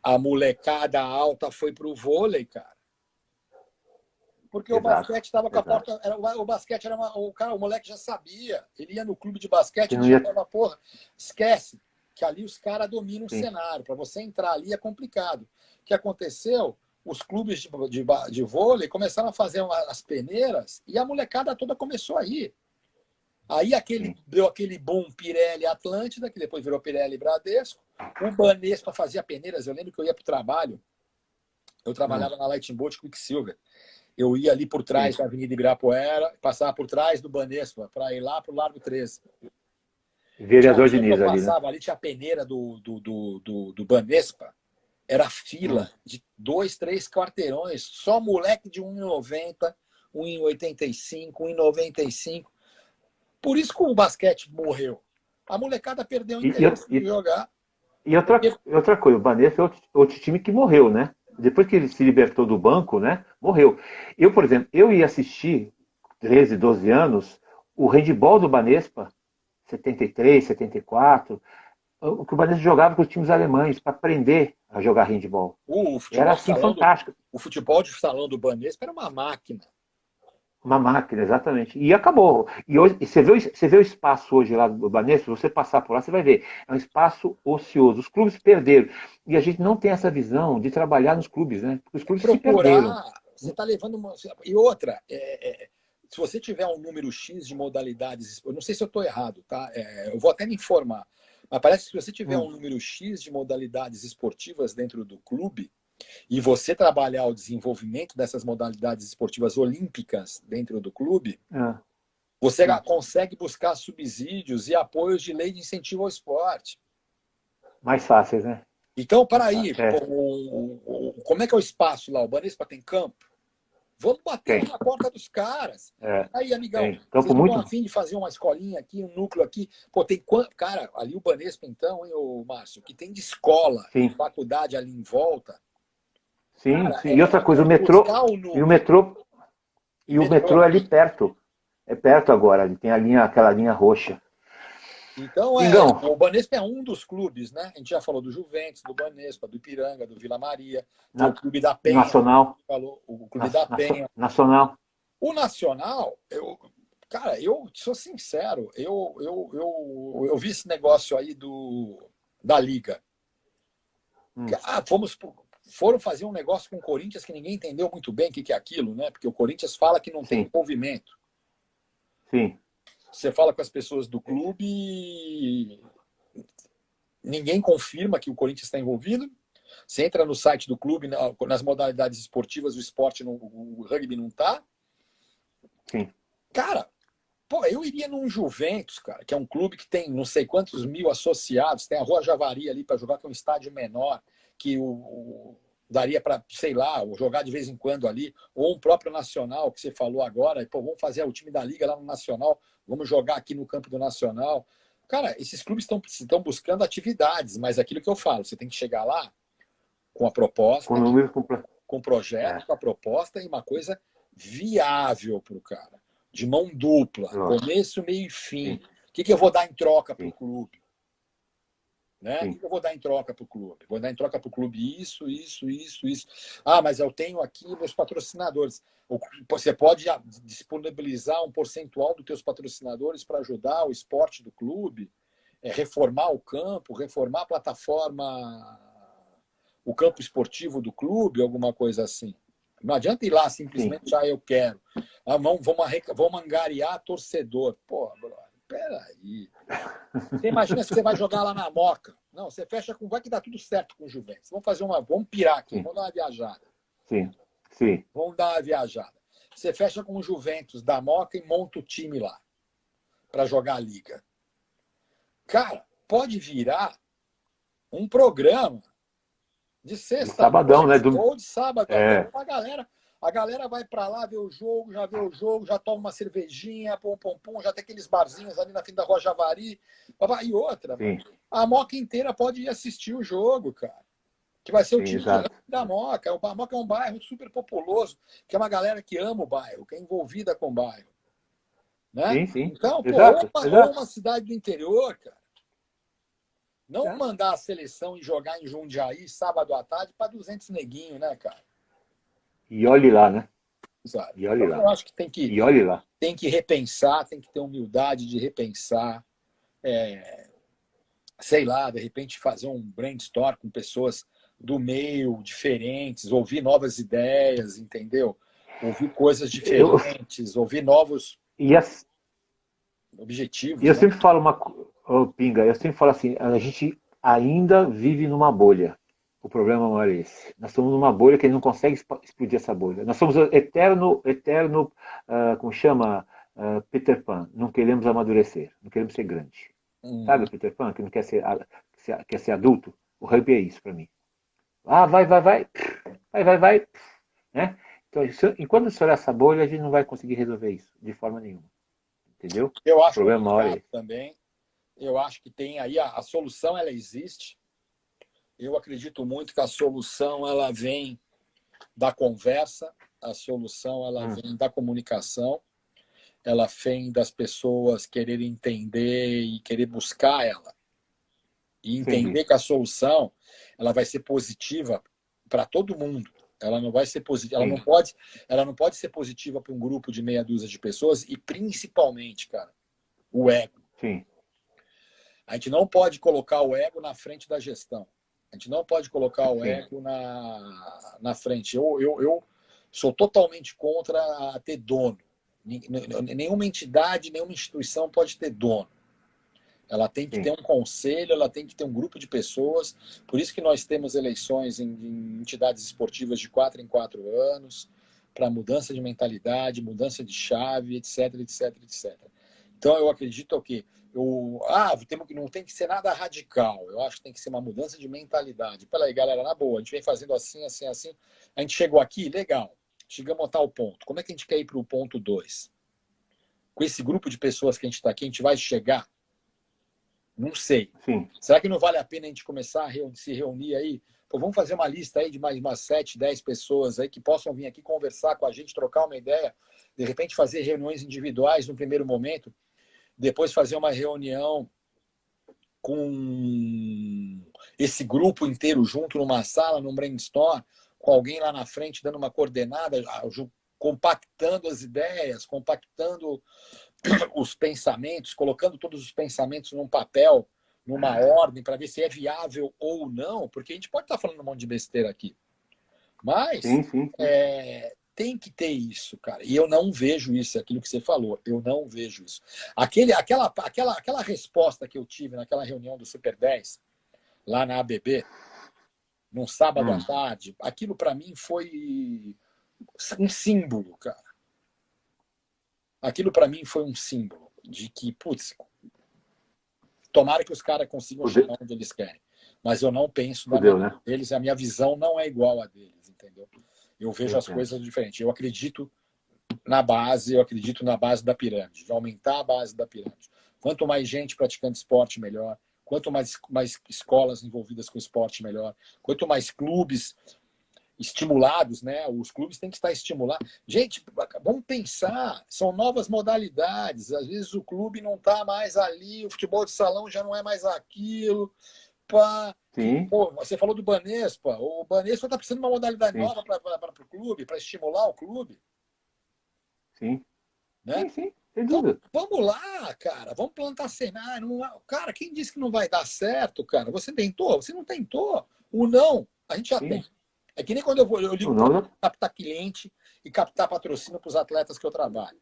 A molecada alta foi pro vôlei, cara. Porque o Exato, basquete estava com a exato. porta. O basquete era o moleque já sabia. Ele ia no clube de basquete Você e não já ia. falava, porra, esquece que ali os caras dominam o Sim. cenário. Para você entrar ali é complicado. O que aconteceu? Os clubes de vôlei começaram a fazer as peneiras e a molecada toda começou a ir. Aí deu aquele boom Pirelli Atlântida, que depois virou Pirelli Bradesco. O Banespa fazia peneiras. Eu lembro que eu ia para o trabalho. Eu trabalhava na Lightning Bolt Quicksilver. Eu ia ali por trás da Avenida Ibirapuera, passava por trás do Banespa para ir lá para o Largo 13. Vereador Dia que eu Diniz ali, né? passava ali, tinha a peneira do Banespa. Era fila de 2, 3 quarteirões, só moleque de 1,90, 1,85, 1,95. Por isso que o basquete morreu. A molecada perdeu o interesse de jogar. E outra coisa, o Banespa é outro time que morreu, né? Depois que ele se libertou do banco, né? Morreu. Eu, por exemplo, eu ia assistir, 13, 12 anos, o handball do Banespa, 73, 74, o que o Banespa jogava com os times alemães, para aprender a jogar handball. Era assim, fantástico. O futebol de salão do Banespa era uma máquina. Uma máquina, exatamente. E acabou. E hoje, você vê o espaço hoje lá do Banespa, se você passar por lá, você vai ver. É um espaço ocioso. Os clubes perderam. E a gente não tem essa visão de trabalhar nos clubes, né? Porque os clubes se perderam. Você está levando uma... E outra, se você tiver um número X de modalidades, eu não sei se eu estou errado, tá? Eu vou até me informar. Mas parece que se você tiver um número X de modalidades esportivas dentro do clube, e você trabalhar o desenvolvimento dessas modalidades esportivas olímpicas dentro do clube, você consegue buscar subsídios e apoios de lei de incentivo ao esporte. Mais fáceis, né? Então, para aí, como é que é o espaço lá? O Banespa tem campo? Vamos bater na porta dos caras. Aí, amigão, vocês não estão afim de fazer uma escolinha aqui, um núcleo aqui? Pô, tem quanto? Cara, ali o Banespa, então, hein, ô Márcio, que tem de escola e faculdade ali em volta. Sim, cara, sim. E outra coisa, o metrô é ali perto. É perto agora, ele tem aquela linha roxa. Então, o Banespa é um dos clubes, né? A gente já falou do Juventus, do Banespa, do Ipiranga, do Vila Maria, o Clube da Penha. Nacional. O Clube da Penha. Nacional. O Nacional, cara, eu sou sincero, eu vi esse negócio aí da Liga. Foram fazer um negócio com o Corinthians que ninguém entendeu muito bem o que é aquilo, né? Porque o Corinthians fala que não tem envolvimento. Sim. Você fala com as pessoas do clube e ninguém confirma que o Corinthians está envolvido. Você entra no site do clube, nas modalidades esportivas, o esporte, o rugby não está. Sim. Cara, eu iria num Juventus, cara, que é um clube que tem não sei quantos mil associados, tem a Rua Javari ali para jogar, que é um estádio menor, que daria para, sei lá, jogar de vez em quando ali, ou um próprio Nacional, que você falou agora, vamos fazer o time da Liga lá no Nacional, vamos jogar aqui no campo do Nacional. Cara, esses clubes estão buscando atividades, mas aquilo que eu falo, você tem que chegar lá com a proposta, com o projeto, com a proposta e uma coisa viável para o cara, de mão dupla, começo, meio e fim. O que eu vou dar em troca para o clube? Né? O que eu vou dar em troca para o clube? Vou dar em troca para o clube isso. Ah, mas eu tenho aqui meus patrocinadores. Você pode disponibilizar um percentual dos teus patrocinadores para ajudar o esporte do clube, reformar o campo, reformar a plataforma, o campo esportivo do clube, alguma coisa assim. Não adianta ir lá simplesmente, eu quero. Vamos angariar torcedor. Porra, brother. Peraí. Você imagina se você vai jogar lá na Moca. Não, você fecha com... Vai que dá tudo certo com o Juventus. Vamos pirar aqui, vamos dar uma viajada. Sim. Vamos dar uma viajada. Você fecha com o Juventus da Moca e monta o time lá para jogar a Liga. Cara, pode virar um programa de sexta, sabadão, noite, né? ou de sábado, pra galera. A galera vai para lá ver o jogo, já toma uma cervejinha, já tem aqueles barzinhos ali na frente da Rua Javari. E outra, a Moca inteira pode ir assistir o jogo, cara. Que vai ser o time da Moca. A Moca é um bairro super populoso, que é uma galera que ama o bairro, que é envolvida com o bairro. Né? Sim. Então, exato. Ou uma cidade do interior, cara. Não mandar a seleção e jogar em Jundiaí, sábado à tarde, para 200 neguinho, né, cara? E olhe lá, né? Sabe? E olhe Então, lá. eu acho que E olhe lá. tem que repensar, tem que ter humildade de repensar. Sei lá, de repente fazer um brainstorm com pessoas do meio, diferentes, ouvir novas ideias, entendeu? Ouvir coisas Eu, diferentes, ouvir novos e, as, e objetivos, eu né? sempre falo Pinga, eu sempre falo assim, a gente ainda vive numa bolha. O problema maior é esse. Nós estamos numa bolha que a gente não consegue explodir essa bolha. Nós somos eterno, como chama, Peter Pan. Não queremos amadurecer, não queremos ser grande. Sabe Uhum. o Peter Pan, que não quer ser adulto? O rugby é isso para mim. Ah, vai, né? Então, enquanto estourar essa bolha, a gente não vai conseguir resolver isso de forma nenhuma. Entendeu? Eu O acho problema maior é complicado esse. também. Eu acho que tem aí a solução, ela existe. Eu acredito muito que a solução ela vem da conversa, a solução ela vem da comunicação, ela vem das pessoas quererem entender e querer buscar ela. E entender que a solução ela vai ser positiva para todo mundo. Ela não vai ser positiva, ela não pode ser positiva para um grupo de meia dúzia de pessoas e principalmente, cara, o ego. Sim. A gente não pode colocar o ego na frente da gestão. A gente não pode colocar o Sim. ego na frente. Eu sou totalmente contra a ter dono. Nenhuma entidade, nenhuma instituição pode ter dono. Ela tem que ter um conselho, ela tem que ter um grupo de pessoas. Por isso que nós temos eleições em entidades esportivas de 4 em 4 anos, para mudança de mentalidade, mudança de chave, etc, etc, etc. Então, eu acredito que não tem que ser nada radical. Eu acho que tem que ser uma mudança de mentalidade. Peraí, galera, na boa, a gente vem fazendo assim, assim, assim. A gente chegou aqui, legal. Chegamos a tal ponto. Como é que a gente quer ir para o ponto 2? Com esse grupo de pessoas que a gente está aqui, a gente vai chegar? Não sei. Sim. Será que não vale a pena a gente começar a se reunir aí? Pô, vamos fazer uma lista aí de mais umas 7, 10 pessoas aí que possam vir aqui conversar com a gente, trocar uma ideia, de repente fazer reuniões individuais no primeiro momento, depois fazer uma reunião com esse grupo inteiro junto numa sala, num brainstorm, com alguém lá na frente dando uma coordenada, compactando as ideias, compactando os pensamentos, colocando todos os pensamentos num papel, numa ordem, para ver se é viável ou não, porque a gente pode estar falando um monte de besteira aqui. Mas sim. tem que ter isso, cara. E eu não vejo isso, aquilo que você falou. Eu não vejo isso. Aquela resposta que eu tive naquela reunião do Super 10, lá na ABB, num sábado à tarde, aquilo para mim foi um símbolo, cara. Aquilo para mim foi um símbolo de que, putz, tomara que os caras consigam chegar onde eles querem. Mas eu não penso na né? deles, a minha visão não é igual a deles, entendeu? Eu vejo as coisas diferentes. Eu acredito na base, da pirâmide, de aumentar a base da pirâmide. Quanto mais gente praticando esporte, melhor. Quanto mais escolas envolvidas com esporte, melhor. Quanto mais clubes estimulados, né? Os clubes têm que estar estimulados. Gente, vamos pensar, são novas modalidades. Às vezes o clube não está mais ali, o futebol de salão já não é mais aquilo. Você falou do Banespa. O Banespa está precisando de uma modalidade nova para o clube, para estimular o clube. Sim. Né? Sim, sem dúvida. Então, vamos lá, cara. Vamos plantar cenário. Cara, quem disse que não vai dar certo, cara? Você tentou? Você não tentou? O não, a gente já tem. É que nem quando eu ligo para captar cliente e captar patrocínio para os atletas que eu trabalho.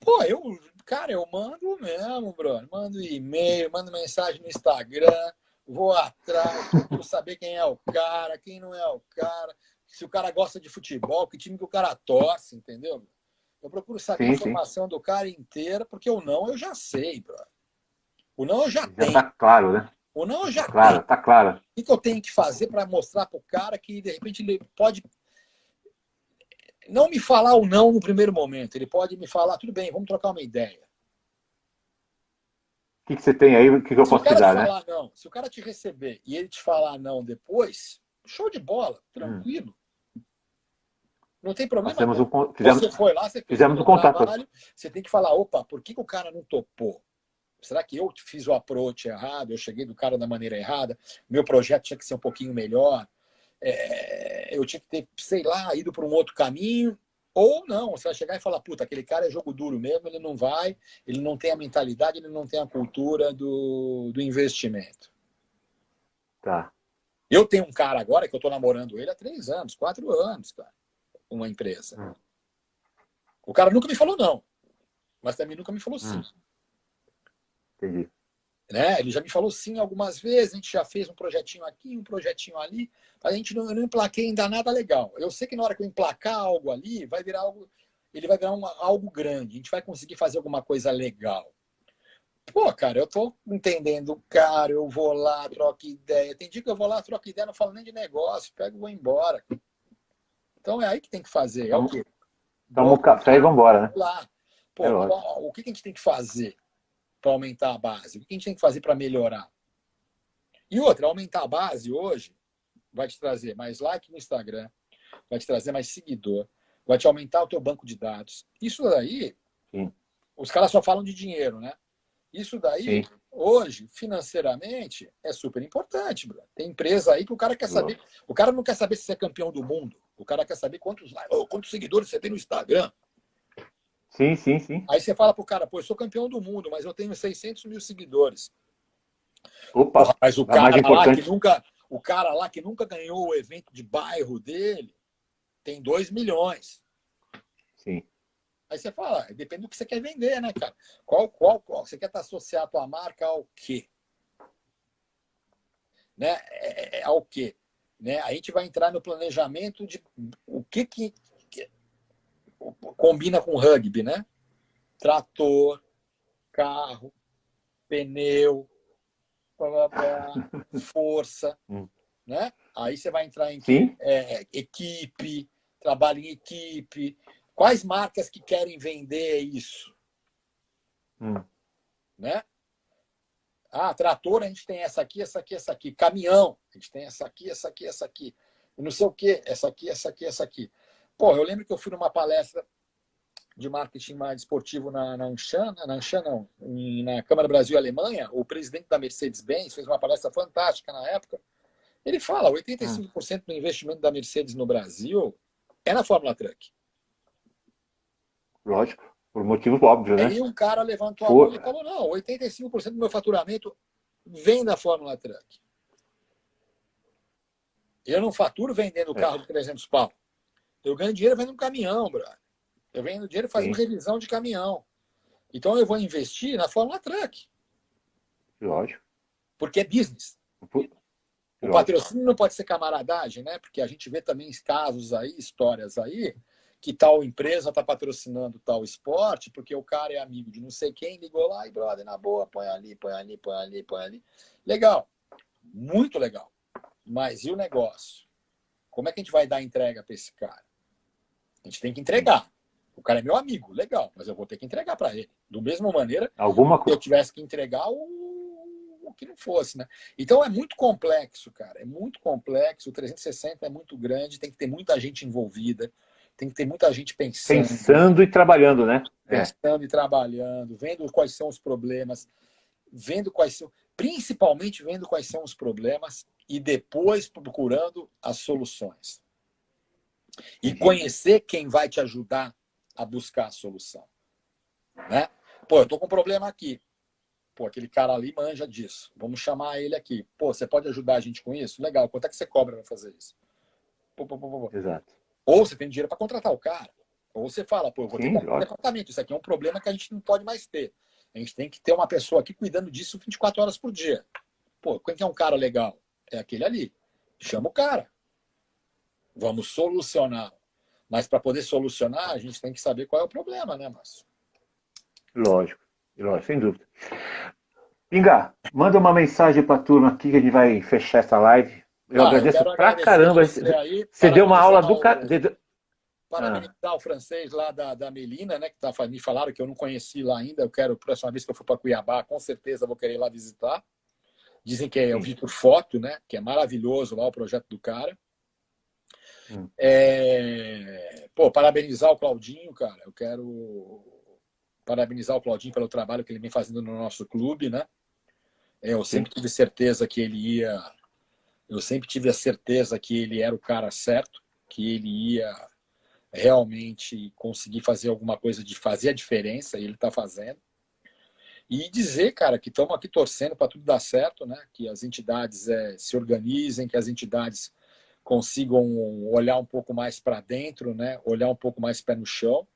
Pô, eu mando mesmo, brother. Mando e-mail, mando mensagem no Instagram, vou atrás, procuro saber quem é o cara, quem não é o cara, se o cara gosta de futebol, que time que o cara torce, entendeu? Eu procuro saber a informação do cara inteira, porque o não eu já sei, brother. O não eu já tenho. Já tá claro, né? O não eu já tenho. Tá claro. O que eu tenho que fazer para mostrar pro cara que, de repente, ele pode não me falar o não no primeiro momento. Ele pode me falar, tudo bem, vamos trocar uma ideia. O que você tem aí? O que eu posso te dar, né? Não, se o cara te receber e ele te falar não depois, show de bola, tranquilo. Não tem problema. Você foi lá, você fez fizemos um contato. Trabalho, você tem que falar, opa, por que o cara não topou? Será que eu fiz o approach errado? Eu cheguei do cara da maneira errada? Meu projeto tinha que ser um pouquinho melhor? Eu tinha que ter, sei lá, ido por um outro caminho? Ou não, você vai chegar e falar, puta, aquele cara é jogo duro mesmo, ele não vai, ele não tem a mentalidade, ele não tem a cultura do investimento. Tá. Eu tenho um cara agora que eu estou namorando ele há 3 anos, 4 anos, cara, uma empresa. O cara nunca me falou não, mas também nunca me falou sim. Entendi. Né? Ele já me falou sim algumas vezes, a gente já fez um projetinho aqui, um projetinho ali, mas a gente não emplaquei ainda nada legal. Eu sei que na hora que eu emplacar algo ali, vai virar algo, ele vai virar algo grande, a gente vai conseguir fazer alguma coisa legal. Pô, cara, eu tô entendendo, cara, eu vou lá, troco ideia. Tem dia que eu vou lá, troco ideia, não falo nem de negócio, pego e vou embora. Então é aí que tem que fazer. É o quê? Toma o café e vambora, né? Lá. Pô, É o que a gente tem que fazer para aumentar a base? O que a gente tem que fazer para melhorar? E outra, aumentar a base hoje vai te trazer mais like no Instagram, vai te trazer mais seguidor, vai te aumentar o teu banco de dados. Isso daí, Sim. Os caras só falam de dinheiro, né? Isso daí, Sim. hoje, financeiramente, é super importante. Bro. Tem empresa aí que o cara quer saber. O cara não quer saber se você é campeão do mundo. O cara quer saber quantos seguidores você tem no Instagram. Sim, sim, sim. Aí você fala pro cara, pô, eu sou campeão do mundo, mas eu tenho 600 mil seguidores. Opa, Porra, mas o cara lá que nunca ganhou o evento de bairro dele tem 2 milhões. Sim. Aí você fala, depende do que você quer vender, né, cara? Qual? Você quer estar associado a tua marca ao quê? Né? Ao quê? Né? A gente vai entrar no planejamento de o que combina com rugby, né? Trator, carro, pneu, força, né? Aí você vai entrar em equipe, trabalho em equipe. Quais marcas que querem vender isso? Né? Ah, trator, a gente tem essa aqui, essa aqui, essa aqui. Caminhão, a gente tem essa aqui, essa aqui, essa aqui. E não sei o quê, essa aqui, essa aqui, essa aqui. Pô, eu lembro que eu fui numa palestra de marketing mais esportivo na Anshan, não, na Câmara Brasil Alemanha, o presidente da Mercedes-Benz fez uma palestra fantástica na época. Ele fala, 85% do investimento da Mercedes no Brasil é na Fórmula Truck. Lógico, por motivos óbvios, né? Aí um cara levantou a mão e falou, não, 85% do meu faturamento vem da Fórmula Truck. Eu não faturo vendendo carro de 300 pau. Eu ganho dinheiro vendendo caminhão, brother. Eu ganho dinheiro fazendo revisão de caminhão. Então eu vou investir na Fórmula Truck. Lógico. Porque é business. O patrocínio não pode ser camaradagem, né? Porque a gente vê também casos aí, histórias aí, que tal empresa está patrocinando tal esporte, porque o cara é amigo de não sei quem, ligou lá e, brother, na boa, põe ali, põe ali, põe ali, põe ali. Legal. Muito legal. Mas e o negócio? Como é que a gente vai dar entrega para esse cara? A gente tem que entregar. O cara é meu amigo, legal, mas eu vou ter que entregar para ele. Do mesma maneira que eu tivesse que entregar o que não fosse, né? Então é muito complexo, cara. É muito complexo. O 360 é muito grande, tem que ter muita gente envolvida, tem que ter muita gente pensando. Pensando e trabalhando, né? Pensando e trabalhando, vendo quais são os problemas, principalmente vendo quais são os problemas e depois procurando as soluções. E conhecer quem vai te ajudar a buscar a solução. Né? Pô, eu tô com um problema aqui. Pô, aquele cara ali manja disso. Vamos chamar ele aqui. Pô, você pode ajudar a gente com isso? Legal. Quanto é que você cobra para fazer isso? Exato. Ou você tem dinheiro para contratar o cara. Ou você fala, pô, eu vou ter que arrumar um departamento. Isso aqui é um problema que a gente não pode mais ter. A gente tem que ter uma pessoa aqui cuidando disso 24 horas por dia. Pô, quem é um cara legal? É aquele ali. Chama o cara. Vamos solucionar. Mas para poder solucionar, a gente tem que saber qual é o problema, né, Márcio? Lógico, sem dúvida. Pinga, manda uma mensagem para a turma aqui que a gente vai fechar essa live. Eu agradeço pra caramba. Você deu uma aula do cara. Parabenizar o francês lá da Melina, né? Que me falaram que eu não conheci lá ainda. Eu quero, próxima vez que eu for para Cuiabá, com certeza vou querer ir lá visitar. Dizem que eu vi por foto, né? Que é maravilhoso lá o projeto do cara. Pô, parabenizar o Claudinho, cara. Eu quero parabenizar o Claudinho pelo trabalho que ele vem fazendo no nosso clube, né? Eu sempre tive certeza que ele ia... Eu sempre tive a certeza que ele era o cara certo, que ele ia realmente conseguir fazer alguma coisa de fazer a diferença, e ele está fazendo. E dizer, cara, que estamos aqui torcendo para tudo dar certo, né? Que as entidades se organizem, que as entidades consigam olhar um pouco mais para dentro, né? Olhar um pouco mais pé no chão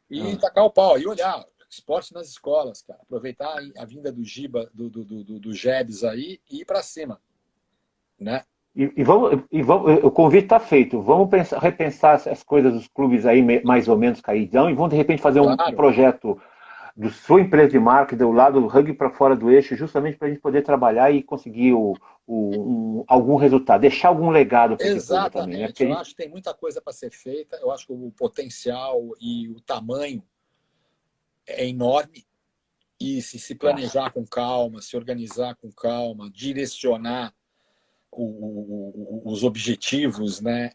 e tacar o pau, e olhar esporte nas escolas, cara. Aproveitar a vinda do Giba, do Gebs aí e ir para cima, né? O convite está feito. Vamos repensar as coisas dos clubes aí mais ou menos caidão e vamos de repente fazer um Claro. projeto da sua empresa de marketing, do lado do rugby para fora do eixo, justamente para a gente poder trabalhar e conseguir algum resultado, deixar algum legado para esse clube também, né? Exatamente. Eu acho que tem muita coisa para ser feita. Eu acho que o potencial e o tamanho é enorme. E se planejar com calma, se organizar com calma, direcionar os objetivos, né?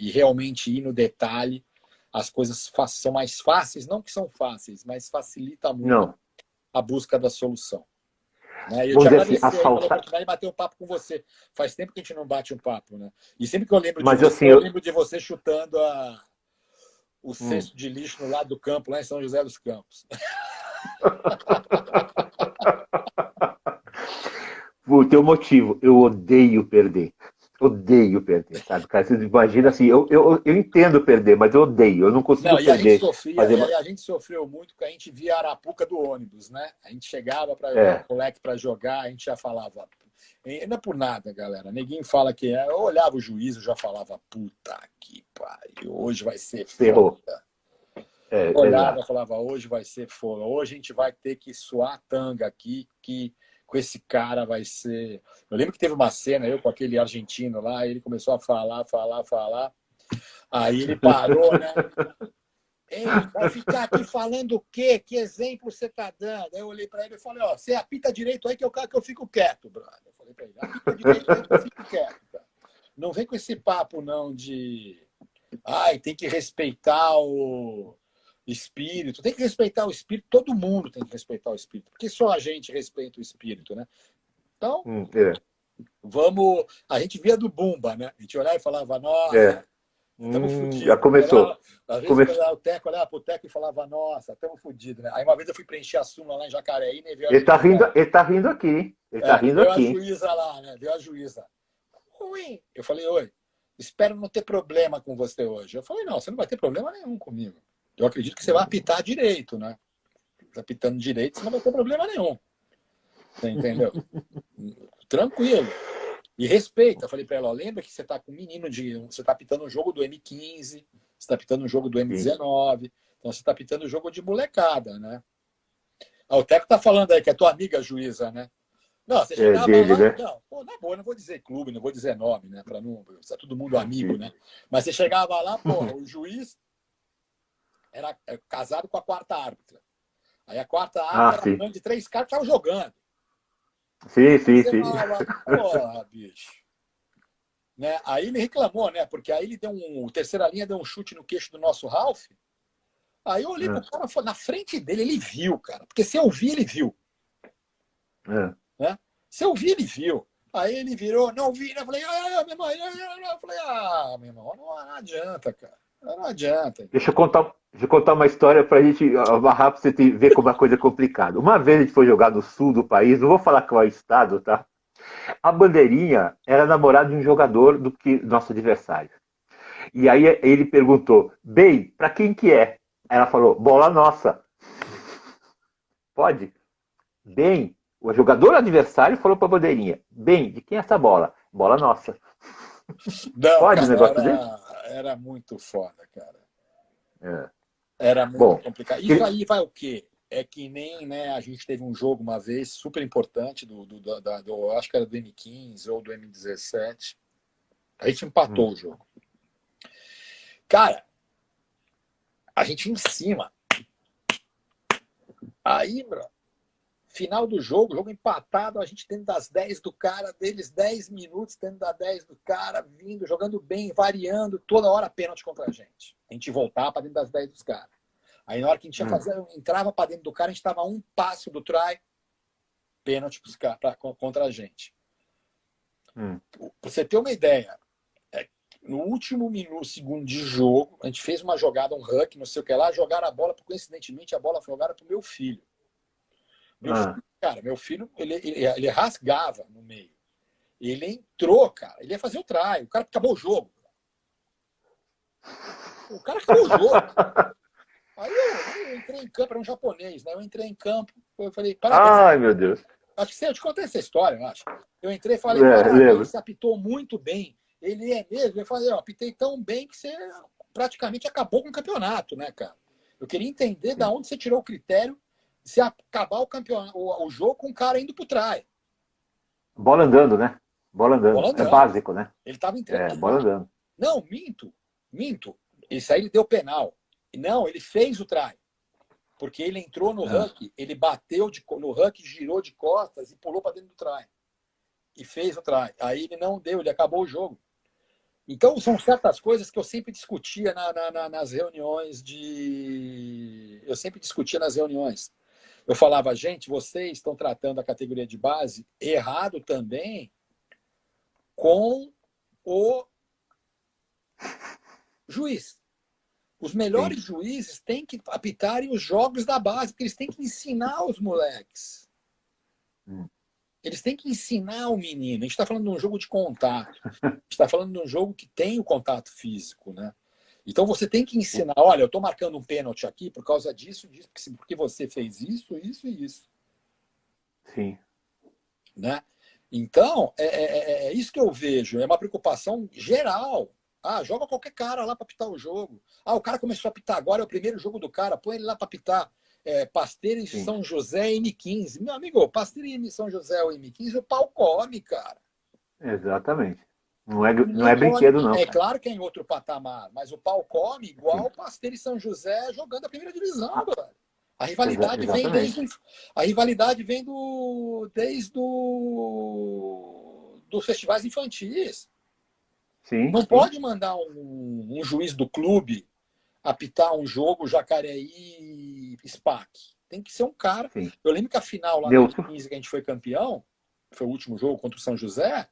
E realmente ir no detalhe, as coisas são mais fáceis, não que são fáceis, mas facilita muito a busca da solução. Né? E eu te agradecer aí pela oportunidade de bater um papo com você. Faz tempo que a gente não bate um papo, né? E sempre que eu lembro de você, eu lembro de você chutando o cesto de lixo no lado do campo, lá em São José dos Campos. O teu motivo, eu odeio perder. Odeio perder, sabe, cara? Você imagina assim, eu entendo perder, mas eu odeio, eu não consigo perder. A gente sofreu muito porque a gente via a arapuca do ônibus, né? A gente chegava para o moleque para jogar, a gente já falava. Não é por nada, galera. Ninguém fala que é. Eu olhava o juiz, eu já falava, puta que pariu, hoje vai ser foda. Olhava e falava, hoje vai ser foda. Hoje a gente vai ter que suar a tanga aqui, que com esse cara vai ser... Eu lembro que teve uma cena, eu com aquele argentino lá, ele começou a falar. Aí ele parou, né? Ei, vai ficar aqui falando o quê? Que exemplo você tá dando? Aí eu olhei para ele e falei, ó, você apita direito aí que eu fico quieto, brother. Eu falei para ele, apita direito aí que eu fico quieto, cara. Não vem com esse papo, não, de... Ai, tem que respeitar o espírito. Tem que respeitar o espírito. Todo mundo tem que respeitar o espírito. Porque só a gente respeita o espírito, né? Então, vamos... A gente via do Bumba, né? A gente olhava e falava, nossa... Estamos fodidos. Já começou. Às vezes eu olhava pro Teco e falava, nossa, estamos fodidos, né? Aí uma vez eu fui preencher a súmula lá em Jacareí, né? Ele tá rindo aqui. Ele tá rindo aqui. A juíza lá, né? Veio a juíza. Oi. Eu falei, oi, espero não ter problema com você hoje. Eu falei, não, você não vai ter problema nenhum comigo. Eu acredito que você vai apitar direito, né? Tá apitando direito, você não vai ter problema nenhum. Você entendeu? Tranquilo. E respeita. Eu falei para ela, ó, lembra que você está com um menino você está pitando um jogo do M15, você está pitando um jogo do M19, então você está pitando um jogo de molecada, né? O Teco tá falando aí que é tua amiga juíza, né? Não, você chegava lá, né? Não, pô, na boa, não vou dizer clube, não vou dizer nome, né? Para não ser todo mundo amigo, né? Mas você chegava lá, pô, o juiz era casado com a quarta árbitra. Aí a quarta árbitra era mãe de 3 caras que estavam jogando. Sim. Porra, bicho. Né? Aí ele reclamou, né? Porque aí ele deu terceira linha deu um chute no queixo do nosso Ralph. Aí eu olhei pro cara, na frente dele, ele viu, cara. Porque se eu vi, ele viu. Né? Se eu vi, ele viu. Aí ele virou, não vi, né? Eu falei, meu irmão, eu falei, meu irmão, não adianta, cara. Não adianta. Deixa eu contar uma história pra gente amarrar pra você ver como a coisa é complicada. Uma vez a gente foi jogar no sul do país, não vou falar qual é o estado, tá? A Bandeirinha era namorada de um jogador do nosso adversário. E aí ele perguntou, bem, pra quem que é? Ela falou, bola nossa. Pode? Bem, o jogador adversário falou pra Bandeirinha, bem, de quem é essa bola? Bola nossa. Não, pode cara, um negócio desse? Era muito foda, cara. Era muito complicado. Isso aí vai o quê? É que nem, né, a gente teve um jogo uma vez super importante acho que era do M15 ou do M17. A gente empatou o jogo. Cara, a gente em cima. Aí, bro, final do jogo empatado, a gente dentro das 10 do cara, deles 10 minutos dentro das 10 do cara, vindo, jogando bem, variando, toda hora pênalti contra a gente. A gente voltar para dentro das 10 dos caras. Aí na hora que a gente ia fazer, eu entrava para dentro do cara, a gente estava a um passo do try, pênalti contra a gente. Pra você ter uma ideia, no último segundo de jogo, a gente fez uma jogada, um huck, não sei o que lá, jogaram a bola, coincidentemente a bola foi jogada pro meu filho. Meu filho, ele rasgava no meio. Ele entrou, cara, ele ia fazer o try, o cara acabou o jogo. O cara acabou o jogo. Aí eu entrei em campo, era um japonês, né? Eu entrei em campo, eu falei, parabéns. Ai, meu Deus. Acho que eu te contei essa história, eu acho. Eu entrei e falei, parabéns, você apitou muito bem. Ele é mesmo? Eu falei, apitei tão bem que você praticamente acabou com o campeonato, né, cara? Eu queria entender de onde você tirou o critério de se acabar o campeonato, o jogo com o cara indo pro try. Bola andando, né? Bola andando. É básico, né? Ele tava entrando. Bola andando. Não, minto. Isso aí ele deu penal. Não, ele fez o try. Porque ele entrou no huck, ele bateu no huck, girou de costas e pulou para dentro do try. E fez o try. Aí ele não deu, ele acabou o jogo. Então, são certas coisas que eu sempre discutia nas reuniões Eu sempre discutia nas reuniões. Eu falava, gente, vocês estão tratando a categoria de base errado também com o juiz. Os melhores juízes têm que apitarem os jogos da base, porque eles têm que ensinar os moleques. Eles têm que ensinar o menino. A gente está falando de um jogo de contato. A gente está falando de um jogo que tem o contato físico, né? Então você tem que ensinar, olha, eu estou marcando um pênalti aqui por causa disso, porque você fez isso e isso. Sim. Né? Então, é isso que eu vejo. É uma preocupação geral. Joga qualquer cara lá para apitar o jogo. O cara começou a apitar agora, é o primeiro jogo do cara, põe ele lá para apitar. Pasteiros de São José M15. Meu amigo, Pasteiros de São José ou M15, o pau come, cara. Exatamente. Não é brinquedo, não. É claro que é em outro patamar, mas o pau come igual o Pasteiros de São José jogando a primeira divisão, velho. A rivalidade vem desde dos festivais infantis. Sim, não pode mandar um juiz do clube apitar um jogo Jacareí SPAC. Tem que ser um cara. Sim. Eu lembro que a final lá em 2015 que a gente foi campeão, foi o último jogo contra o São José,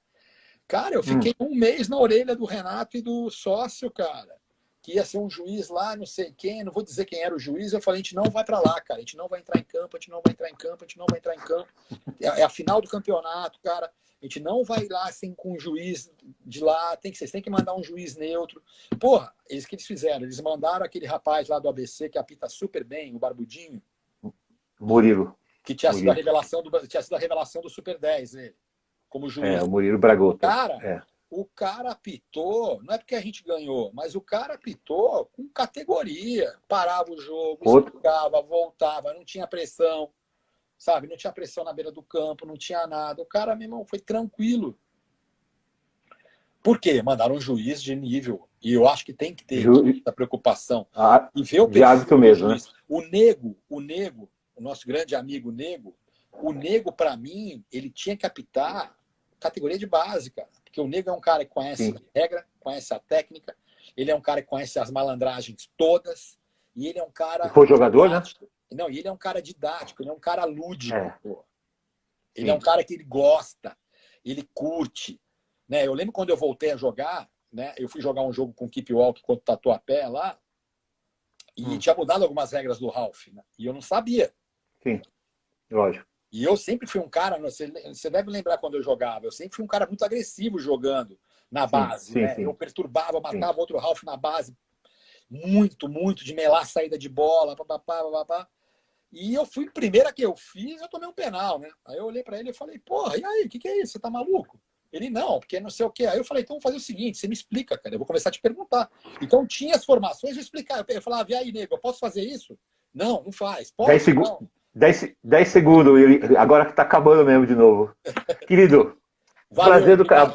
cara, eu fiquei um mês na orelha do Renato e do sócio, cara, que ia ser um juiz lá, não sei quem, não vou dizer quem era o juiz, eu falei, a gente não vai para lá, cara, a gente não vai entrar em campo, a gente não vai entrar em campo, a gente não vai entrar em campo. É a final do campeonato, cara. A gente não vai lá assim com um juiz de lá, vocês têm que mandar um juiz neutro. Porra, eles fizeram? Eles mandaram aquele rapaz lá do ABC que apita super bem, o Barbudinho. Murilo. Que tinha sido a revelação do Super 10, ele, como juiz. O Murilo Bragotto. Cara, o cara apitou, não é porque a gente ganhou, mas o cara apitou com categoria. Parava o jogo, explicava, voltava, não tinha pressão. Sabe, não tinha pressão na beira do campo, não tinha nada. O cara, meu irmão, foi tranquilo. Por quê? Mandaram um juiz de nível. E eu acho que tem que ter essa preocupação. E ver o de hábito mesmo, né? O Nego, o nosso grande amigo Nego, o Nego, para mim, ele tinha que apitar categoria de base, cara. Porque o Nego é um cara que conhece a regra, conhece a técnica, ele é um cara que conhece as malandragens todas, e ele é um cara... Foi jogador, didático. Não, e ele é um cara didático, ele é um cara lúdico. Pô. Ele Sim. é um cara que ele gosta, ele curte. Né? Eu lembro quando eu voltei a jogar, né? Eu fui jogar um jogo com o Keep Walk contra o Tatuapé lá, e tinha mudado algumas regras do Ralph, né? E eu não sabia. Sim, lógico. E eu sempre fui um cara, você deve lembrar quando eu jogava, eu sempre fui um cara muito agressivo jogando na base. Né? Sim. Eu perturbava, matava outro Ralph na base, muito, de melar a saída de bola, papapá. E eu fui, primeira que eu fiz, eu tomei um penal, né? Aí eu olhei pra ele e falei, porra, e aí, o que é isso? Você tá maluco? Ele, não, porque não sei o quê. Aí eu falei, então vamos fazer o seguinte, você me explica, cara, eu vou começar a te perguntar. Então tinha as formações, eu explicar. Eu falava, e aí, nego, eu posso fazer isso? Não faz. Pode, 10 segundos. 10 segundos, agora que tá acabando mesmo de novo. Querido, valeu, prazer do cara.